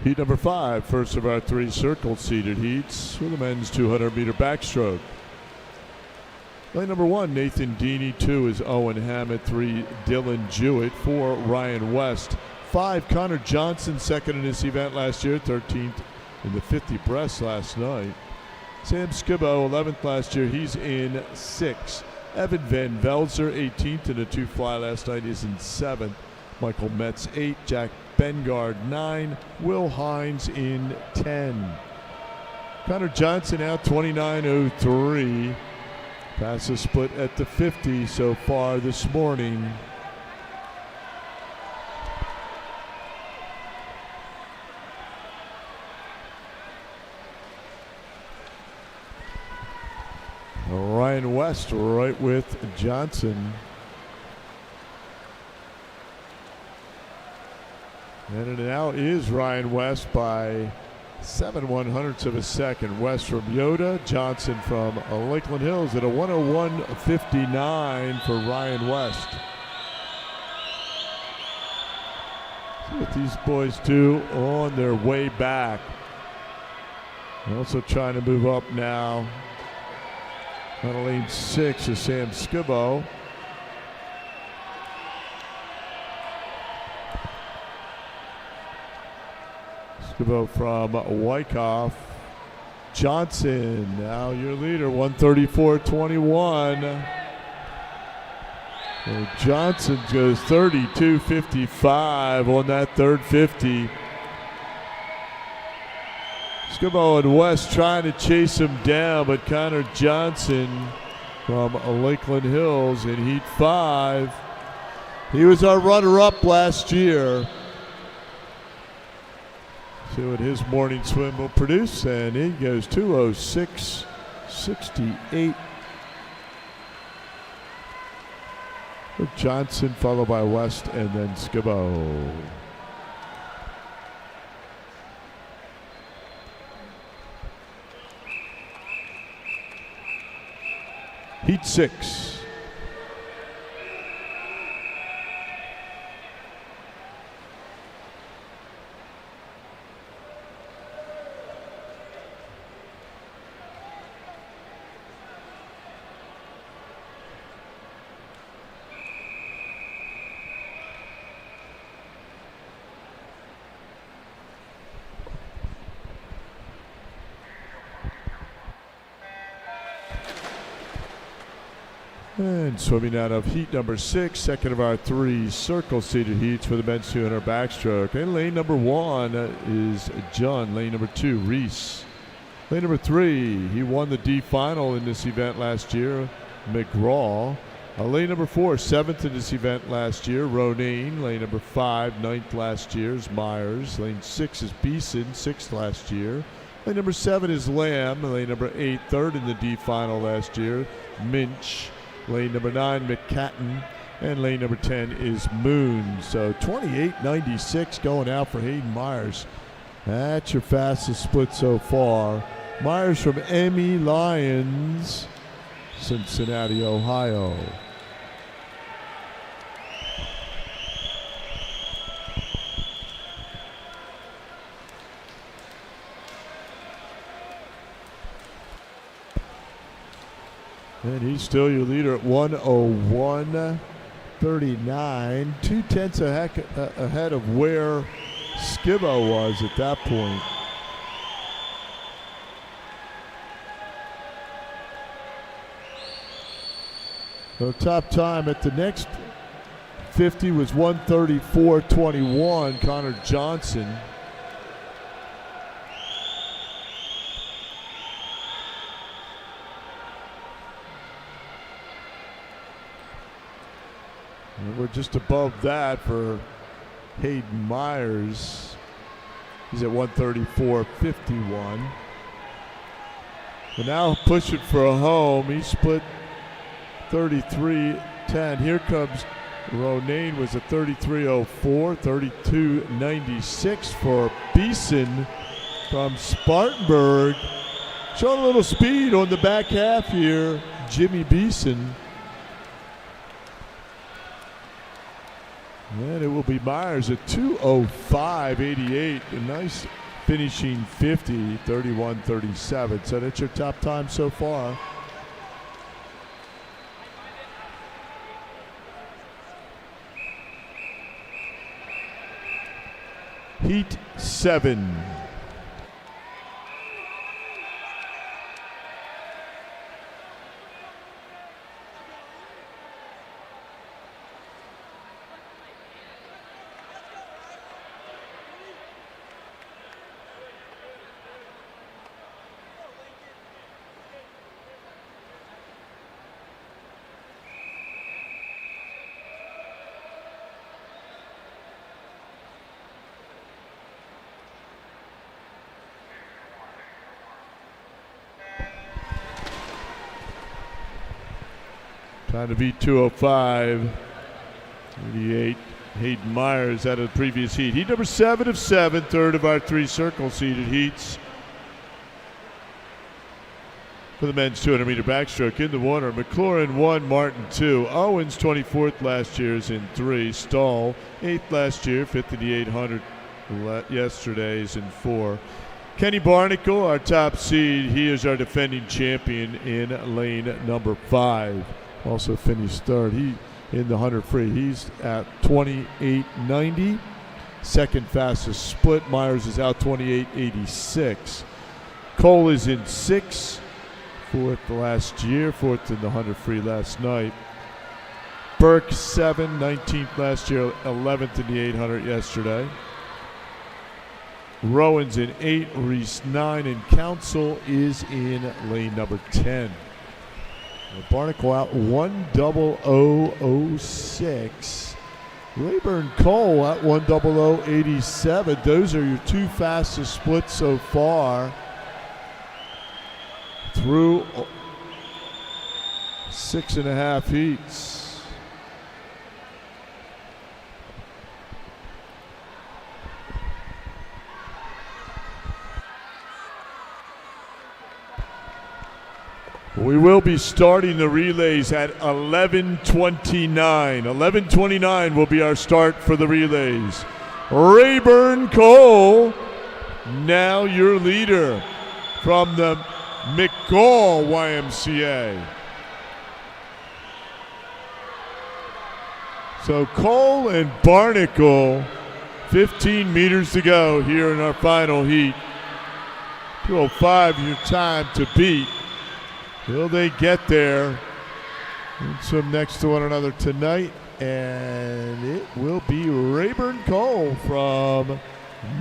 Heat number 5, first of our 3 circle-seated heats for the men's 200-meter backstroke. Lane number 1, Nathan Deeney. 2 is Owen Hammett. 3, Dylan Jewett. 4, Ryan West. 5, Connor Johnson, second in this event last year, 13th in the 50 breast last night. Sam Skibbo, 11th last year, he's in 6. Evan Van Velzer, 18th in the 2 fly last night, is in 7th. Michael Metz, 8. Jack Bengard, 9. Will Hines in 10. Connor Johnson out 29.03. Passes split at the 50 so far this morning. Ryan West right with Johnson. And it now is Ryan West by 7/100ths of a second. West from Yoda, Johnson from Lakeland Hills at a 101.59 for Ryan West. See what these boys do on their way back. They're also trying to move up now. On lane 6 is Sam Skibbo. Skibbo from Wyckoff. Johnson, now your leader, 134.21. Johnson goes 32.55 on that third 50. Skibbo and West trying to chase him down, but Connor Johnson from Lakeland Hills in Heat 5. He was our runner-up last year. See what his morning swim will produce, and he goes 2:06.68. For Johnson, followed by West, and then Skibbo. Heat 6. And swimming out of heat number 6, second of our 3 circle-seated heats for the men's 200 backstroke. And lane number 1 is John. Lane number 2, Reese. Lane number 3, he won the D final in this event last year, McGraw. Lane number 4, 7th in this event last year, Ronayne. Lane number 5, 9th last year is Myers. Lane 6 is Beeson, 6th last year. Lane number 7 is Lamb. Lane number 8, 3rd in the D final last year, Minch. Lane number 9, McCatton, and lane number 10 is Moon. So 28.96 going out for Hayden Myers. That's your fastest split so far. Myers from Emmy Lyons, Cincinnati, Ohio. And he's still your leader at 1:01.39, 2/10 ahead of where Skibbo was at that point. So top time at the next 50 was 1:34.21, Connor Johnson. And we're just above that for Hayden Myers. He's at 1:34.51. But now pushing for a home. He split 33.10. Here comes Ronayne, was a 33.04, 32.96 for Beeson from Spartanburg. Showing a little speed on the back half here, Jimmy Beeson. And it will be Myers at 2:05.88. A nice finishing 50, 31.37. So that's your top time so far. Heat 7. Trying to beat 2:05.88. Hayden Myers out of the previous heat. Heat number 7 of 7, third of our 3 circle-seated heats. For the men's 200-meter backstroke in the water, McLaurin 1, Martin 2. Owens 24th last year is in 3. Stahl 8th last year, 5th in the 800 yesterday is in 4. Kenny Barnacle, our top seed, he is our defending champion in lane number 5. Also finished third. He in the 100 free. He's at 28.90. Second fastest split. Myers is out 28.86. Cole is in 6. 4th last year. 4th in the 100 free last night. Burke 7. 19th last year. 11th in the 800 yesterday. Rowan's in 8. Reese 9. And Council is in lane number 10. Barnacle out 1:00.06. Rayburn Cole at 1:00:87. Those are your two fastest splits so far through 6.5 heats. We will be starting the relays at 11:29. 11:29 will be our start for the relays. Rayburn Cole, now your leader from the McGall YMCA. So Cole and Barnacle, 15 meters to go here in our final heat. 2:05 your time to beat. Will they get there and swim next to one another tonight? And it will be Rayburn Cole from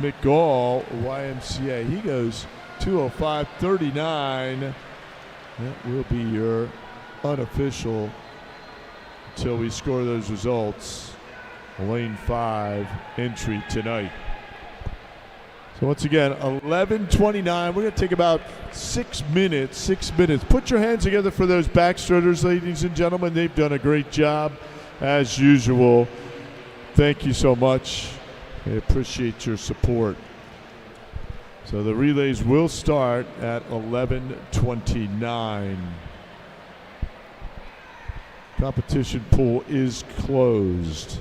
McGall YMCA. He goes 2:05:39. That will be your unofficial until we score those results. Lane 5 entry tonight. So once again, 11:29. We're going to take about 6 minutes. 6 minutes. Put your hands together for those backstrokers, ladies and gentlemen. They've done a great job, as usual. Thank you so much. I appreciate your support. So the relays will start at 11:29. Competition pool is closed.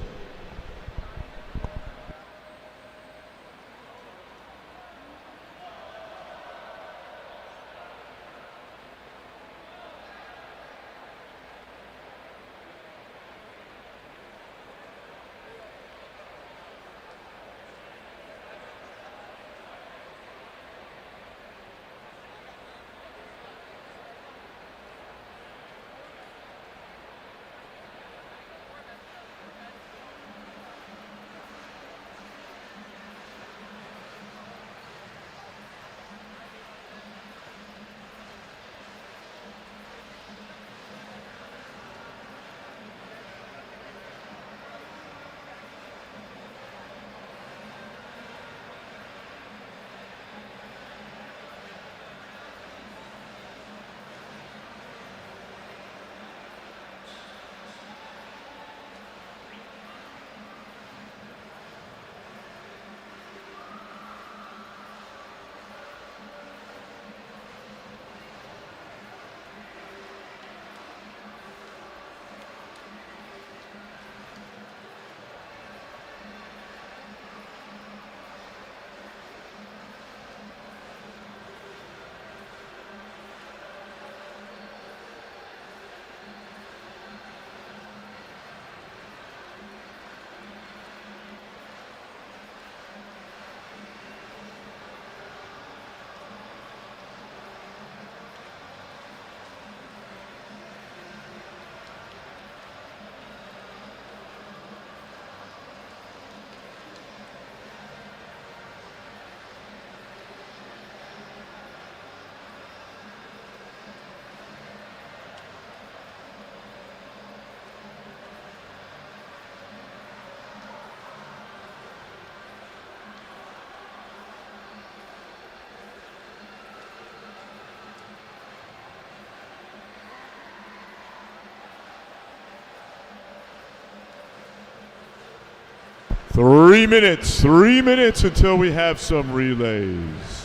Three minutes until we have some relays.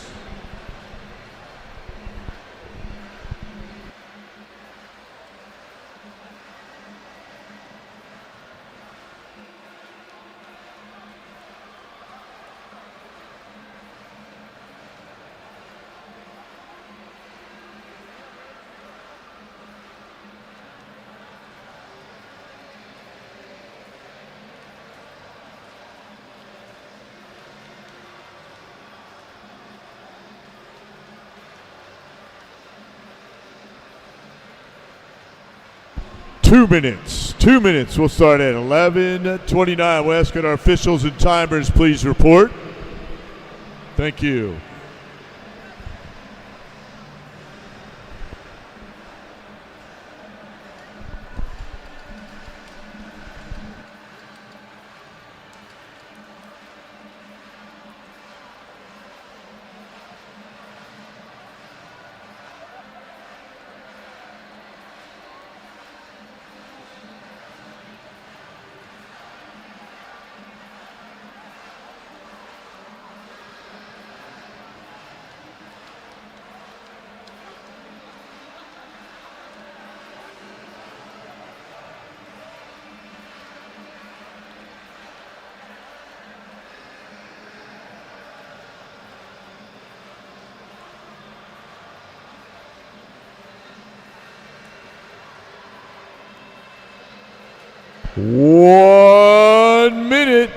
Two minutes. We'll start at 11:29. We'll ask that our officials and timers please report. Thank you. 1 minute.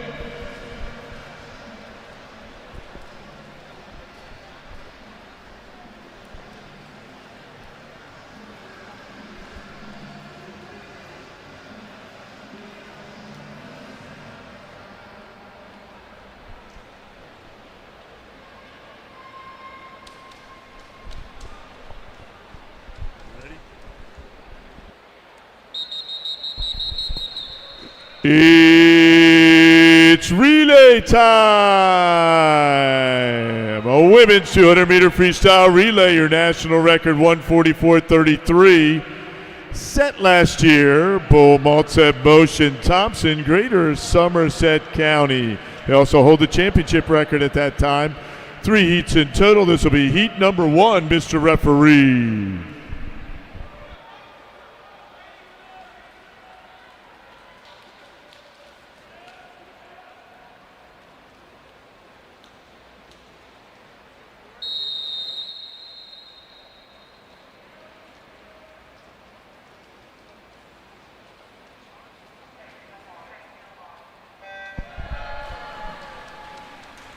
It's relay time. A women's 200-meter freestyle relay. Your national record 1:44.33. Set last year. Bull, Maltsep, Motion, Thompson, Greater Somerset County. They also hold the championship record at that time. 3 heats in total. This will be heat number 1, Mr. Referee.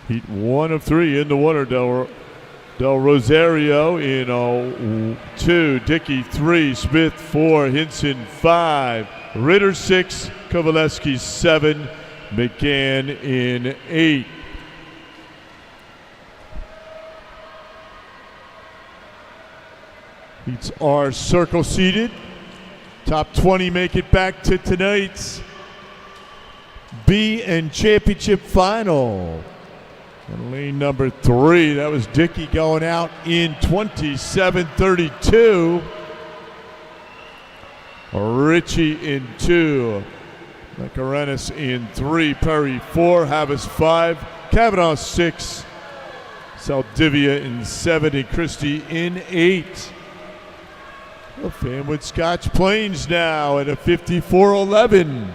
Heat 1 of 3 in the water. Del Rosario in 2, Dickey 3, Smith 4, Hinson 5, Ritter 6, Kovaleski 7, McGann in 8. Heats are circle seated. Top 20 make it back to tonight's B and championship final. And lane number 3, that was Dickey going out in 27:32. Ritchie in 2. Macarenas in 3. Perry 4. Havas 5. Kavanaugh 6. Saldivia in 7. And Christie in 8. Well, Fanwood Scotch Plains now at a 54:11.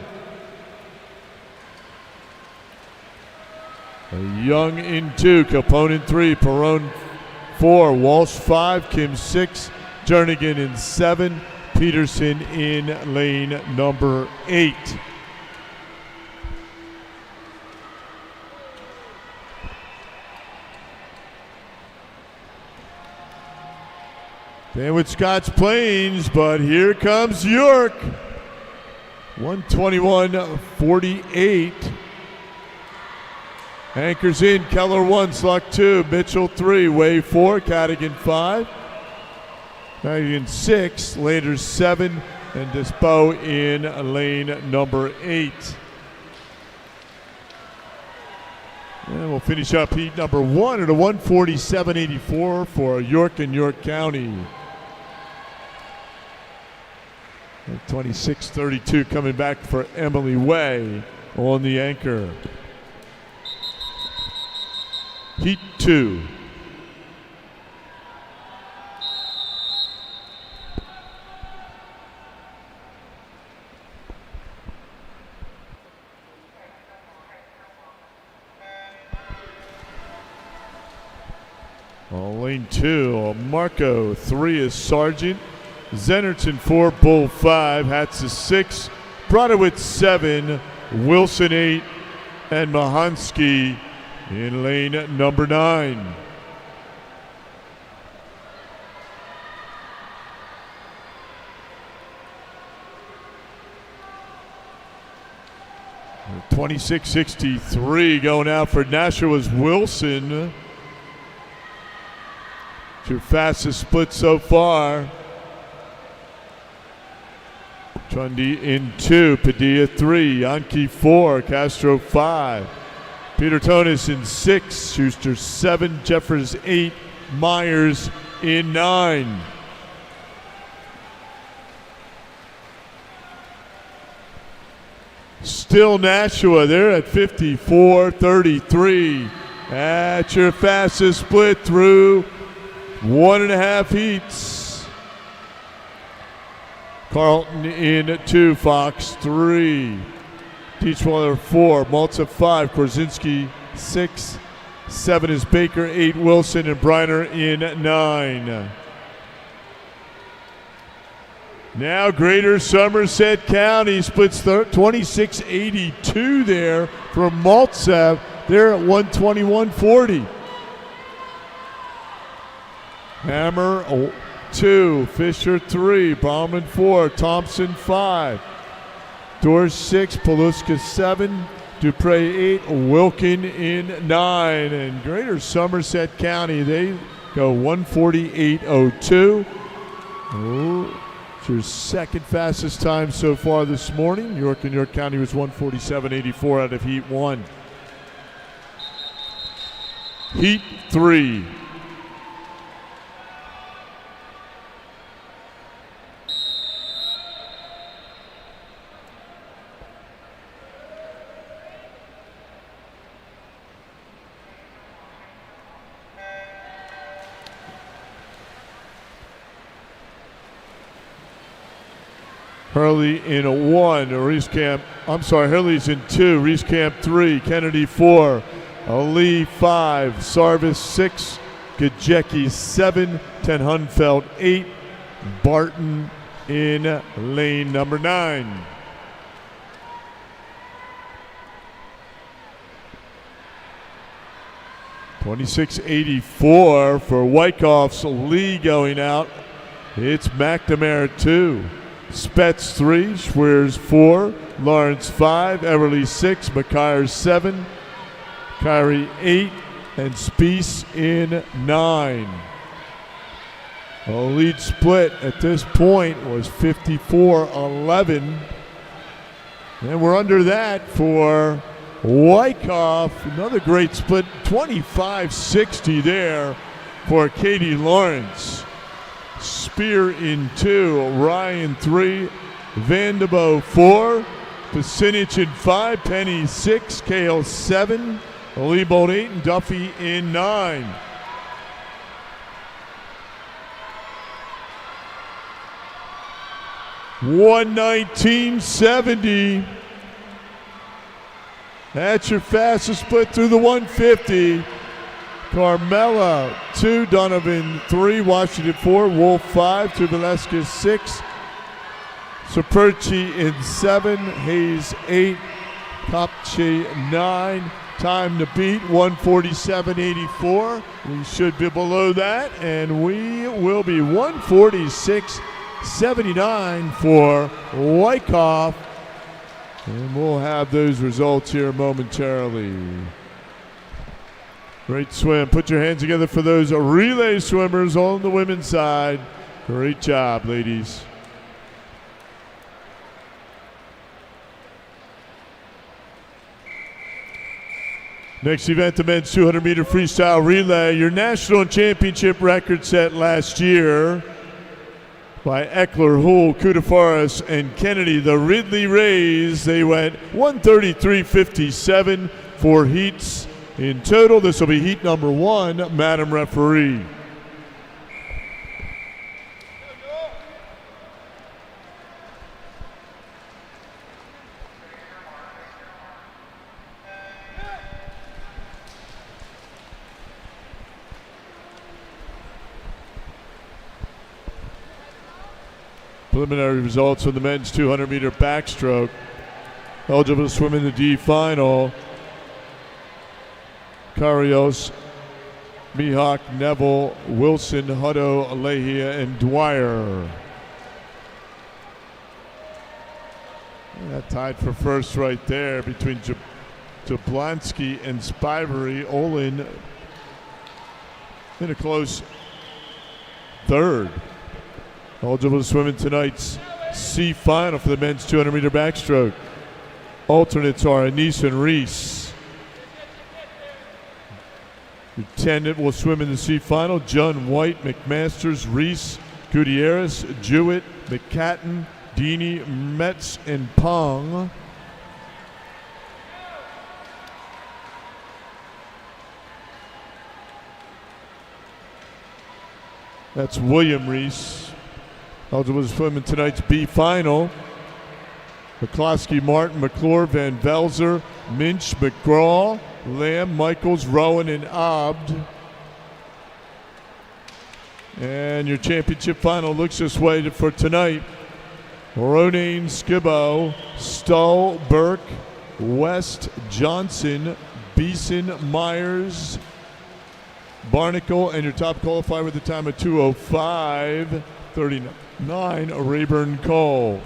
Young in 2, Capone in 3, Perone 4, Walsh 5, Kim 6, Jernigan in 7, Peterson in lane number 8. Fanwood Scotch Plains, but here comes York. 1:21:48. Anchors in, Keller 1, Sluck 2, Mitchell 3, Way 4, Cadigan 5, Cadigan 6, Landers 7, and Dispo in lane number 8. And we'll finish up heat number 1 at a 1:47.84 for York and York County. 26:32 coming back for Emily Way on the anchor. Heat 2. Lane 2, Marco 3 is Sargent, Zennerton 4, Bull 5, Hatza 6, Brodowitz 7, Wilson 8, and Mahansky in lane number 9. $26.63 going out for Nashua's Wilson. It's your fastest split so far. Chundy in 2, Padilla 3, Yankee 4, Castro 5. Peter Tonis in 6, Schuster 7, Jeffers 8, Myers in 9. Still Nashua, they're at 54.33. That's your fastest split through 1.5 heats. Carlton in 2, Fox 3. Teachwaller 4, Malta 5, Korzinski 6, 7 is Baker, 8 Wilson, and Briner in 9. Now Greater Somerset County splits 26-82 there from Maltsev. They're at 121-40. Hammer 2, Fisher 3, Bauman 4, Thompson 5, Dorsch 6, Paluska 7, Dupre 8, Wilkin in 9. And Greater Somerset County, they go 148.02. It's your second fastest time so far this morning. York and York County was 147.84 out of Heat 1. Heat 3. Hurley in 1, Hurley's in 2, Reese Camp 3, Kennedy 4, Ali 5, Sarvis 6, Gajecki 7, Ten Hunfeld 8, Barton in lane number 9. $26.84 for Wyckoff's Lee going out. It's McNamara 2. Spetz 3, Schweers 4, Lawrence 5, Everly 6, McIyer 7, Kyrie 8, and Spiess in 9. The lead split at this point was 54-11. And we're under that for Wyckoff. Another great split, 25-60 there for Katie Lawrence. Spear in 2, Ryan 3, Vandebo 4, Pasinich in 5, Penny 6, Kale 7, Liebold 8, and Duffy in 9. $119.70. That's your fastest split through the 150. Carmella 2, Donovan 3, Washington 4, Wolf 5, Tubalesca 6, Saperchi in 7, Hayes 8, Kopche 9. Time to beat 147.84. We should be below that, and we will be 146.79 for Wyckoff. And we'll have those results here momentarily. Great swim. Put your hands together for those relay swimmers on the women's side. Great job, ladies. Next event, the men's 200-meter freestyle relay. Your national and championship record set last year by Eckler, Hull, Kudafaris, and Kennedy. The Ridley Rays, they went 133.57 for heats. In total, this will be heat number 1, Madam Referee. Preliminary results for the men's 200-meter backstroke. Eligible to swim in the D final. Karios, Mihawk, Neville, Wilson, Hutto, Alehia, and Dwyer. That tied for first right there between Jablonski and Spivery. Olin in a close third. Eligible to swim in tonight's C final for the men's 200-meter backstroke. Alternates are Anise and Reese. Lieutenant will swim in the C final. John White, McMasters, Reese, Gutierrez, Jewett, McCatton, Dini, Metz, and Pong. That's William Reese. Eligible to swim in tonight's B final. McCloskey, Martin, McClure, Van Velzer, Minch, McGraw, Lamb, Michaels, Rowan, and Abd. And your championship final looks this way for tonight. Ronane Skibbo, Stull, Burke, West, Johnson, Beeson, Myers, Barnacle, and your top qualifier with a time of 2:05:39, Rayburn Cole.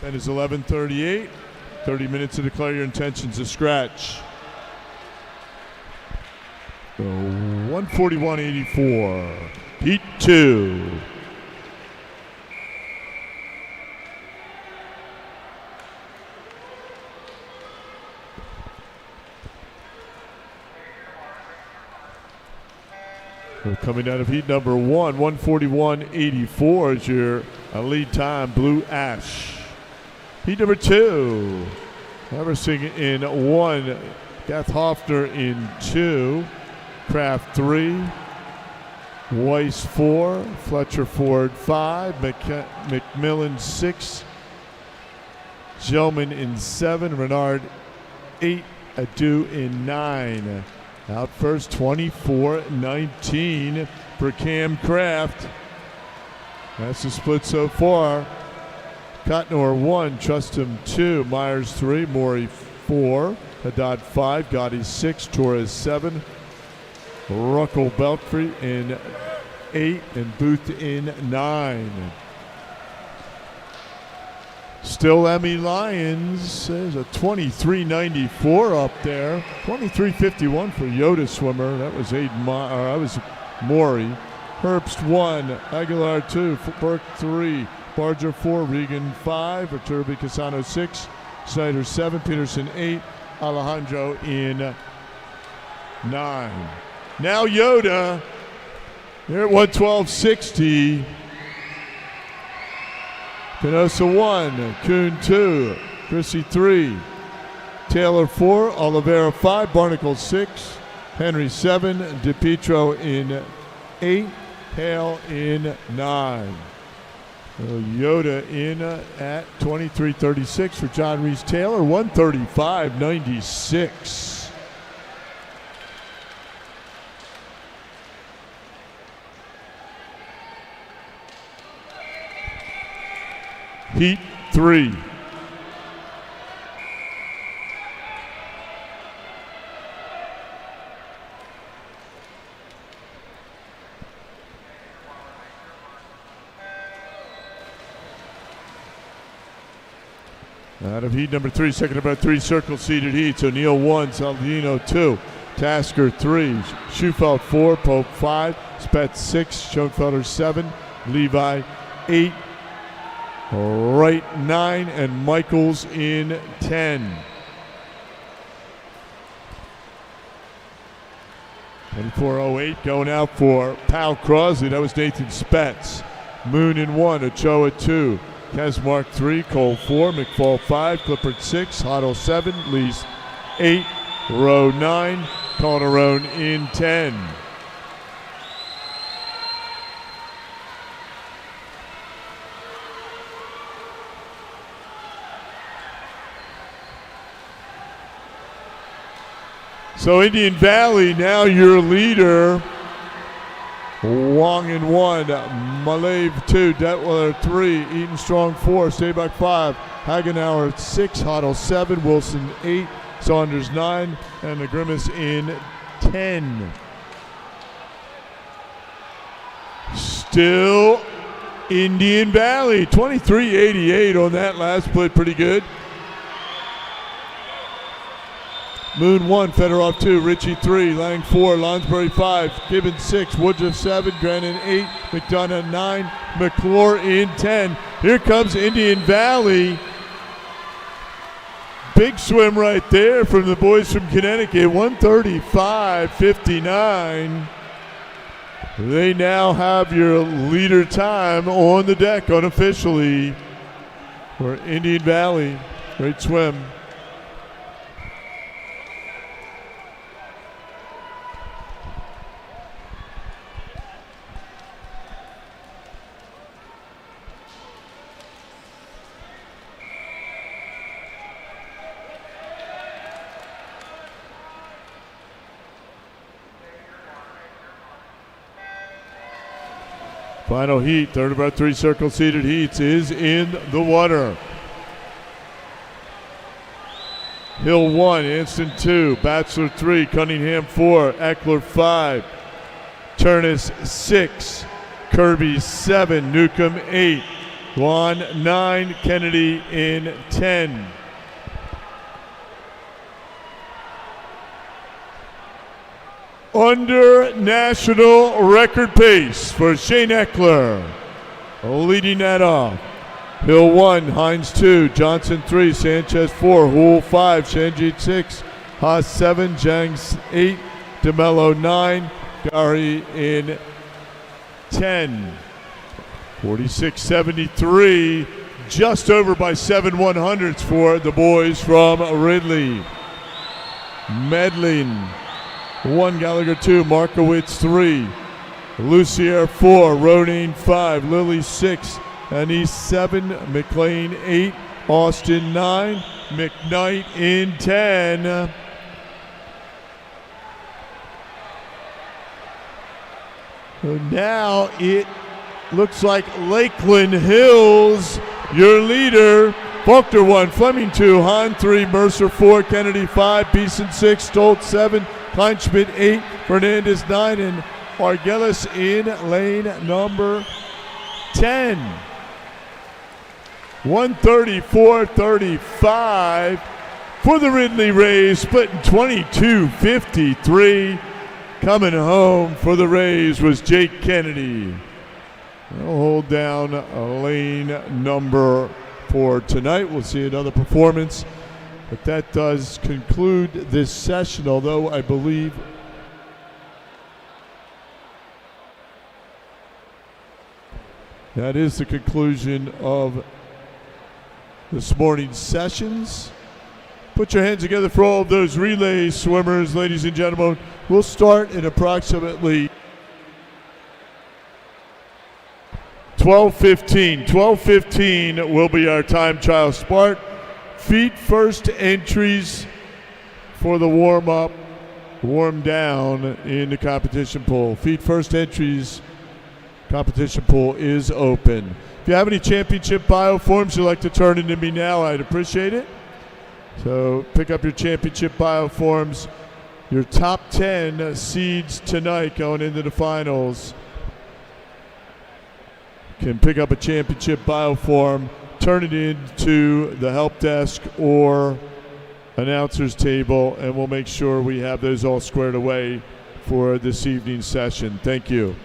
That is 11:38. 30 minutes to declare your intentions to scratch. So 141.84. Heat 2. So coming out of heat number 1, 141.84 is your lead time, Blue Ash. Heat number 2, Eversing in 1, Gath Hoffner in 2, Kraft 3, Weiss 4, Fletcher Ford 5, McMillan 6, Gelman in 7, Renard 8, Adu in 9. Out first, 24-19 for Cam Kraft. That's the split so far. Cotnor 1, Trustham 2, Myers 3, Morey 4, Haddad 5, Gotti 6, Torres 7, Ruckel Belfry in 8, and Booth in 9. Still Emmy Lyons. There's a 23.94 up there. 23.51 for Yoda Swimmer. That was Morey. Herbst 1, Aguilar 2, Burke 3, Barger 4, Regan 5, Turbi Casano 6, Snyder 7, Peterson 8, Alejandro in 9. Now Yoda, they're at 112.60. Pinoza 1, Kuhn 2, Chrissy 3, Taylor 4, Oliveira 5, Barnacle 6, Henry 7, DePietro in 8, Hale in 9. So Yoda in at 23.36 for John Reese Taylor, 135.96. Heat 3. Out of heat number 3, second about 3 circle seated heats. O'Neill 1, Saldino 2, Tasker 3, Schufelt 4, Pope 5, Spetz 6, Schoenfelder 7, Levi 8, Wright 9, and Michaels in 10. 24.08 going out for Pal Crosley. That was Nathan Spetz. Moon in 1, Ochoa 2, Kesmark 3, Cole 4, McFall 5, Clippard 6, Hoddle 7, Lees 8, Rowe 9, Calderon in 10. So Indian Valley, now your leader. Wong in 1, Malave 2, Detweiler 3, Eaton Strong 4, Stayback 5, Hagenauer 6, Hoddle 7, Wilson 8, Saunders 9, and the Grimace in 10. Still Indian Valley, 23.88 on that last split, pretty good. Moon 1, Fedorov 2, Ritchie 3, Lang 4, Lonsbury 5, Gibbons 6, Woodruff 7, Grennan 8, McDonough 9, McClure in 10. Here comes Indian Valley. Big swim right there from the boys from Connecticut, 135.59. They now have your leader time on the deck unofficially for Indian Valley. Great swim. Final heat, third of our 3 circle seated heats, is in the water. Hill 1, Anston 2, Bachelor 3, Cunningham 4, Eckler 5, Turnus 6, Kirby 7, Newcomb 8, Juan 9, Kennedy in 10. Under national record pace for Shane Eckler, leading that off. Hill 1, Hines 2, Johnson 3, Sanchez 4, Houle 5, Shanjit 6, Haas 7, Jang 8, DeMello 9, Gary in 10. 46.73, just over by 7 100ths for the boys from Ridley. Medlin 1, Gallagher 2, Markowitz 3, Lucier 4, Rodine 5, Lilly 6, Anise 7, McLean 8, Austin 9, McKnight in 10. So now it looks like Lakeland Hills, your leader. Faulkner 1, Fleming 2, Hahn 3, Mercer 4, Kennedy 5, Beeson 6, Stoltz 7, Kleinschmidt 8, Fernandez 9, and Argelis in lane number 10. 134.35 for the Ridley Rays, splitting 22.53. Coming home for the Rays was Jake Kennedy. They'll hold down lane number 4 tonight. We'll see another performance. But that does conclude this session, although I believe that is the conclusion of this morning's sessions. Put your hands together for all of those relay swimmers, ladies and gentlemen. We'll start in approximately 12:15. 12:15 will be our time trial start. Feet first entries for the warm-up, warm-down in the competition pool. Feet first entries, competition pool is open. If you have any championship bio forms you'd like to turn into me now, I'd appreciate it. So pick up your championship bio forms. Your top 10 seeds tonight going into the finals can pick up a championship bio form, turn it into the help desk or announcer's table, and we'll make sure we have those all squared away for this evening's session. Thank you.